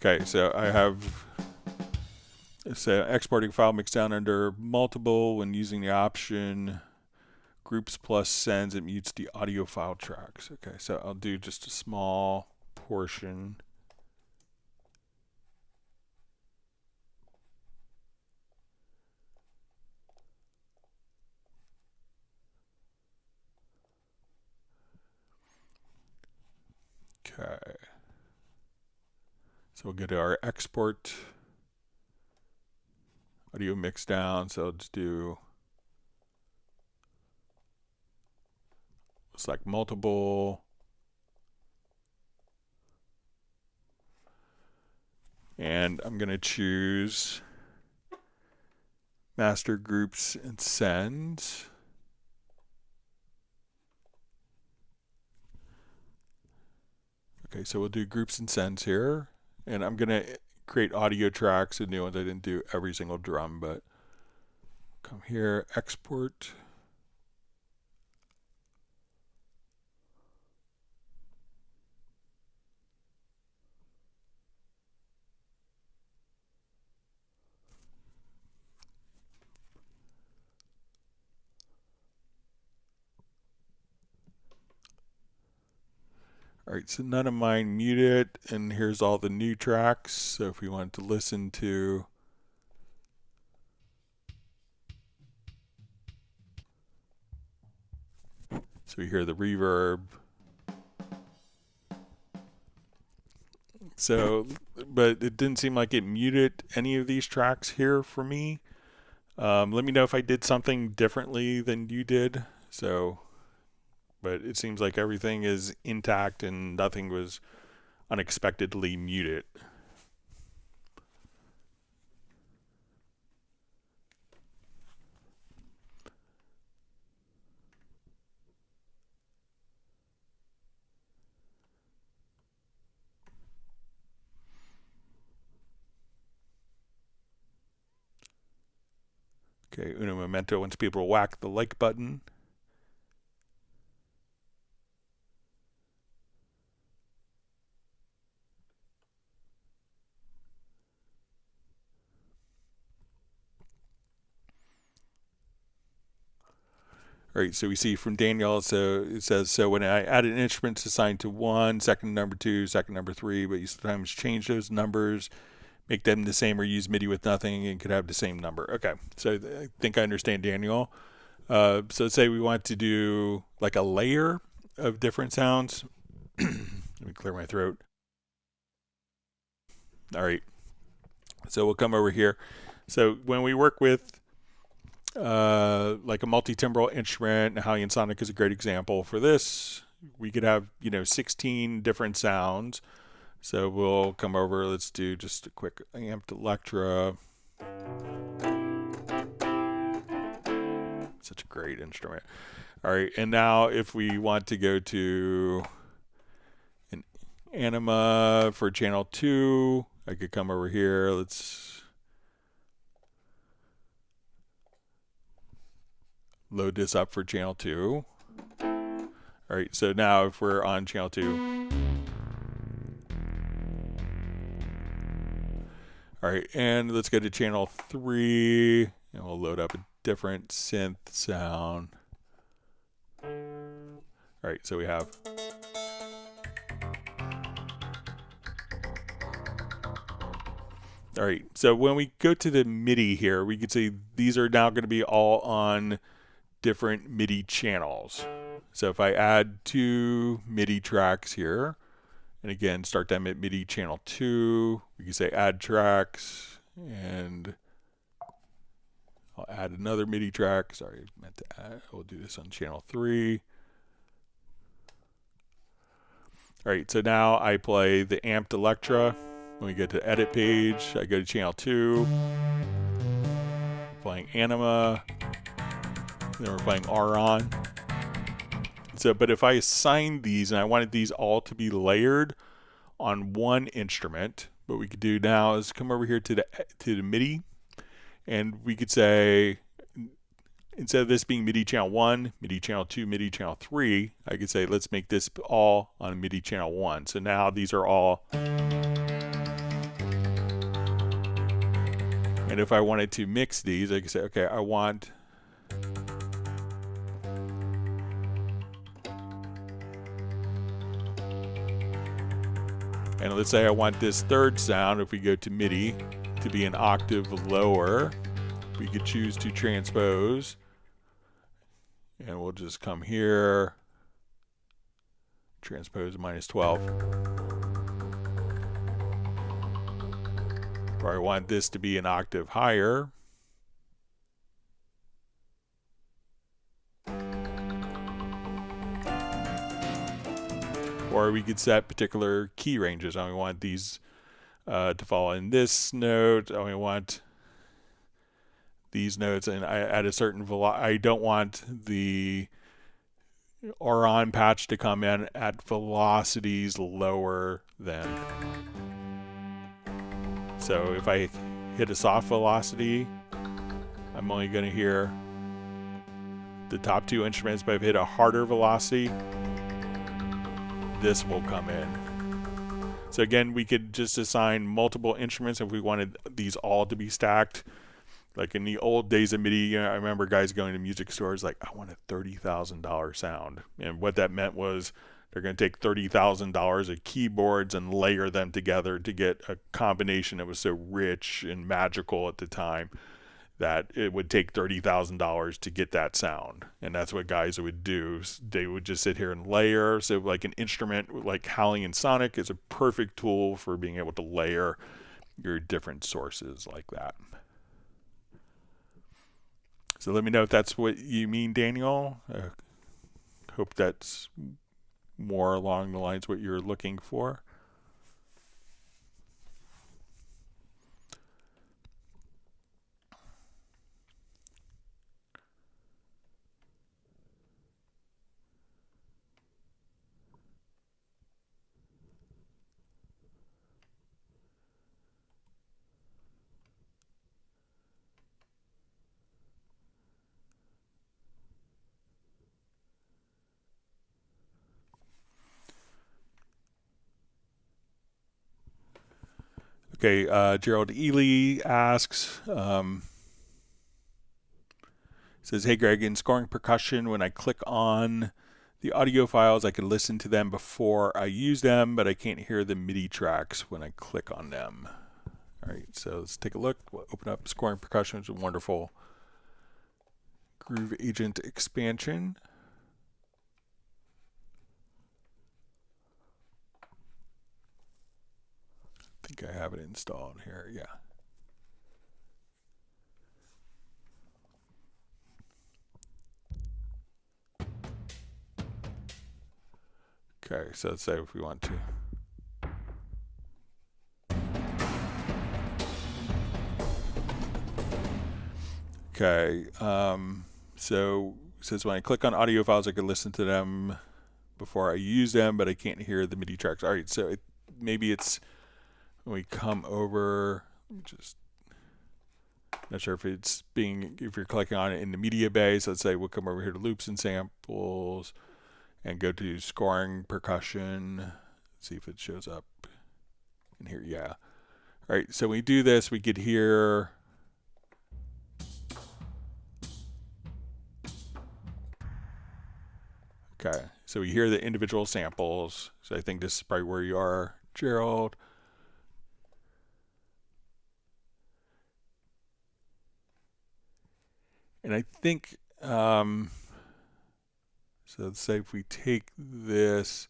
Okay, so I have exporting file mixed down under multiple. When using the option groups plus sends, it mutes the audio file tracks. Okay, so I'll do just a small portion. Okay, so we'll go to our export audio mix down. So I'll just do, select multiple. And I'm going to choose master groups and sends. Okay, so we'll do groups and sends here. And I'm going to create audio tracks and new ones. I didn't do every single drum, but come here, export. All right, so none of mine muted, and here's all the new tracks. So if we wanted to listen to, so we hear the reverb. So, but it didn't seem like it muted any of these tracks here for me. Let me know if I did something differently than you did. So, but it seems like everything is intact and nothing was unexpectedly muted. Okay, uno momento, once people whack the like button. All right, so we see from Daniel, so it says, so when I add an instrument, it's assigned to 1, second number 2, second number 3, but you sometimes change those numbers, make them the same, or use MIDI with nothing and could have the same number. Okay, so I think I understand Daniel. So let's say we want to do like a layer of different sounds. Let me clear my throat. All right, so we'll come over here. So when we work with like a multi-timbral instrument, Halion Sonic is a great example for this. We could have, 16 different sounds. So we'll come over, let's do just a quick amped Electra. Such a great instrument. All right, and now if we want to go to an Anima for channel 2, I could come over here. Let's load this up for channel 2. All right, so now if we're on channel 2. All right, and let's go to channel 3, and we'll load up a different synth sound. All right, so we have. All right, so when we go to the MIDI here, we can see these are now going to be all on different MIDI channels. So if I add 2 MIDI tracks here, and again, start them at MIDI channel 2, we can say add tracks, and I'll add another MIDI track. Sorry, I meant to add, we'll do this on channel 3. All right, so now I play the amped Electra. When we get to edit page, I go to channel 2, playing Anima, then we're playing Aron. So, but if I assign these and I wanted these all to be layered on one instrument, what we could do now is come over here to the MIDI, and we could say, instead of this being MIDI channel 1, MIDI channel 2, MIDI channel 3, I could say let's make this all on MIDI channel 1. So now these are all. And if I wanted to mix these, I could say, okay, I want. And let's say I want this third sound, if we go to MIDI, to be an octave lower. We could choose to transpose. And we'll just come here, transpose -12. Or I want this to be an octave higher. Or we could set particular key ranges. I only want these to fall in this note. I only want these notes, and at a certain I don't want the on patch to come in at velocities lower than. So if I hit a soft velocity, I'm only going to hear the top two instruments, but if I hit a harder velocity, this will come in. So again, we could just assign multiple instruments if we wanted these all to be stacked. Like in the old days of MIDI, I remember guys going to music stores like, I want a $30,000 sound. And what that meant was they're going to take $30,000 of keyboards and layer them together to get a combination that was so rich and magical at the time that it would take $30,000 to get that sound. And that's what guys would do. They would just sit here and layer. So like an instrument like Howling and Sonic is a perfect tool for being able to layer your different sources like that. So let me know if that's what you mean, Daniel. Hope that's more along the lines what you're looking for. Okay, Gerald Ely asks, says, hey Greg, in scoring percussion, when I click on the audio files, I can listen to them before I use them, but I can't hear the MIDI tracks when I click on them. All right, so let's take a look. We'll open up scoring percussion, which is a wonderful Groove Agent expansion. I think I have it installed here, yeah. Okay, so let's say if we want to. Okay, so it says when I click on audio files, I can listen to them before I use them, but I can't hear the MIDI tracks. All right, so maybe it's when we come over, just not sure if it's if you're clicking on it in the media bay. So let's say we'll come over here to loops and samples and go to scoring percussion. See if it shows up in here. Yeah. All right, so when we do this, we could hear okay, so we hear the individual samples. So I think this is probably where you are, Gerald. And I think, so let's say if we take this,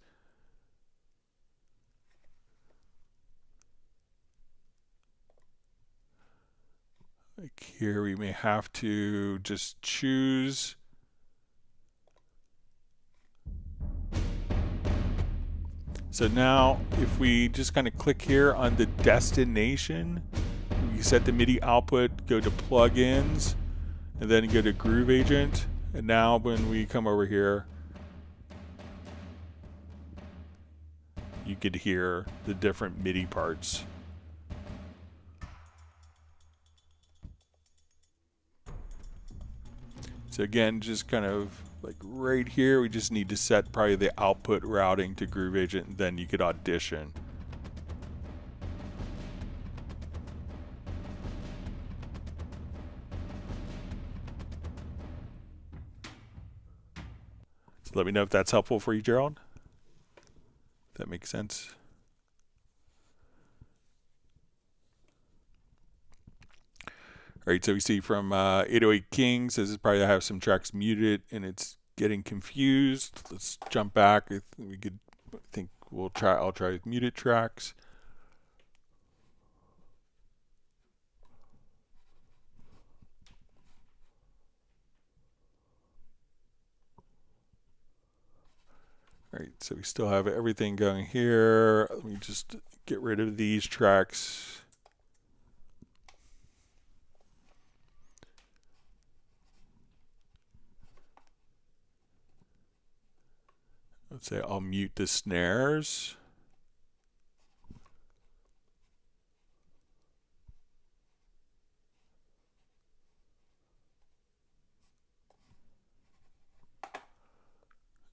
like here we may have to just choose. So now if we just kind of click here on the destination, we set the MIDI output, go to plugins, and then go to Groove Agent. And now when we come over here, you could hear the different MIDI parts. So again, just kind of like right here, we just need to set probably the output routing to Groove Agent, and then you could audition. So let me know if that's helpful for you, Gerald. If that makes sense. All right, so we see from 808 Kings, this is probably I have some tracks muted and it's getting confused. Let's jump back. We could, I think I'll try with muted tracks. All All right, so we still have everything going here. Let me just get rid of these tracks. Let's say I'll mute the snares.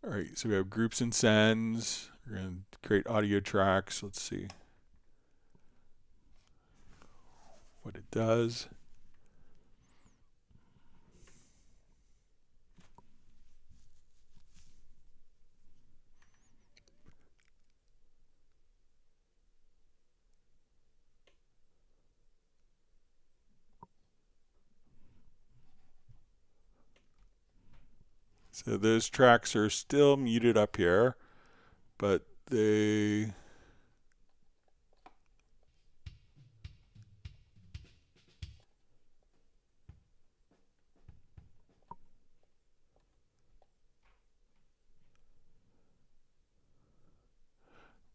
All right, so we have groups and sends. We're going to create audio tracks. Let's see what it does. So those tracks are still muted up here, but they...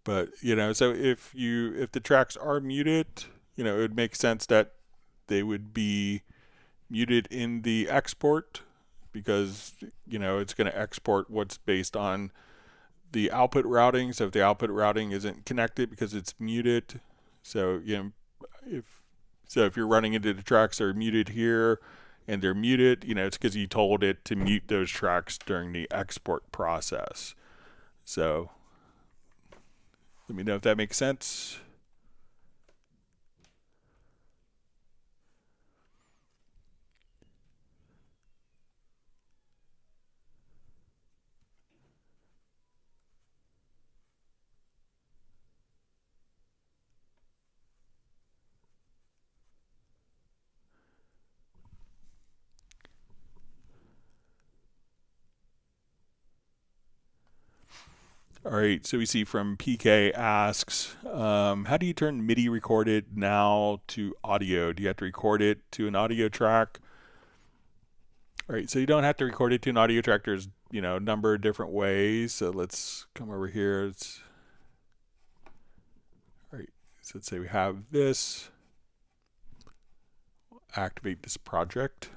But, you know, so if the tracks are muted, you know, it would make sense that they would be muted in the export, because, you know, it's going to export what's based on the output routing. So if the output routing isn't connected because it's muted, so, you know, if you're running into the tracks that are muted here and they're muted, you know, it's because you told it to mute those tracks during the export process. So let me know if that makes sense. All right, so we see from PK asks, how do you turn MIDI recorded now to audio? Do you have to record it to an audio track? All right, so you don't have to record it to an audio track. There's, you know, a number of different ways. So let's come over here. All right, so let's say we have this. Activate this project.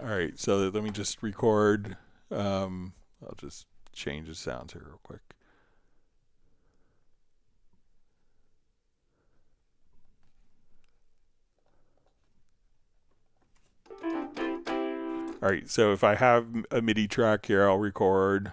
All right, so let me just record. I'll just change the sounds here real quick. All right, so if I have a MIDI track here, I'll record.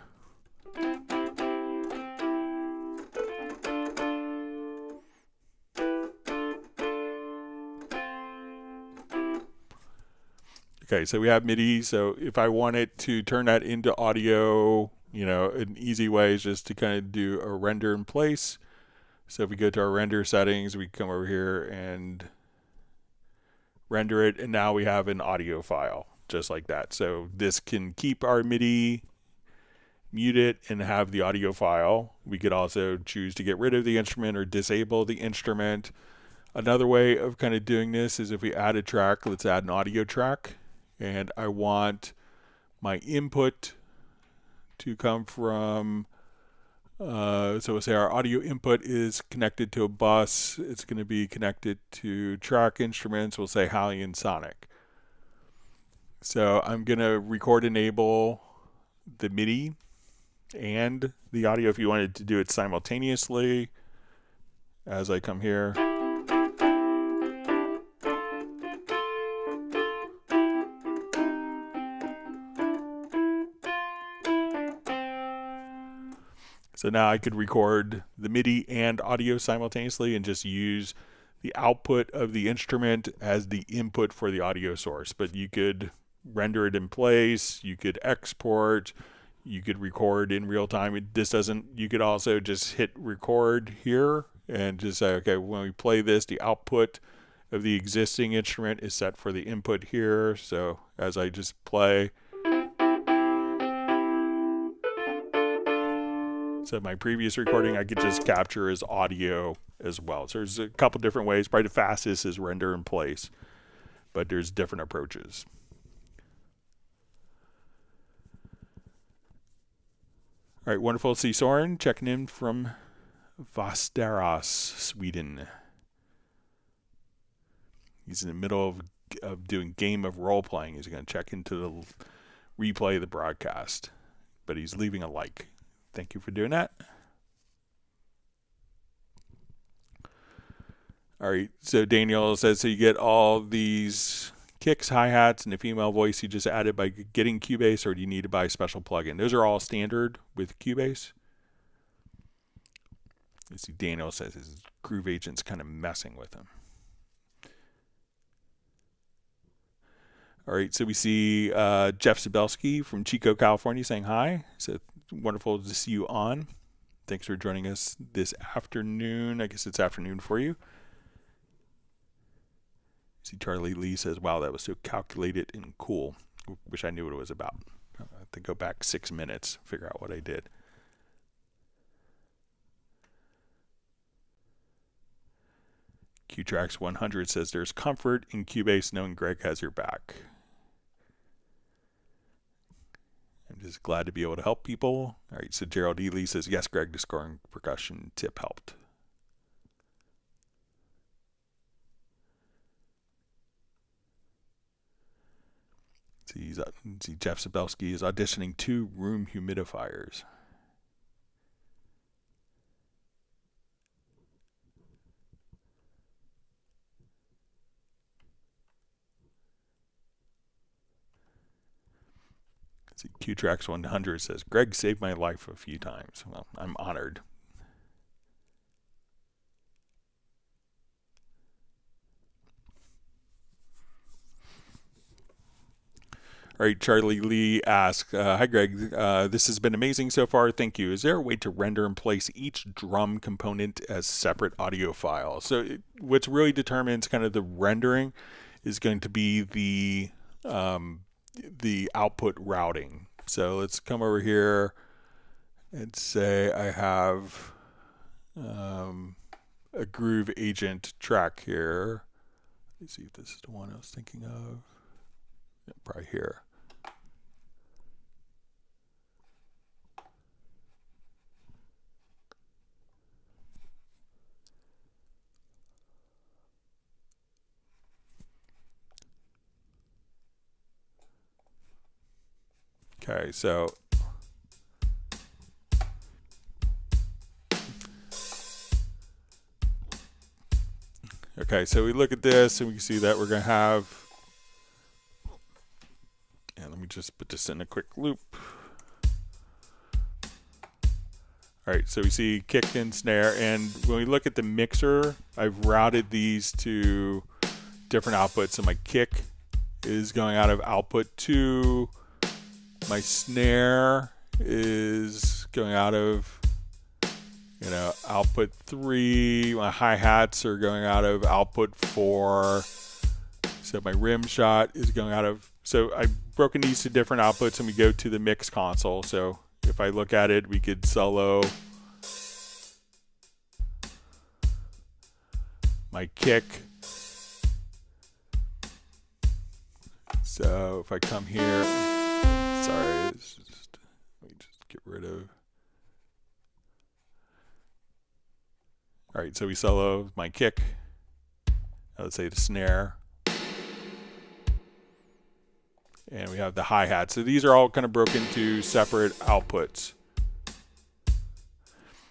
Okay, so we have MIDI. So if I wanted to turn that into audio, you know, an easy way is just to kind of do a render in place. So if we go to our render settings, we come over here and render it, and now we have an audio file just like that. So this can keep our MIDI, mute it, and have the audio file. We could also choose to get rid of the instrument or disable the instrument. Another way of kind of doing this is if we add a track, let's add an audio track, and I want my input to come from, so we'll say our audio input is connected to a bus. It's going to be connected to track instruments. We'll say Hallian Sonic. So I'm going to record enable the MIDI and the audio if you wanted to do it simultaneously. As I come here. So now I could record the MIDI and audio simultaneously and just use the output of the instrument as the input for the audio source. But you could render it in place, you could export, you could record in real time. This doesn't, you could also just hit record here and just say, okay, when we play this, the output of the existing instrument is set for the input here. So as I just play, So my previous recording, I could just capture as audio as well. So there's a couple different ways. Probably the fastest is render in place, but there's different approaches. All right, wonderful to see Soren checking in from Västerås, Sweden. He's in the middle of doing game of role playing. He's going to check into the replay of the broadcast, but he's leaving a like. Thank you for doing that. All right, so Daniel says, so you get all these kicks, hi-hats, and the female voice you just added by getting Cubase, or do you need to buy a special plugin? Those are all standard with Cubase. You see Daniel says his Groove Agent's kind of messing with him. All right, so we see Jeff Sabelski from Chico, California saying hi. So wonderful to see you on. Thanks for joining us this afternoon. I guess it's afternoon for you. See Charlie Lee says, wow, that was so calculated and cool. Wish I knew what it was about. I have to go back 6 minutes, figure out what I did. QTracks 100 says, there's comfort in Cubase knowing Greg has your back. I'm just glad to be able to help people. All right, so Gerald E. Lee says, yes, Greg, the scoring percussion tip helped. See Jeff Sabelski is auditioning 2 room humidifiers. See QTracks 100 says, Greg saved my life a few times. Well, I'm honored. All right, Charlie Lee asks, hi, Greg. This has been amazing so far. Thank you. Is there a way to render and place each drum component as separate audio files? So what's really determines kind of the rendering is going to be the output routing. So let's come over here and say I have a Groove Agent track here. Let's see if this is the one I was thinking of. Yeah, probably here. Okay, so we look at this and we can see that we're going to have, and let me just put this in a quick loop. All right, so we see kick and snare, and when we look at the mixer, I've routed these to different outputs. So my kick is going out of output 2. My snare is going out of, output 3. My hi-hats are going out of output 4. So my rim shot is going out of, so I've broken these to different outputs, and we go to the mix console. So if I look at it, we could solo my kick. So if I come here, sorry, let me just get rid of. All right, so we solo my kick. Let's say the snare. And we have the hi-hat. So these are all kind of broken into separate outputs.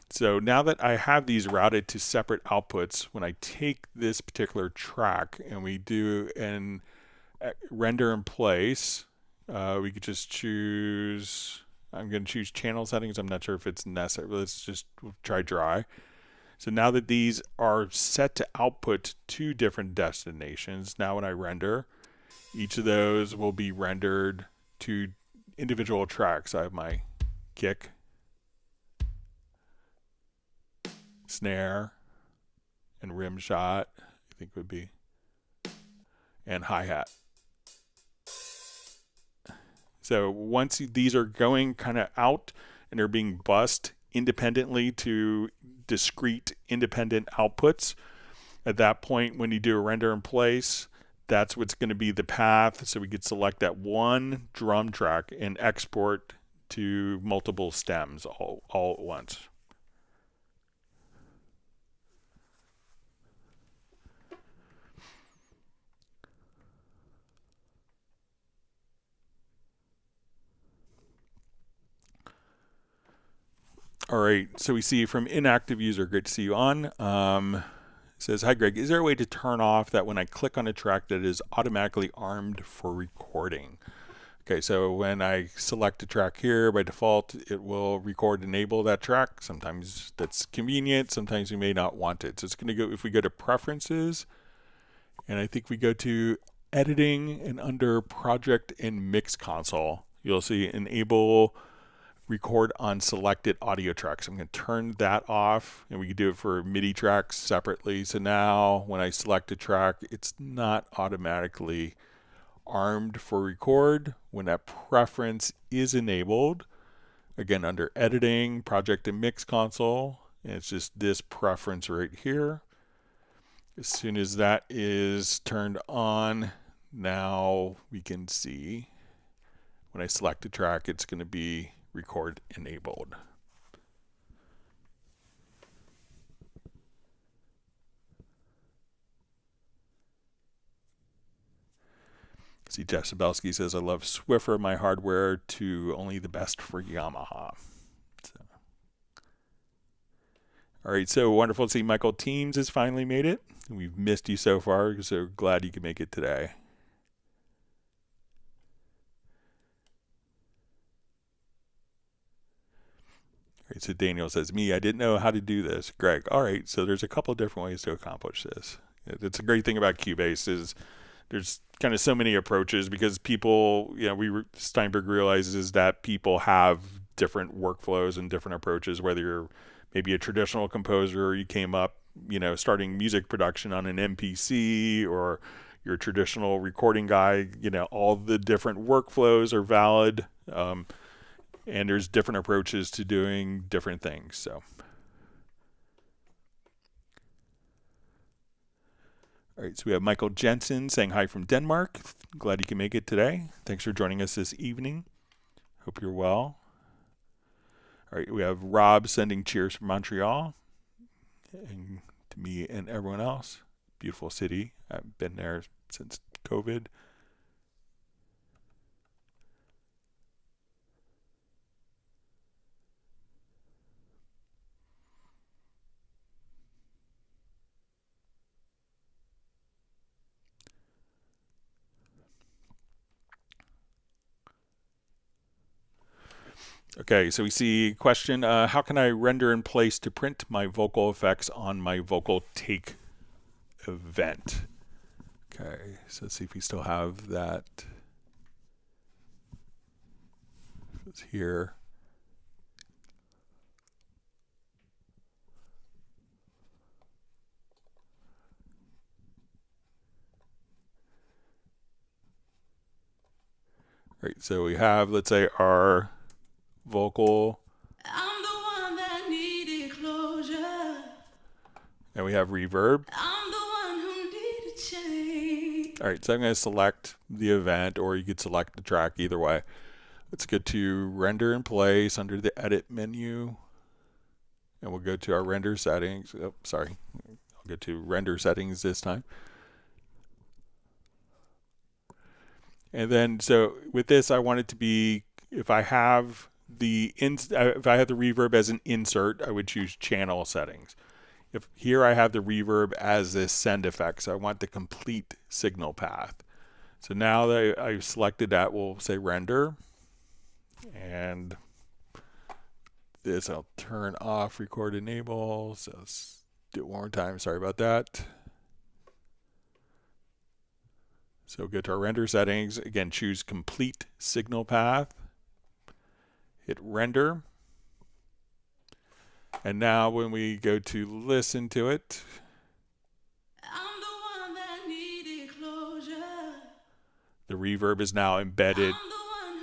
So now that I have these routed to separate outputs, when I take this particular track and we do an render in place, we could just choose, I'm going to choose channel settings. I'm not sure if it's necessary. Let's just try dry. So now that these are set to output 2 different destinations, now when I render, each of those will be rendered to individual tracks. I have my kick, snare, and rim shot, I think would be, and hi-hat. So once these are going kind of out and they're being bussed independently to discrete independent outputs. At that point, when you do a render in place, that's what's going to be the path. So we could select that one drum track and export to multiple stems all at once. All right, so we see from inactive user, great to see you on. Says, hi Greg, is there a way to turn off that when I click on a track that is automatically armed for recording? Okay, so when I select a track here, by default, it will record enable that track. Sometimes that's convenient, sometimes you may not want it. So it's gonna go, if we go to preferences, and I think we go to editing, and under project and mix console, you'll see enable record on selected audio tracks. I'm going to turn that off, and we can do it for MIDI tracks separately. So now when I select a track, it's not automatically armed for record when that preference is enabled. Again, under editing, project and mix console, and it's just this preference right here. As soon as that is turned on, now we can see when I select a track, it's going to be record enabled. See, Jeff Sabelski says, I love Swiffer, my hardware to only the best for Yamaha. So. All right, so wonderful to see Michael Teams has finally made it. We've missed you so far, so glad you could make it today. All right, so Daniel says, I didn't know how to do this. Greg, all right, so there's a couple of different ways to accomplish this. It's a great thing about Cubase is there's kind of so many approaches because people, Steinberg realizes that people have different workflows and different approaches, whether you're maybe a traditional composer or you came up, starting music production on an MPC, or you're a traditional recording guy, all the different workflows are valid. And there's different approaches to doing different things. So, all right, so we have Michael Jensen saying hi from Denmark. Glad you can make it today. Thanks for joining us this evening. Hope you're well. All right, we have Rob sending cheers from Montreal, and to me and everyone else. Beautiful city. I've been there since COVID. Okay, so we see question, how can I render in place to print my vocal effects on my vocal take event? Okay, so let's see if we still have that. It's here. All right, so we have, let's say, our vocal.
I'm the one that needed closure.
And we have reverb.
I'm the one who needed change.
All right, so I'm going to select the event, or you could select the track either way. Let's go to render in place under the edit menu. And we'll go to our render settings. Oh, sorry. I'll go to render settings this time. And then, so with this, I want it to be, if I have the reverb as an insert, I would choose channel settings. If here I have the reverb as this send effect, so I want the complete signal path. So now that I've selected that, we'll say render. And this I'll turn off record enable. So let's do it one more time. Sorry about that. So go to our render settings. Again, choose complete signal path. Hit render. And now when we go to listen to it,
I'm the one that needed closure.
the reverb is now embedded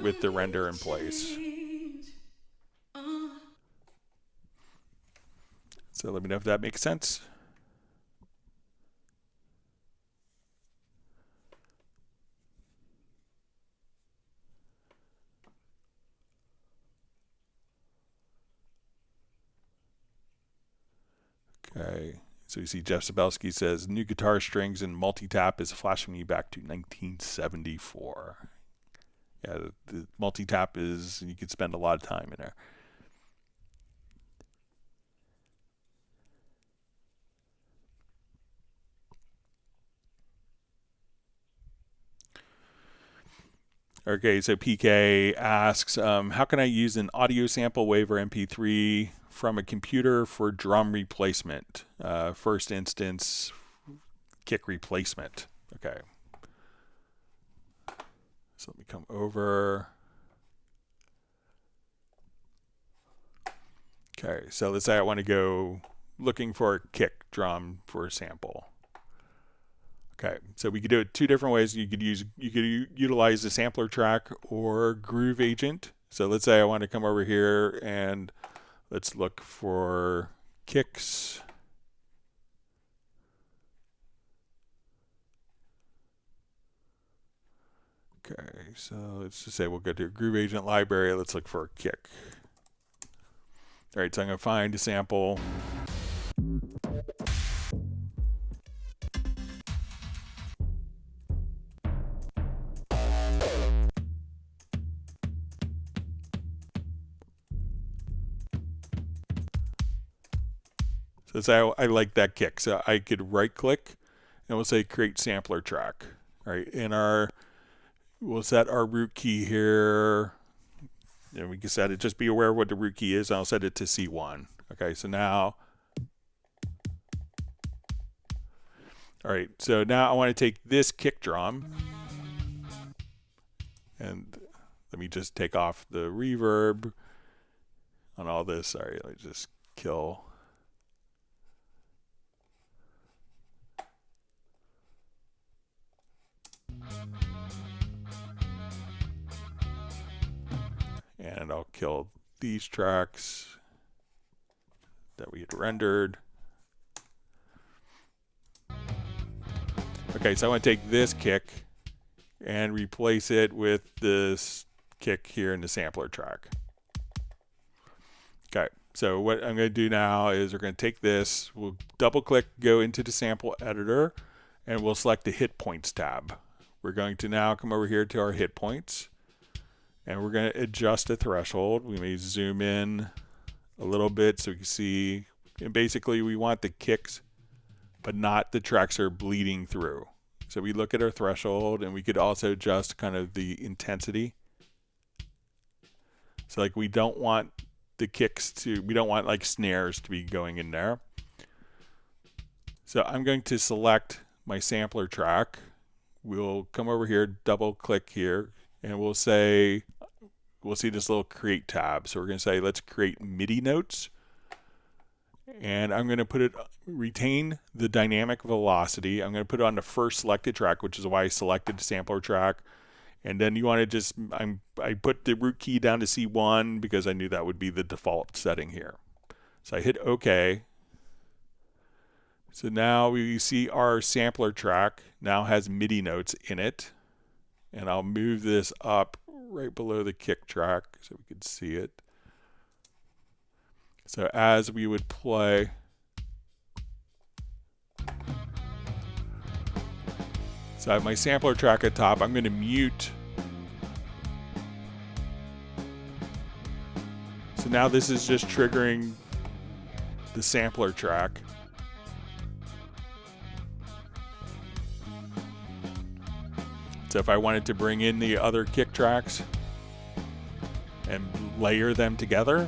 with the render in place. So let me know if that makes sense. Okay, so you see Jeff Sabelski says, new guitar strings and multi-tap is flashing me back to 1974. Yeah, the multi-tap is, you could spend a lot of time in there. Okay, so PK asks, how can I use an audio sample wave or MP3 from a computer for drum replacement? First instance, kick replacement. Okay. So let me come over. Okay, so let's say I want to go looking for a kick drum for a sample. Okay, so we could do it two different ways. You could utilize the sampler track or Groove Agent. So let's say I want to come over here and let's look for kicks. Okay, so let's just say we'll go to Groove Agent library. Let's look for a kick. All right, so I'm going to find a sample. So let's say I like that kick. So I could right click and we'll say create sampler track. All right, we'll set our root key here. And we can set it, just be aware of what the root key is. I'll set it to C1. Okay, so now, all right, so now I want to take this kick drum and let me just take off the reverb on all this. Sorry, let me just kill. And I'll kill these tracks that we had rendered. Okay, so I want to take this kick and replace it with this kick here in the sampler track. Okay, so what I'm going to do now is we're going to take this, we'll double click, go into the sample editor, and we'll select the hit points tab. We're going to now come over here to our hit points. And we're going to adjust the threshold. We may zoom in a little bit so we can see. And basically, we want the kicks, but not the tracks are bleeding through. So we look at our threshold, and we could also adjust kind of the intensity. So like we don't want the kicks to, we don't want like snares to be going in there. So I'm going to select my sampler track. We'll come over here, double click here, and we'll say, we'll see this little create tab. So we're going to say, let's create MIDI notes. And I'm going to put it, retain the dynamic velocity. I'm going to put it on the first selected track, which is why I selected the sampler track. And then you want to just, I put the root key down to C1 because I knew that would be the default setting here. So I hit OK. So now we see our sampler track now has MIDI notes in it. And I'll move this up right below the kick track so we can see it. So as we would play, so I have my sampler track at top. I'm going to mute. So now this is just triggering the sampler track. So if I wanted to bring in the other kick tracks and layer them together,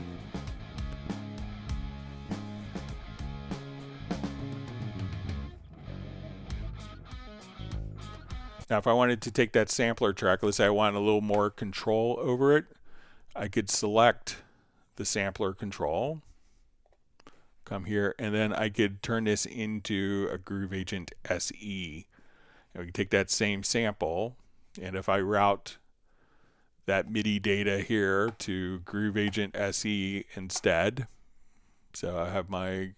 now if I wanted to take that sampler track, let's say I want a little more control over it, I could select the sampler control, come here, and then I could turn this into a Groove Agent SE. And we can take that same sample, and if I route that MIDI data here to Groove Agent SE instead, so I have my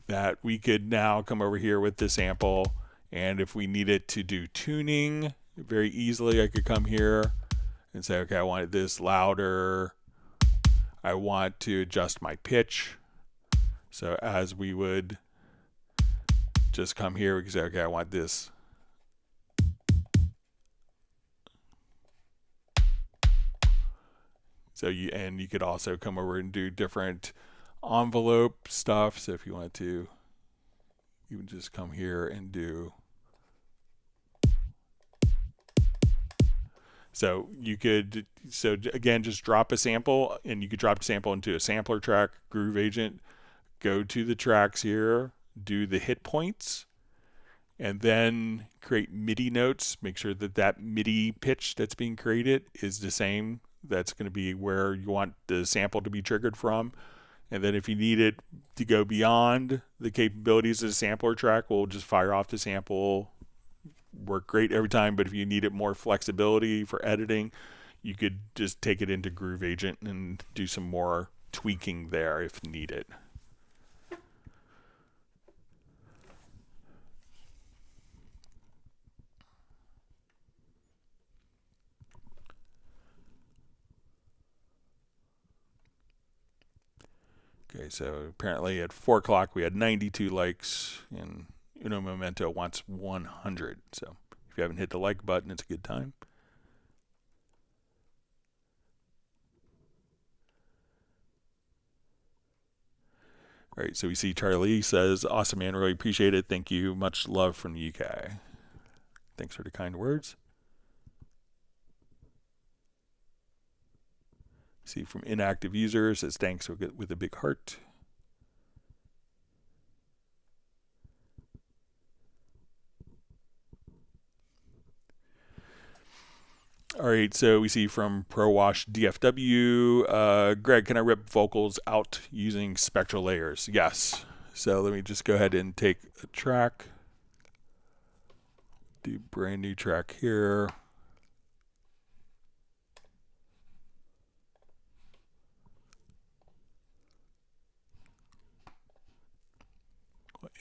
that we could now come over here with the sample, and if we needed to do tuning very easily, I could come here and say, okay, I wanted this louder. I want to adjust my pitch. So as we would just come here, we can say, okay, I want this. So you could also come over and do different envelope stuff. So if you wanted to, you would just come here and do. So you could, so again, just drop a sample, and you could drop a sample into a sampler track, Groove Agent, go to the tracks here, do the hit points, and then create MIDI notes. Make sure that that MIDI pitch that's being created is the same. That's going to be where you want the sample to be triggered from. And then if you need it to go beyond the capabilities of the sampler track, we'll just fire off the sample. Work great every time, but if you needed more flexibility for editing, you could just take it into Groove Agent and do some more tweaking there if needed. Okay, so apparently at 4 o'clock we had 92 likes, and Uno Momento wants 100. So if you haven't hit the like button, it's a good time. All right, so we see Charlie says, awesome, man, really appreciate it. Thank you. Much love from the UK. Thanks for the kind words. See from inactive users, says thanks with a big heart. All right, so we see from ProWash DFW, Greg, can I rip vocals out using Spectral Layers? Yes. So let me just go ahead and take a track. Do brand new track here.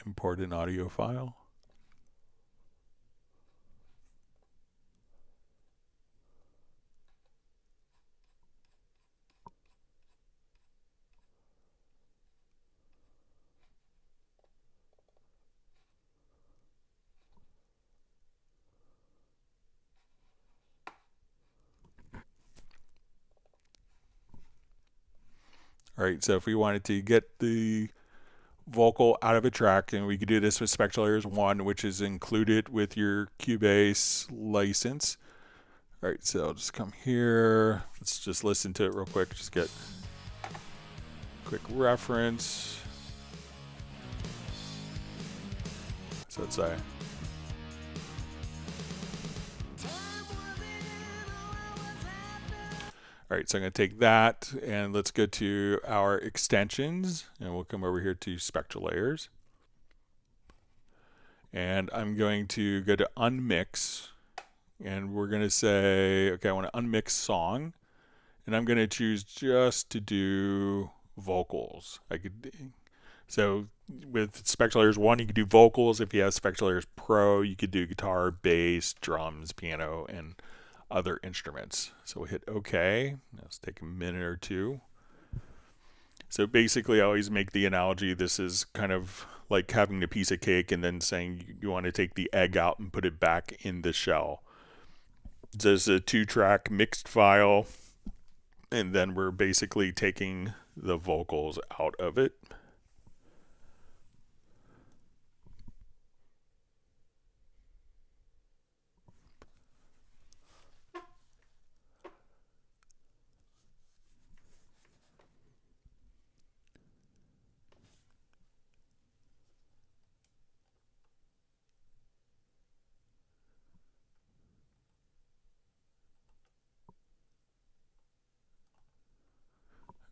Import an audio file. All right, so if we wanted to get the vocal out of a track, and we could do this with Spectral Layers 1, which is included with your Cubase license. All right, so I'll just come here. Let's just listen to it real quick. Just get a quick reference. So it's a all right, so I'm going to take that, and let's go to our extensions, and we'll come over here to Spectral Layers. And I'm going to go to Unmix, and we're going to say, okay, I want to unmix song, and I'm going to choose just to do vocals. So with Spectral Layers 1, you could do vocals. If you have Spectral Layers Pro, you could do guitar, bass, drums, piano, and other instruments. So we'll hit OK. Let's take a minute or two. So basically, I always make the analogy, this is kind of like having a piece of cake and then saying you want to take the egg out and put it back in the shell. There's a 2-track mixed file, and then we're basically taking the vocals out of it.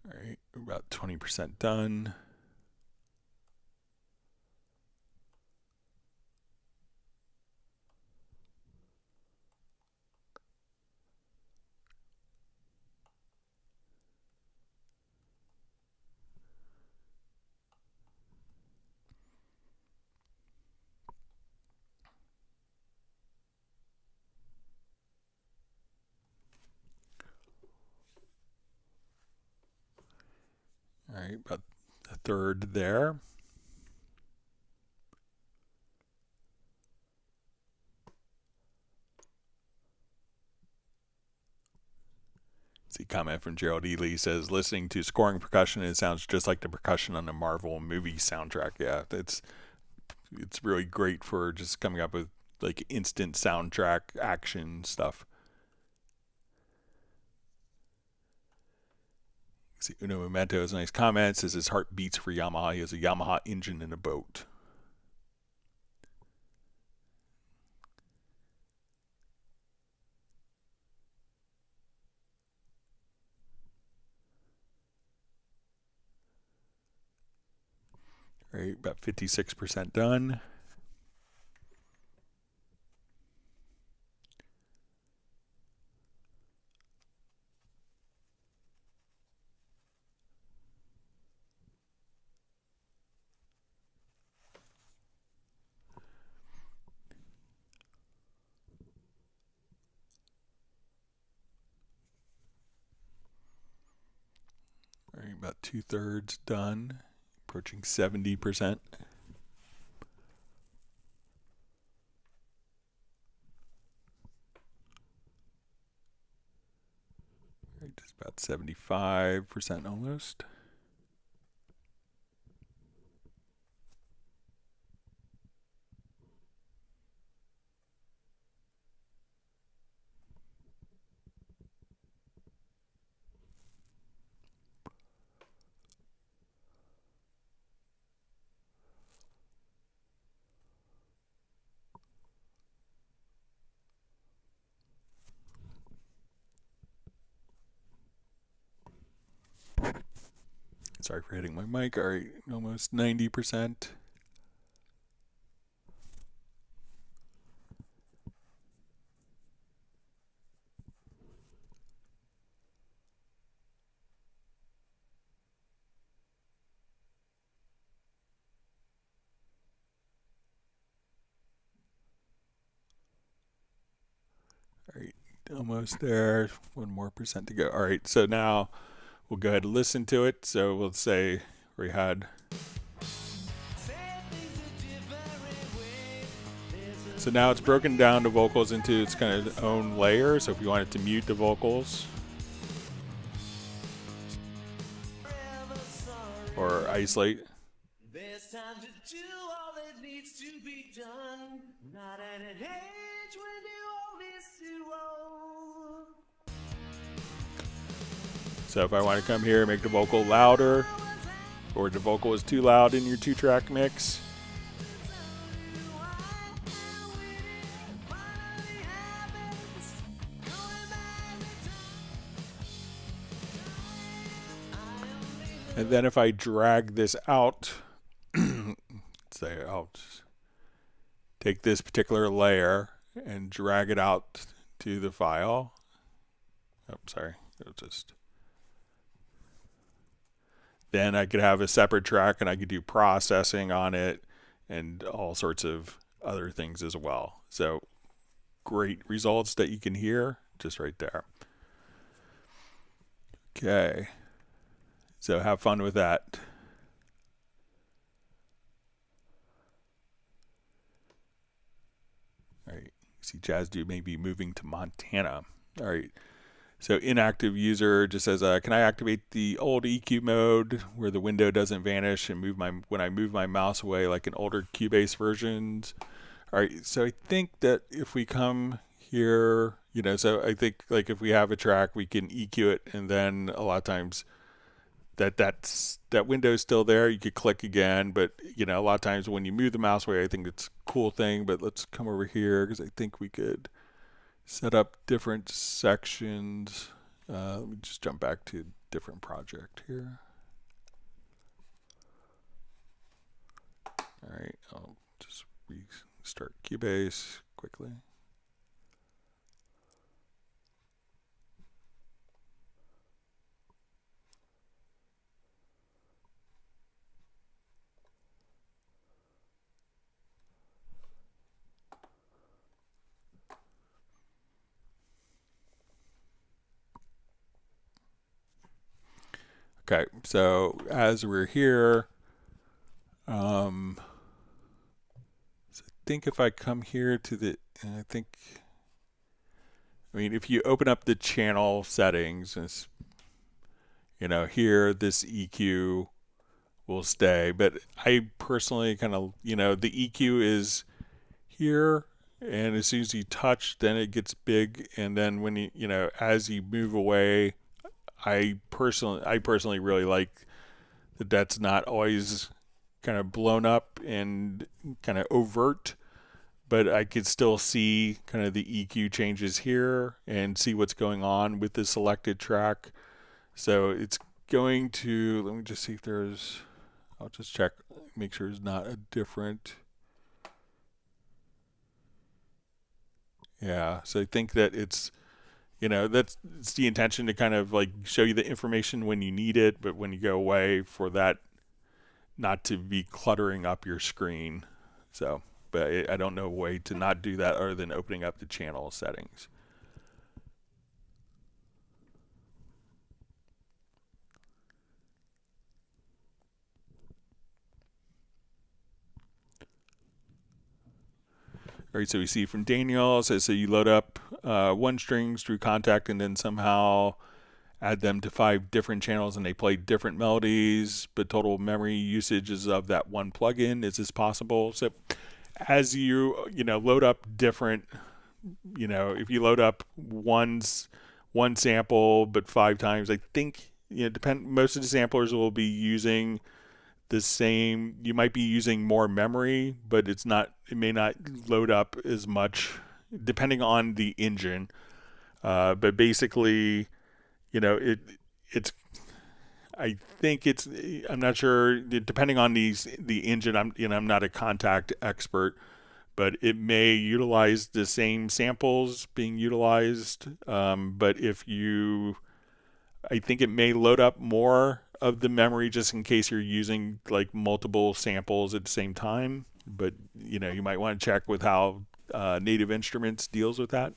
All right, we're about 20% done. right, about a third there. See, comment from Gerald Ely says, listening to scoring percussion, it sounds just like the percussion on the Marvel movie soundtrack. Yeah, it's really great for just coming up with like instant soundtrack action stuff. See, Uno Memento has a nice comment, says his heart beats for Yamaha. He has a Yamaha engine in a boat. All right, about 56% done. All right, about 2/3 done, approaching 70%. All right, just about 75% almost. Sorry for hitting my mic. All right, almost 90%. All right, almost there. 1% more to go. All right, so now we'll go ahead and listen to it. So we'll say we had. So now it's broken down the vocals into its kind of own layer. So if you wanted to mute the vocals or isolate. There's time to do all that needs to be done. Not at an age when you always too old. So if I want to come here and make the vocal louder, or the vocal is too loud in your 2-track mix, and then if I drag this out, say I'll just take this particular layer and drag it out to the file. Oh, sorry. It'll just. Then I could have a separate track and I could do processing on it and all sorts of other things as well. So great results that you can hear just right there. Okay. So have fun with that. All right. See Jazz Dude may be moving to Montana. All right. So inactive user just says, can I activate the old EQ mode where the window doesn't vanish and when I move my mouse away like in older Cubase versions? All right. So I think that if we come here, so I think like if we have a track, we can EQ it, and then a lot of times that window's still there. You could click again, but a lot of times when you move the mouse away, I think it's a cool thing. But let's come over here because I think we could set up different sections. Let me just jump back to a different project here. All right, I'll just restart Cubase quickly. Okay, so as we're here, so I think if I come here to the, if you open up the channel settings, it's, here, this EQ will stay. But I personally kind of, the EQ is here, and as soon as you touch, then it gets big. And then when as you move away, I personally really like that that's not always kind of blown up and kind of overt, but I could still see kind of the EQ changes here and see what's going on with the selected track. So it's going to, let me just see if there's, I'll just check, make sure it's not a different. Yeah, so I think that it's, it's the intention to kind of like show you the information when you need it, but when you go away, for that not to be cluttering up your screen. So, but I don't know a way to not do that other than opening up the channel settings. All right, so we see from Daniel, so you load up one strings through Kontakt and then somehow add them to 5 different channels and they play different melodies, but total memory usage is of that one plugin. Is this possible? So as you, load up different, if you load up one sample but 5 times, I think, most of the samplers will be using the same, you might be using more memory, but it may not load up as much depending on the engine. But basically, it's I think it's, I'm not sure, depending on the engine, I'm not a Kontakt expert, but it may utilize the same samples being utilized. But I think it may load up more of the memory just in case you're using like multiple samples at the same time. But you might want to check with how Native Instruments deals with that.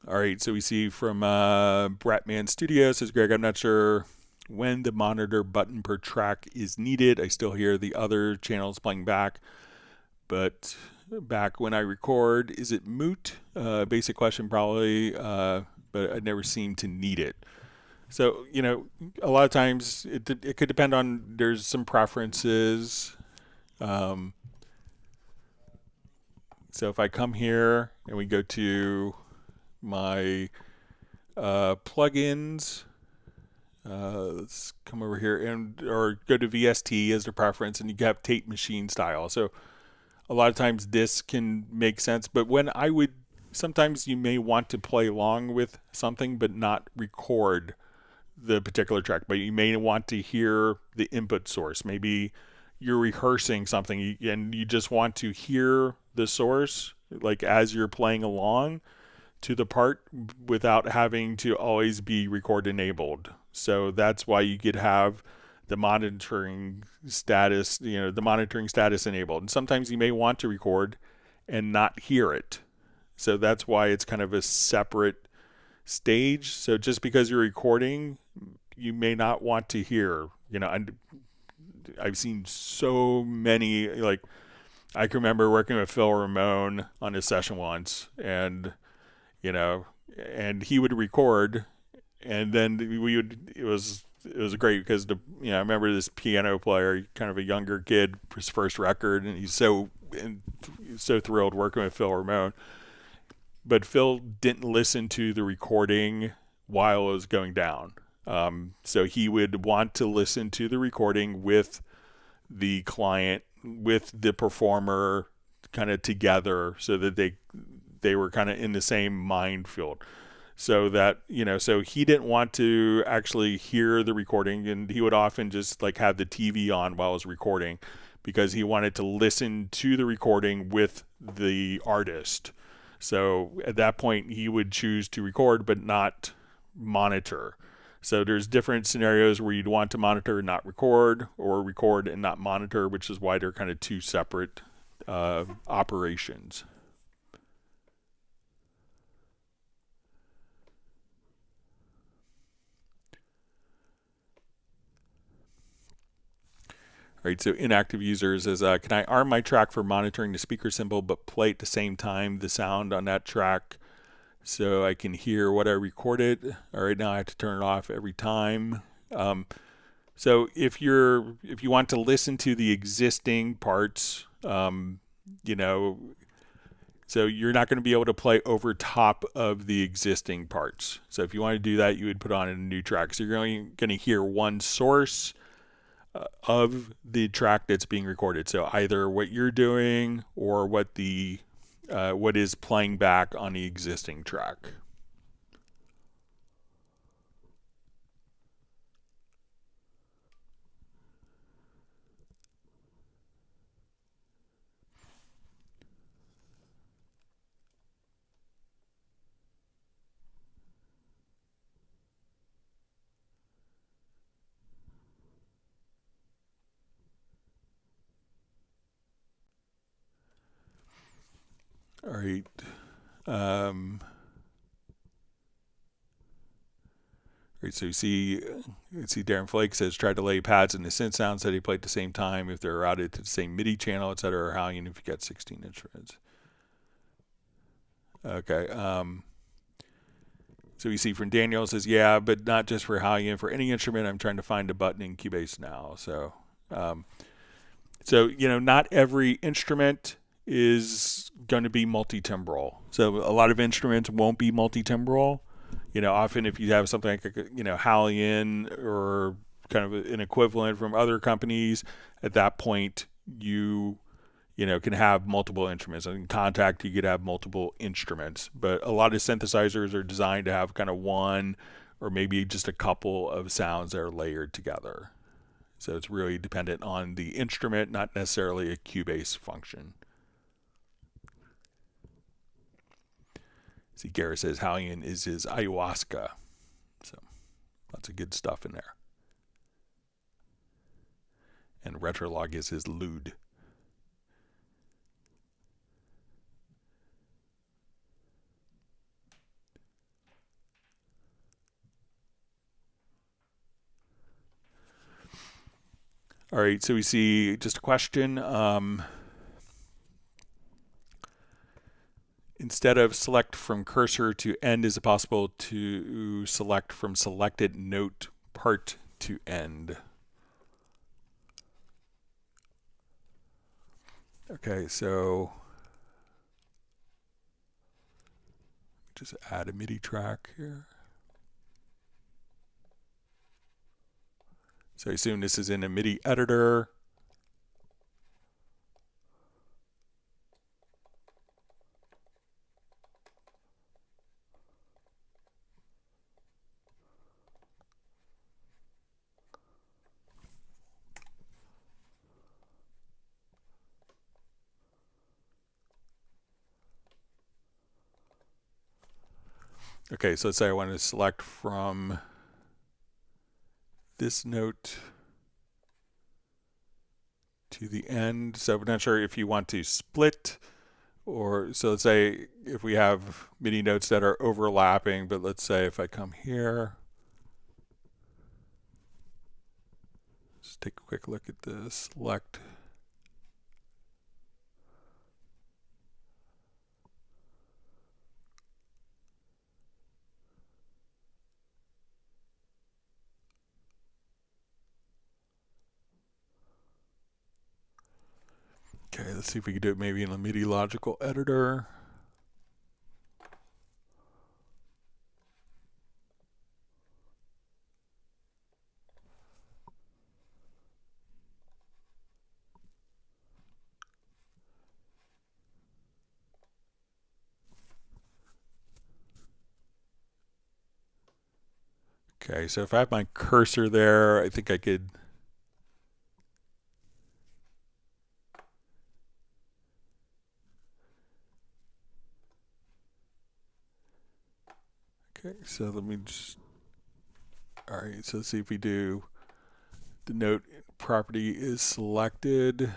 All right, so we see from Bratman Studio, says Greg, I'm not sure when the monitor button per track is needed. I still hear the other channels playing back, but back when I record, is it moot? Basic question probably, but I never seem to need it. So, a lot of times it could depend on, there's some preferences. So if I come here and we go to my plugins, let's come over here or go to VST as the preference, and you have tape machine style. So a lot of times this can make sense, but sometimes you may want to play along with something but not record the particular track, but you may want to hear the input source. Maybe you're rehearsing something and you just want to hear the source like as you're playing along to the part without having to always be record enabled. So that's why you could have the monitoring status, enabled. And sometimes you may want to record and not hear it. So that's why it's kind of a separate stage. So just because you're recording, you may not want to hear, I've seen so many, like I can remember working with Phil Ramone on his session once, and and he would record, and then it was great because I remember this piano player, kind of a younger kid, his first record, and he's so thrilled working with Phil Ramone. But Phil didn't listen to the recording while it was going down. So he would want to listen to the recording with the client, with the performer, kind of together, so that they were kind of in the same mind field. So that, so he didn't want to actually hear the recording, and he would often just like have the TV on while I was recording because he wanted to listen to the recording with the artist. So at that point he would choose to record but not monitor. So there's different scenarios where you'd want to monitor and not record, or record and not monitor, which is why they're kind of two separate operations. All right, so inactive users is, can I arm my track for monitoring the speaker symbol but play at the same time the sound on that track so I can hear what I recorded? All right, now I have to turn it off every time. So if you want to listen to the existing parts, you know, so you're not going to be able to play over top of the existing parts. So if you want to do that, you would put on a new track. So you're only going to hear one source of the track that's being recorded. So either what you're doing or what is playing back on the existing track. All right. Right, so you see Darren Flake says try to lay pads in the synth sounds that he played at the same time if they're routed to the same MIDI channel, etc. Or Hallian if you got 16 instruments. Okay. So you see from Daniel says, yeah, but not just for Hallian. For any instrument, I'm trying to find a button in Cubase now. So, not every instrument is going to be multi-timbral. So a lot of instruments won't be multi-timbral. Often if you have something like, Hallian or kind of an equivalent from other companies, at that point you can have multiple instruments. In Kontakt, you could have multiple instruments, but a lot of synthesizers are designed to have kind of one or maybe just a couple of sounds that are layered together. So it's really dependent on the instrument, not necessarily a Cubase function. See, Garrett says Hallian is his ayahuasca. So lots of good stuff in there. And Retrolog is his lewd. All right, so we see just a question. Instead of select from cursor to end, is it possible to select from selected note part to end? Okay, so just add a MIDI track here. So I assume this is in a MIDI editor. Okay, so let's say I want to select from this note to the end. So I'm not sure if you want to split, or so let's say if we have MIDI notes that are overlapping, but let's say if I come here, let's take a quick look at this, select. Okay, let's see if we can do it maybe in a MIDI logical editor. Okay, so if I have my cursor there, I think I could. Okay, so let me just All right, so let's see if we do the note property is selected.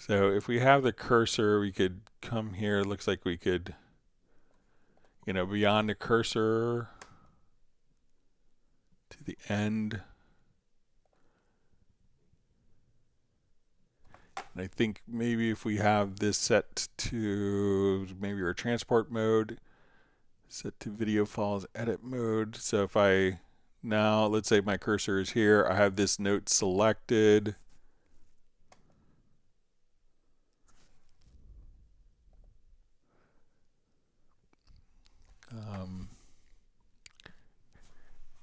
So if we have the cursor, we could come here. It looks like we could, beyond the cursor to the end. And I think maybe if we have this set to maybe our transport mode, set to video files edit mode. So if I now, let's say my cursor is here, I have this note selected.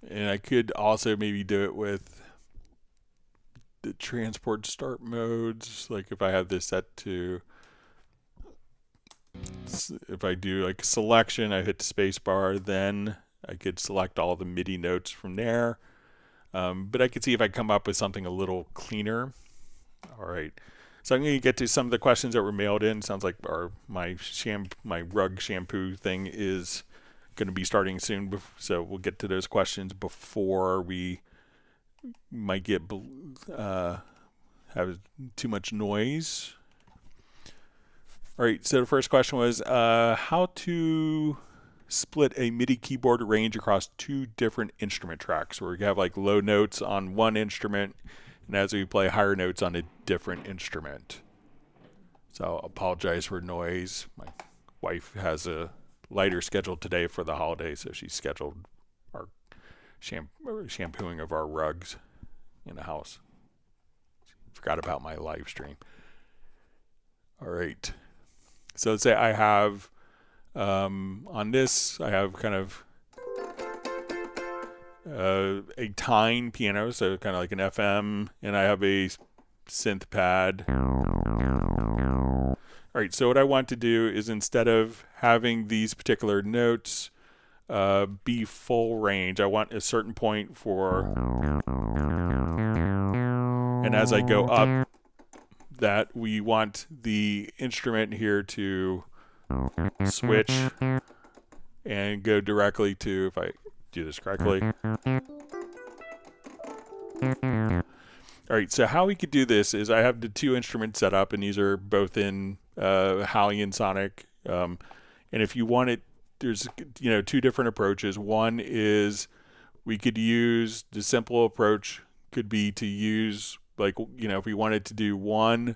And I could also maybe do it with the transport start modes. Like if I have this set to, if I do like selection, I hit the space bar, then I could select all the MIDI notes from there. But I could see if I come up with something a little cleaner. All right. So I'm going to get to some of the questions that were mailed in. Sounds like my rug shampoo thing is going to be starting soon, so we'll get to those questions before we might get have too much noise. All right, so the first question was how to split a MIDI keyboard range across two different instrument tracks, where we have like low notes on one instrument, and as we play higher notes on a different instrument. So I apologize for noise. My wife has a lighter schedule today for the holiday, so she scheduled our shampooing of our rugs in the house. Forgot about my live stream. All right. So let's say I have on this, I have kind of a tine piano, so kind of like an FM, and I have a synth pad. All right, so what I want to do is, instead of having these particular notes be full range, I want a certain point for, and as I go up, that we want the instrument here to switch and go directly to, if I do this correctly. All right, so how we could do this is I have the two instruments set up, and these are both in Hallian Sonic. And if you want it, there's two different approaches. One is we could use the simple approach, could be to use if we wanted to do one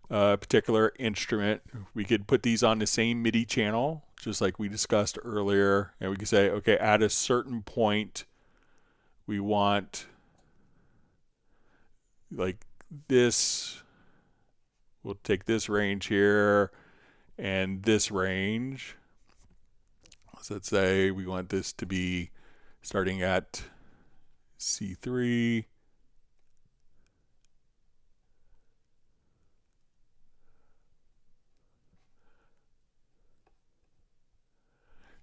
particular instrument, we could put these on the same MIDI channel, just like we discussed earlier, and we could say, okay, at a certain point, we want like this, we'll take this range here and this range. So let's say we want this to be starting at C3.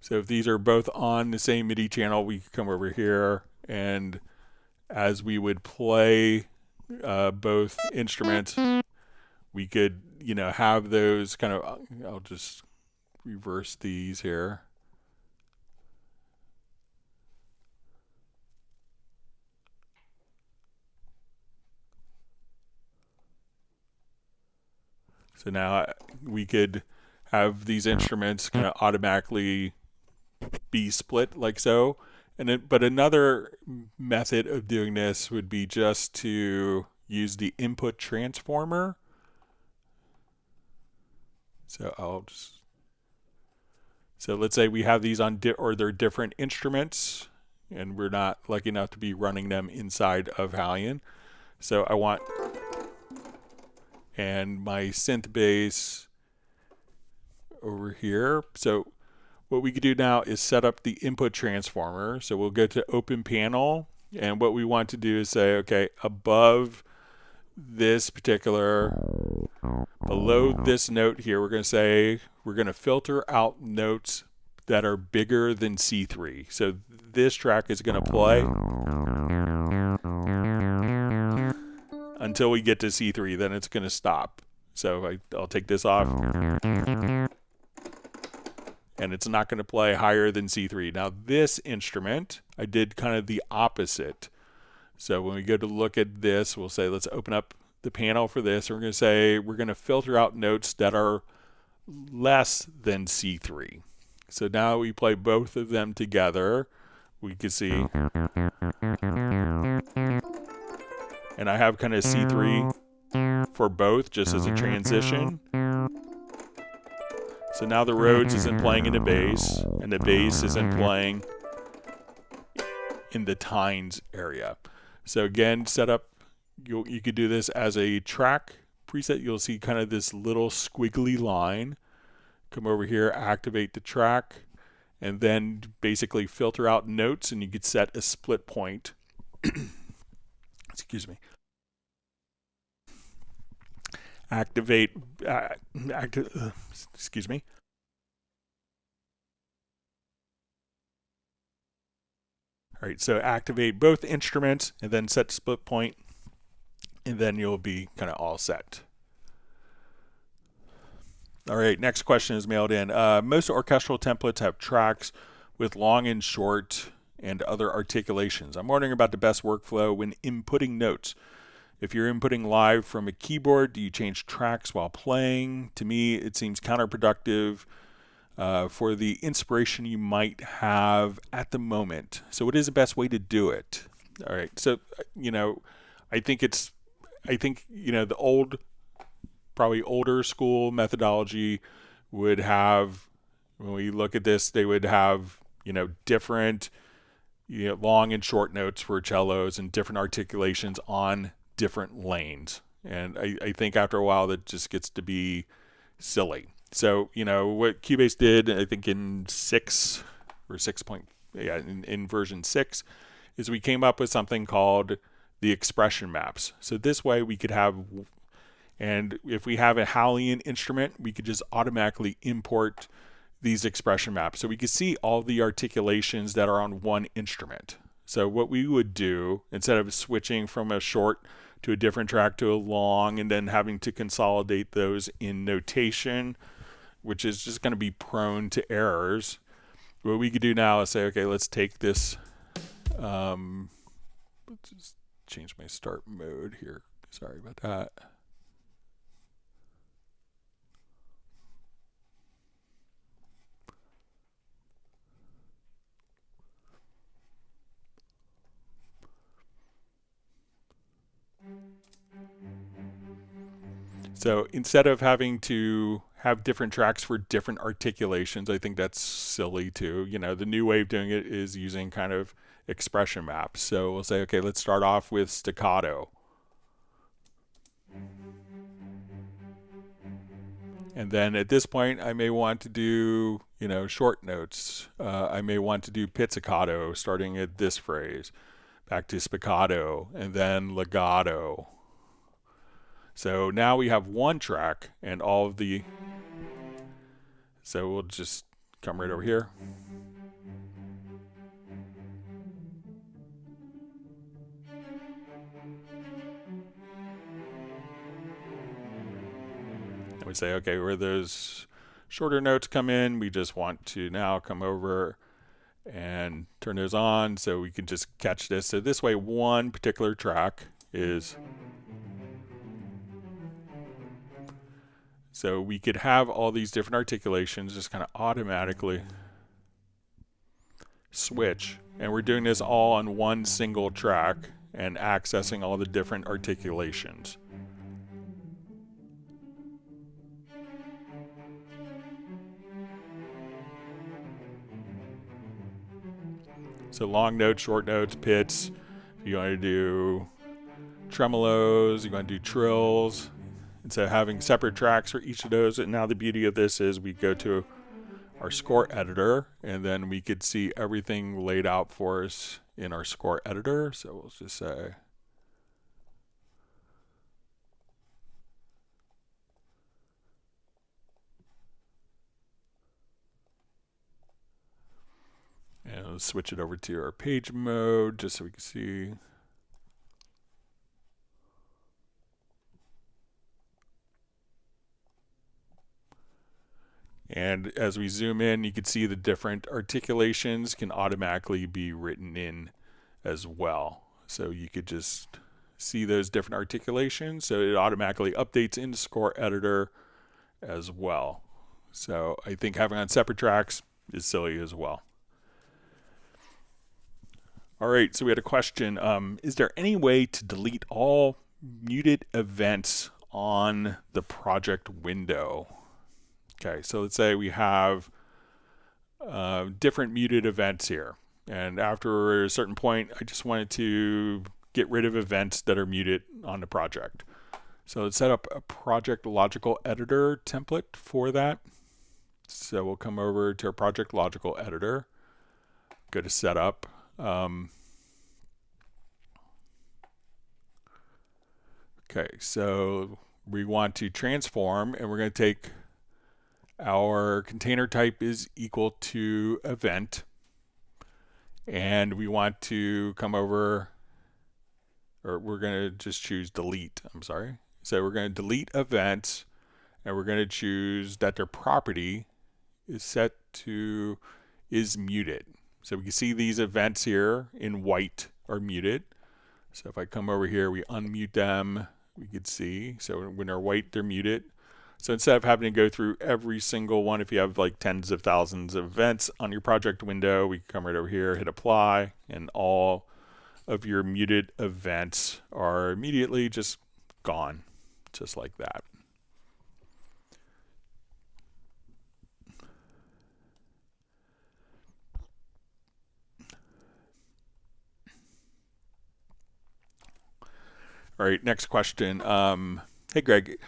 So if these are both on the same MIDI channel, we can come over here, and as we would play both instruments, we could, have those kind of, I'll just reverse these here. So now we could have these instruments kind of automatically be split like so. But another method of doing this would be just to use the input transformer. So let's say we have these on, or they're different instruments, and we're not lucky enough to be running them inside of Hallian. So I want, and my synth bass over here. So what we could do now is set up the input transformer. So we'll go to open panel, and what we want to do is say, okay, above this particular, below this note here, we're going to say we're going to filter out notes that are bigger than C3. So this track is going to play until we get to C3, then it's going to stop. So I'll take this off, and it's not going to play higher than C3. Now this instrument, I did kind of the opposite. So when we go to look at this, we'll say, let's open up the panel for this. And we're going to say, we're going to filter out notes that are less than C3. So now we play both of them together. We can see. And I have kind of C3 for both just as a transition. So now the Rhodes isn't playing in the bass, and the bass isn't playing in the tines area. So again, set up, you could do this as a track preset. You'll see kind of this little squiggly line. Come over here, activate the track, and then basically filter out notes, and you could set a split point. Excuse me. Activate, excuse me. All right, so activate both instruments and then set split point, and then you'll be kind of all set. All right, next question is mailed in. Most orchestral templates have tracks with long and short and other articulations. I'm wondering about the best workflow when inputting notes. If you're inputting live from a keyboard, do you change tracks while playing? To me, it seems counterproductive for the inspiration you might have at the moment. So what is the best way to do it? All right, so, I think, the old, probably older school methodology would have, when we look at this, they would have, different, long and short notes for cellos and different articulations on different lanes. And I think after a while that just gets to be silly. So, what Cubase did, I think in in version 6, is we came up with something called the expression maps. So this way we could have, and if we have a Hallian instrument, we could just automatically import these expression maps. So we could see all the articulations that are on one instrument. So what we would do, instead of switching from a short to a different track to a long and then having to consolidate those in notation, which is just going to be prone to errors, what we could do now is say, okay, let's take this, let's just change my start mode here. Sorry about that. So instead of having to have different tracks for different articulations, I think that's silly too. The new way of doing it is using kind of expression maps. So we'll say, okay, let's start off with staccato. And then at this point, I may want to do, short notes. I may want to do pizzicato starting at this phrase, back to spiccato, and then legato. So now we have one track and all of the, so we'll just come right over here. And we say, okay, where those shorter notes come in, we just want to now come over and turn those on so we can just catch this. So this way, one particular track is, so we could have all these different articulations just kind of automatically switch. And we're doing this all on one single track and accessing all the different articulations. So long notes, short notes, pits. If you want to do tremolos, you want to do trills, instead of having separate tracks for each of those. And now the beauty of this is we go to our score editor, and then we could see everything laid out for us in our score editor. So we'll just say, and let's switch it over to our page mode just so we can see. And as we zoom in, you can see the different articulations can automatically be written in as well. So you could just see those different articulations. So it automatically updates into Score Editor as well. So I think having on separate tracks is silly as well. All right, so we had a question. Is there any way to delete all muted events on the project window? Okay, so let's say we have different muted events here. And after a certain point, I just wanted to get rid of events that are muted on the project. So let's set up a project logical editor template for that. So we'll come over to our project logical editor, go to setup. Okay, so we want to transform, and we're going to take our container type is equal to event, and we want to come over, or we're going to just choose delete. I'm sorry. So we're going to delete events, and we're going to choose that their property is set to is muted. So we can see these events here in white are muted. So if I come over here, we unmute them, we could see. So when they're white, they're muted. So instead of having to go through every single one, if you have like tens of thousands of events on your project window, we can come right over here, hit apply, and all of your muted events are immediately just gone, just like that. All right, next question. Hey, Greg.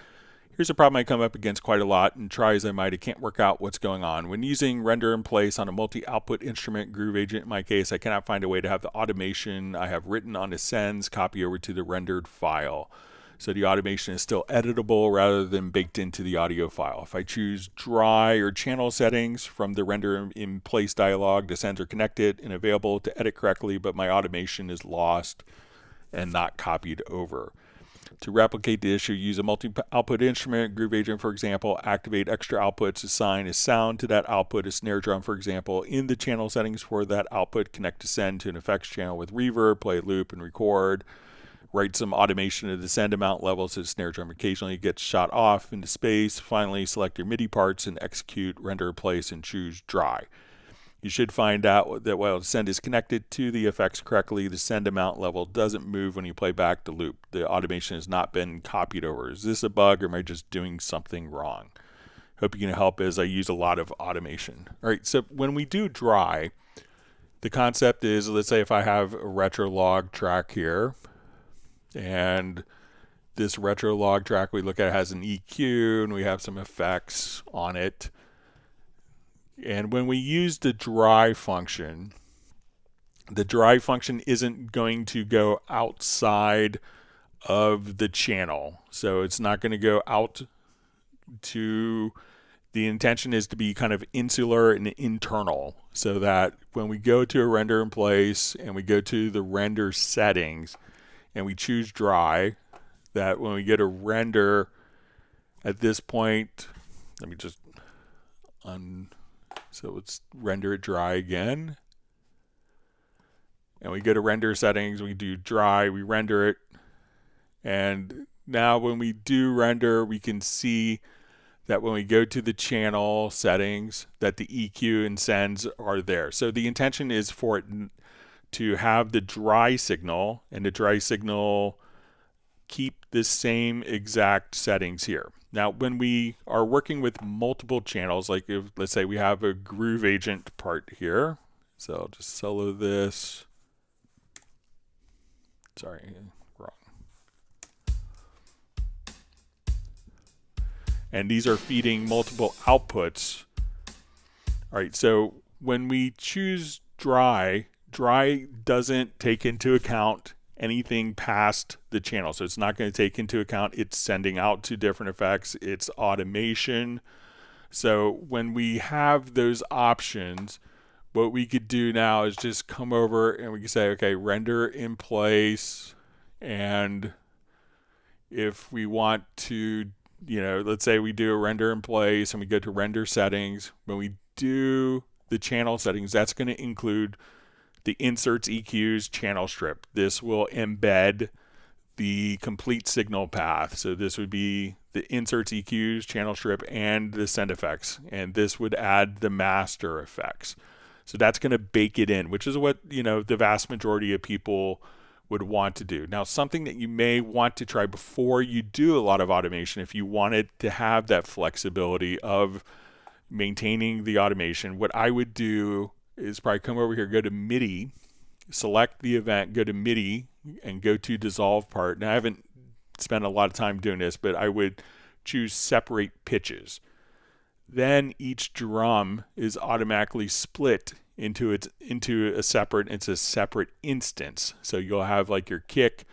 Here's a problem I come up against quite a lot, and try as I might, I can't work out what's going on. When using render in place on a multi-output instrument, Groove Agent in my case, I cannot find a way to have the automation I have written on the sends copy over to the rendered file. So the automation is still editable rather than baked into the audio file. If I choose dry or channel settings from the render in place dialog, the sends are connected and available to edit correctly, but my automation is lost and not copied over. To replicate the issue, use a multi-output instrument, Groove Agent, for example, activate extra outputs, assign a sound to that output, a snare drum, for example. In the channel settings for that output, connect to send to an effects channel with reverb, play a loop, and record. Write some automation to the send amount level so the snare drum occasionally gets shot off into space. Finally, select your MIDI parts and execute render in place and choose dry. You should find out that while the send is connected to the effects correctly, the send amount level doesn't move when you play back the loop. The automation has not been copied over. Is this a bug, or am I just doing something wrong? Hope you can help, as I use a lot of automation. All right, so when we do dry, the concept is, let's say if I have a retro log track here, and this retro log track we look at has an EQ, and we have some effects on it. And when we use the dry function isn't going to go outside of the channel. So it's not going to go out to, the intention is to be kind of insular and internal, so that when we go to a render in place and we go to the render settings and we choose dry, that when we get a render at this point, let me just so let's render it dry again. And we go to render settings, we do dry, we render it. And now when we do render, we can see that when we go to the channel settings, that the EQ and sends are there. So the intention is for it to have the dry signal, and the dry signal keep the same exact settings here. Now, when we are working with multiple channels, like if, let's say we have a Groove Agent part here. So I'll just solo this. Sorry, wrong. and these are feeding multiple outputs. All right, so when we choose dry doesn't take into account anything past the channel. So it's not going to take into account it's sending out to different effects, it's automation. So when we have those options, what we could do now is just come over and we can say, okay, render in place. And if we want to, let's say we do a render in place and we go to render settings. When we do the channel settings, that's going to include the inserts, EQs, channel strip. This will embed the complete signal path. So this would be the inserts, EQs, channel strip, and the send effects. And this would add the master effects. So that's going to bake it in, which is what, the vast majority of people would want to do. Now, something that you may want to try before you do a lot of automation, if you wanted to have that flexibility of maintaining the automation, what I would do is probably come over here, go to MIDI, select the event, go to MIDI, and go to dissolve part. Now, I haven't spent a lot of time doing this, but I would choose separate pitches. Then each drum is automatically split into a separate instance. So you'll have like your kick,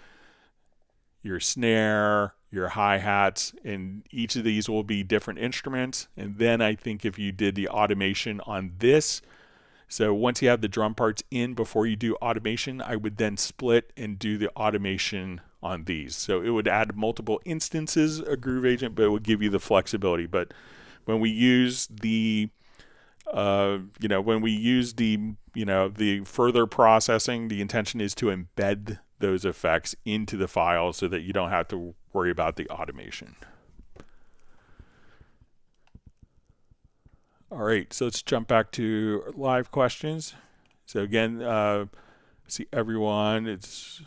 your snare, your hi-hats, and each of these will be different instruments. And then I think if you did the automation on this, so once you have the drum parts in before you do automation, I would then split and do the automation on these. So it would add multiple instances of Groove Agent, but it would give you the flexibility. But when we use the the further processing, the intention is to embed those effects into the file so that you don't have to worry about the automation. All right, so let's jump back to live questions. So again, see everyone. It's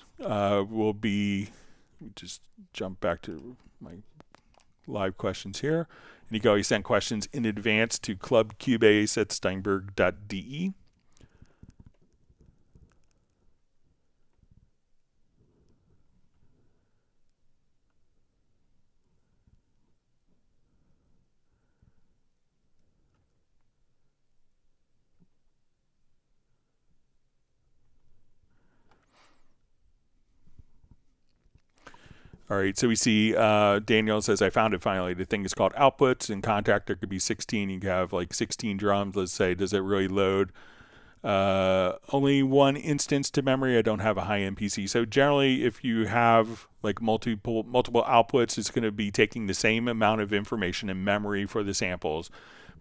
just jump back to my live questions here. And you can always send questions in advance to clubcubase@steinberg.de. All right, so we see Daniel says, I found it finally. The thing is called outputs. In Kontakt, there could be 16. You can have like 16 drums. Let's say, does it really load? Only one instance to memory. I don't have a high-end PC. So generally, if you have like multiple outputs, it's going to be taking the same amount of information in memory for the samples,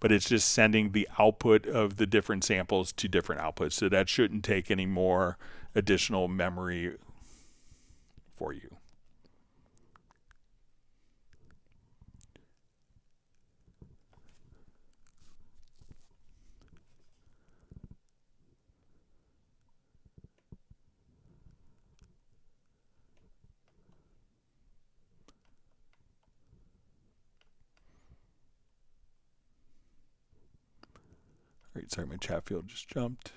but it's just sending the output of the different samples to different outputs. So that shouldn't take any more additional memory for you. All right, sorry, my chat field just jumped.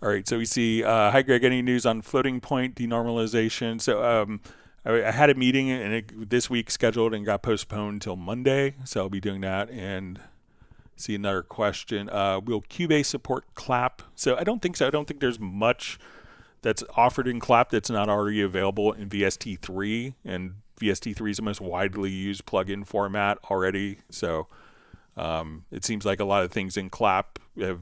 All right, so we see, hi Greg, any news on floating point denormalization? So I had a meeting this week scheduled and got postponed until Monday, so I'll be doing that. And see another question, will Cubase support clap? So I don't think so. I don't think there's much that's offered in clap that's not already available in VST3, and VST3 is the most widely used plugin format already. So it seems like a lot of things in clap have,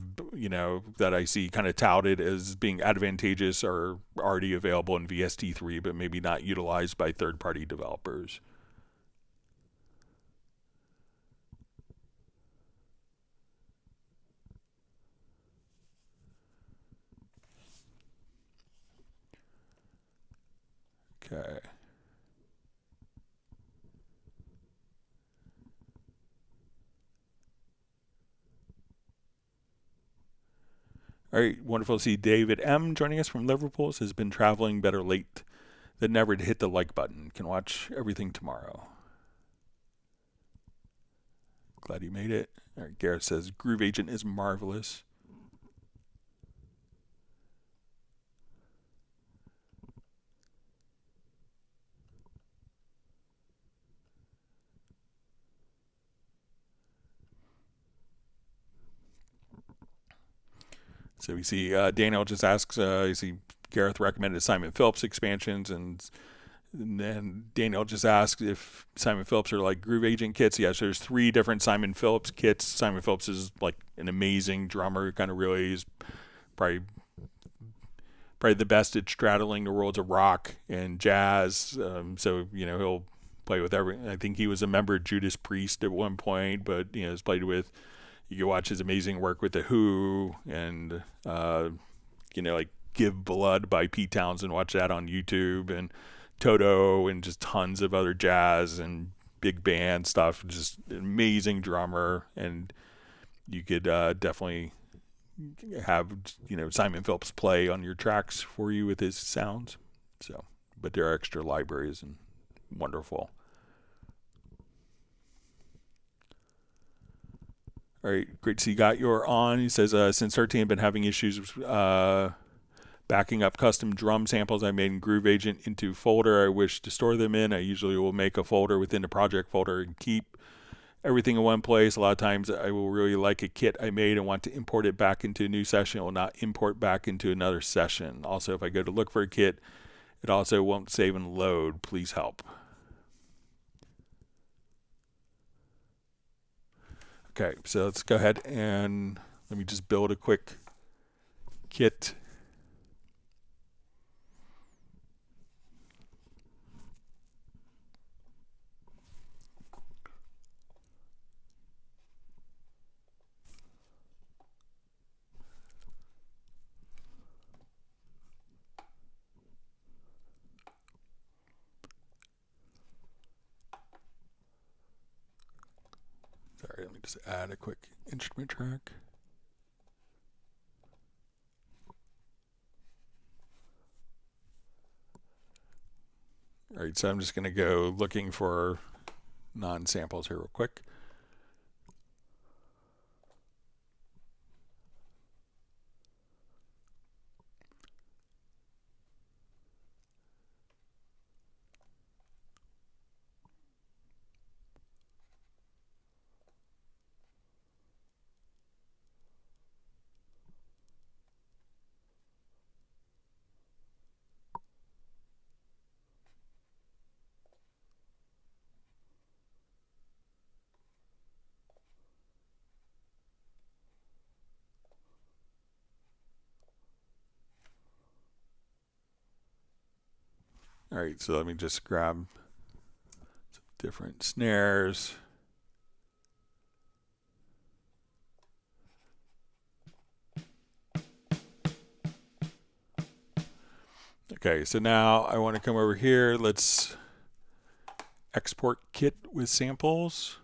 that I see kind of touted as being advantageous are already available in VST3, but maybe not utilized by third-party developers. Okay. All right, wonderful to see David M. joining us from Liverpool. Has been traveling, better late that never hit the like button can watch everything tomorrow. Glad you made it. All right, Gareth says, Groove Agent is marvelous. So we see Daniel just asks, you see Gareth recommended Simon Phillips expansions, and then Daniel just asks if Simon Phillips are like Groove Agent kits. Yes, there's 3 different Simon Phillips kits. Simon Phillips is like an amazing drummer, kind of really is probably the best at straddling the worlds of rock and jazz. So, you know, he'll play with I think he was a member of Judas Priest at one point, but, you know, has played with, you can watch his amazing work with The Who and, you know, like Give Blood by Pete Townsend, watch that on YouTube, and Toto, and just tons of other jazz and big band stuff. Just an amazing drummer, and you could definitely have, you know, Simon Phillips play on your tracks for you with his sounds. So, but there are extra libraries and wonderful. All right, great to see you got your on. He says, since 13, I've been having issues backing up custom drum samples I made in Groove Agent into folder I wish to store them in. I usually will make a folder within the project folder and keep everything in one place. A lot of times I will really like a kit I made and want to import it back into a new session. It will not import back into another session. Also, if I go to look for a kit, it also won't save and load. Please help. Okay, so let's go ahead and let me just build a quick kit. Sorry, let me just add a quick instrument track. All right, so I'm just going to go looking for non-samples here real quick. All right, so let me just grab some different snares. Okay, so now I want to come over here. Let's export kit with samples.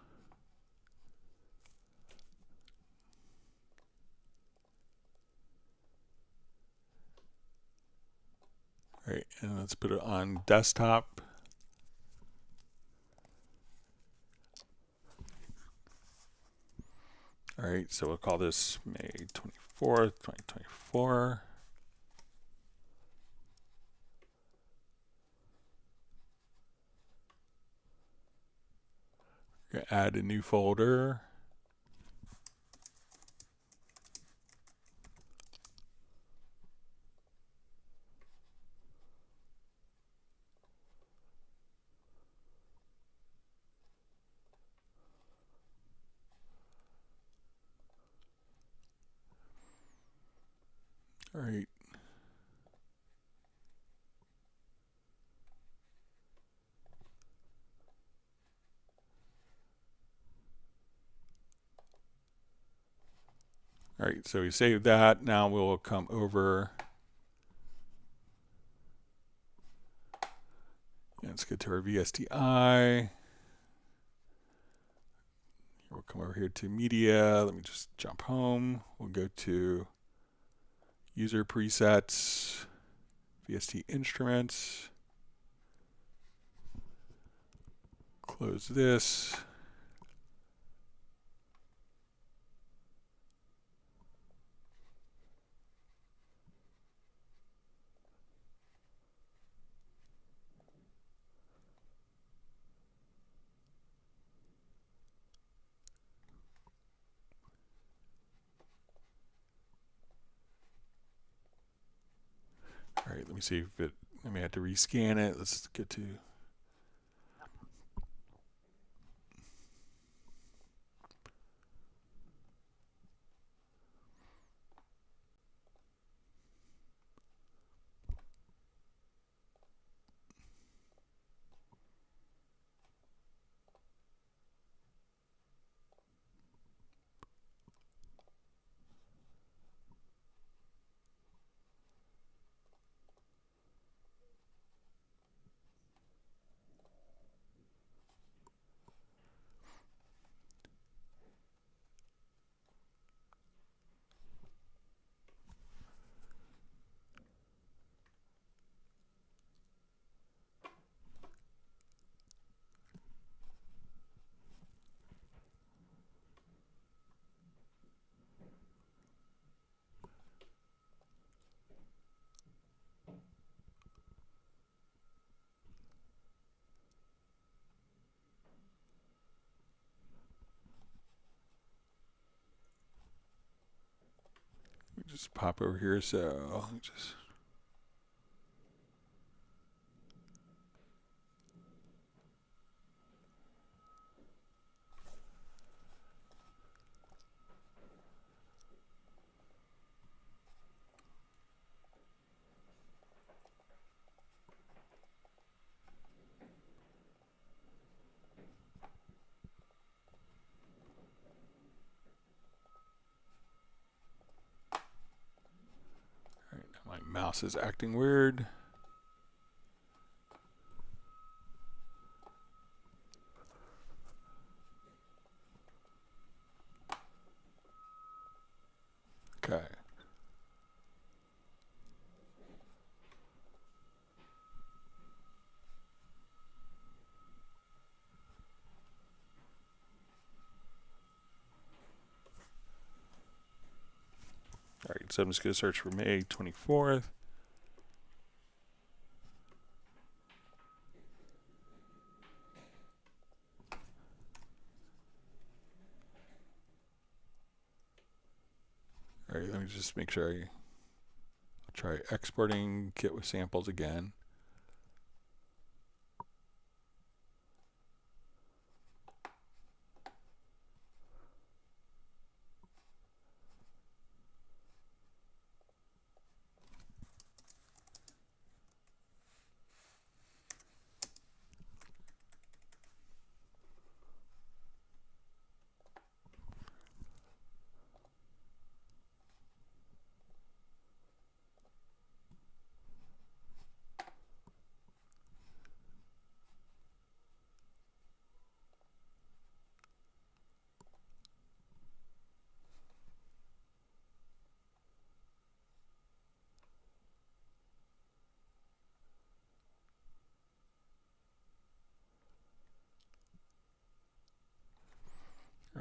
All right, and let's put it on desktop. All right, so we'll call this May 24th, 2024. We're gonna add a new folder. All right. All right, so we saved that. Now we'll come over. Let's get to our VSTI. We'll come over here to media. Let me just jump home. We'll go to user presets, VST instruments. close this. All right, let me see if I may have to rescan it. Let's get to. Just pop over here, so just. My mouse is acting weird. Okay. All right, so I'm just going to search for May 24th. All right, let me just make sure I'll try exporting kit with samples again.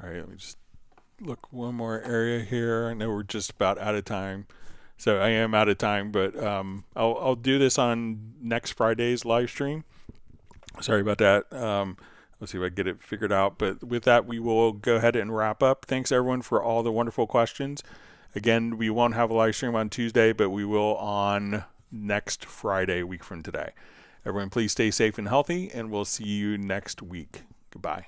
All right, let me just look one more area here. I know we're just about out of time. So I am out of time, but I'll do this on next Friday's live stream. Sorry about that. Let's see if I get it figured out. But with that, we will go ahead and wrap up. Thanks, everyone, for all the wonderful questions. Again, we won't have a live stream on Tuesday, but we will on next Friday, a week from today. Everyone, please stay safe and healthy, and we'll see you next week. Goodbye.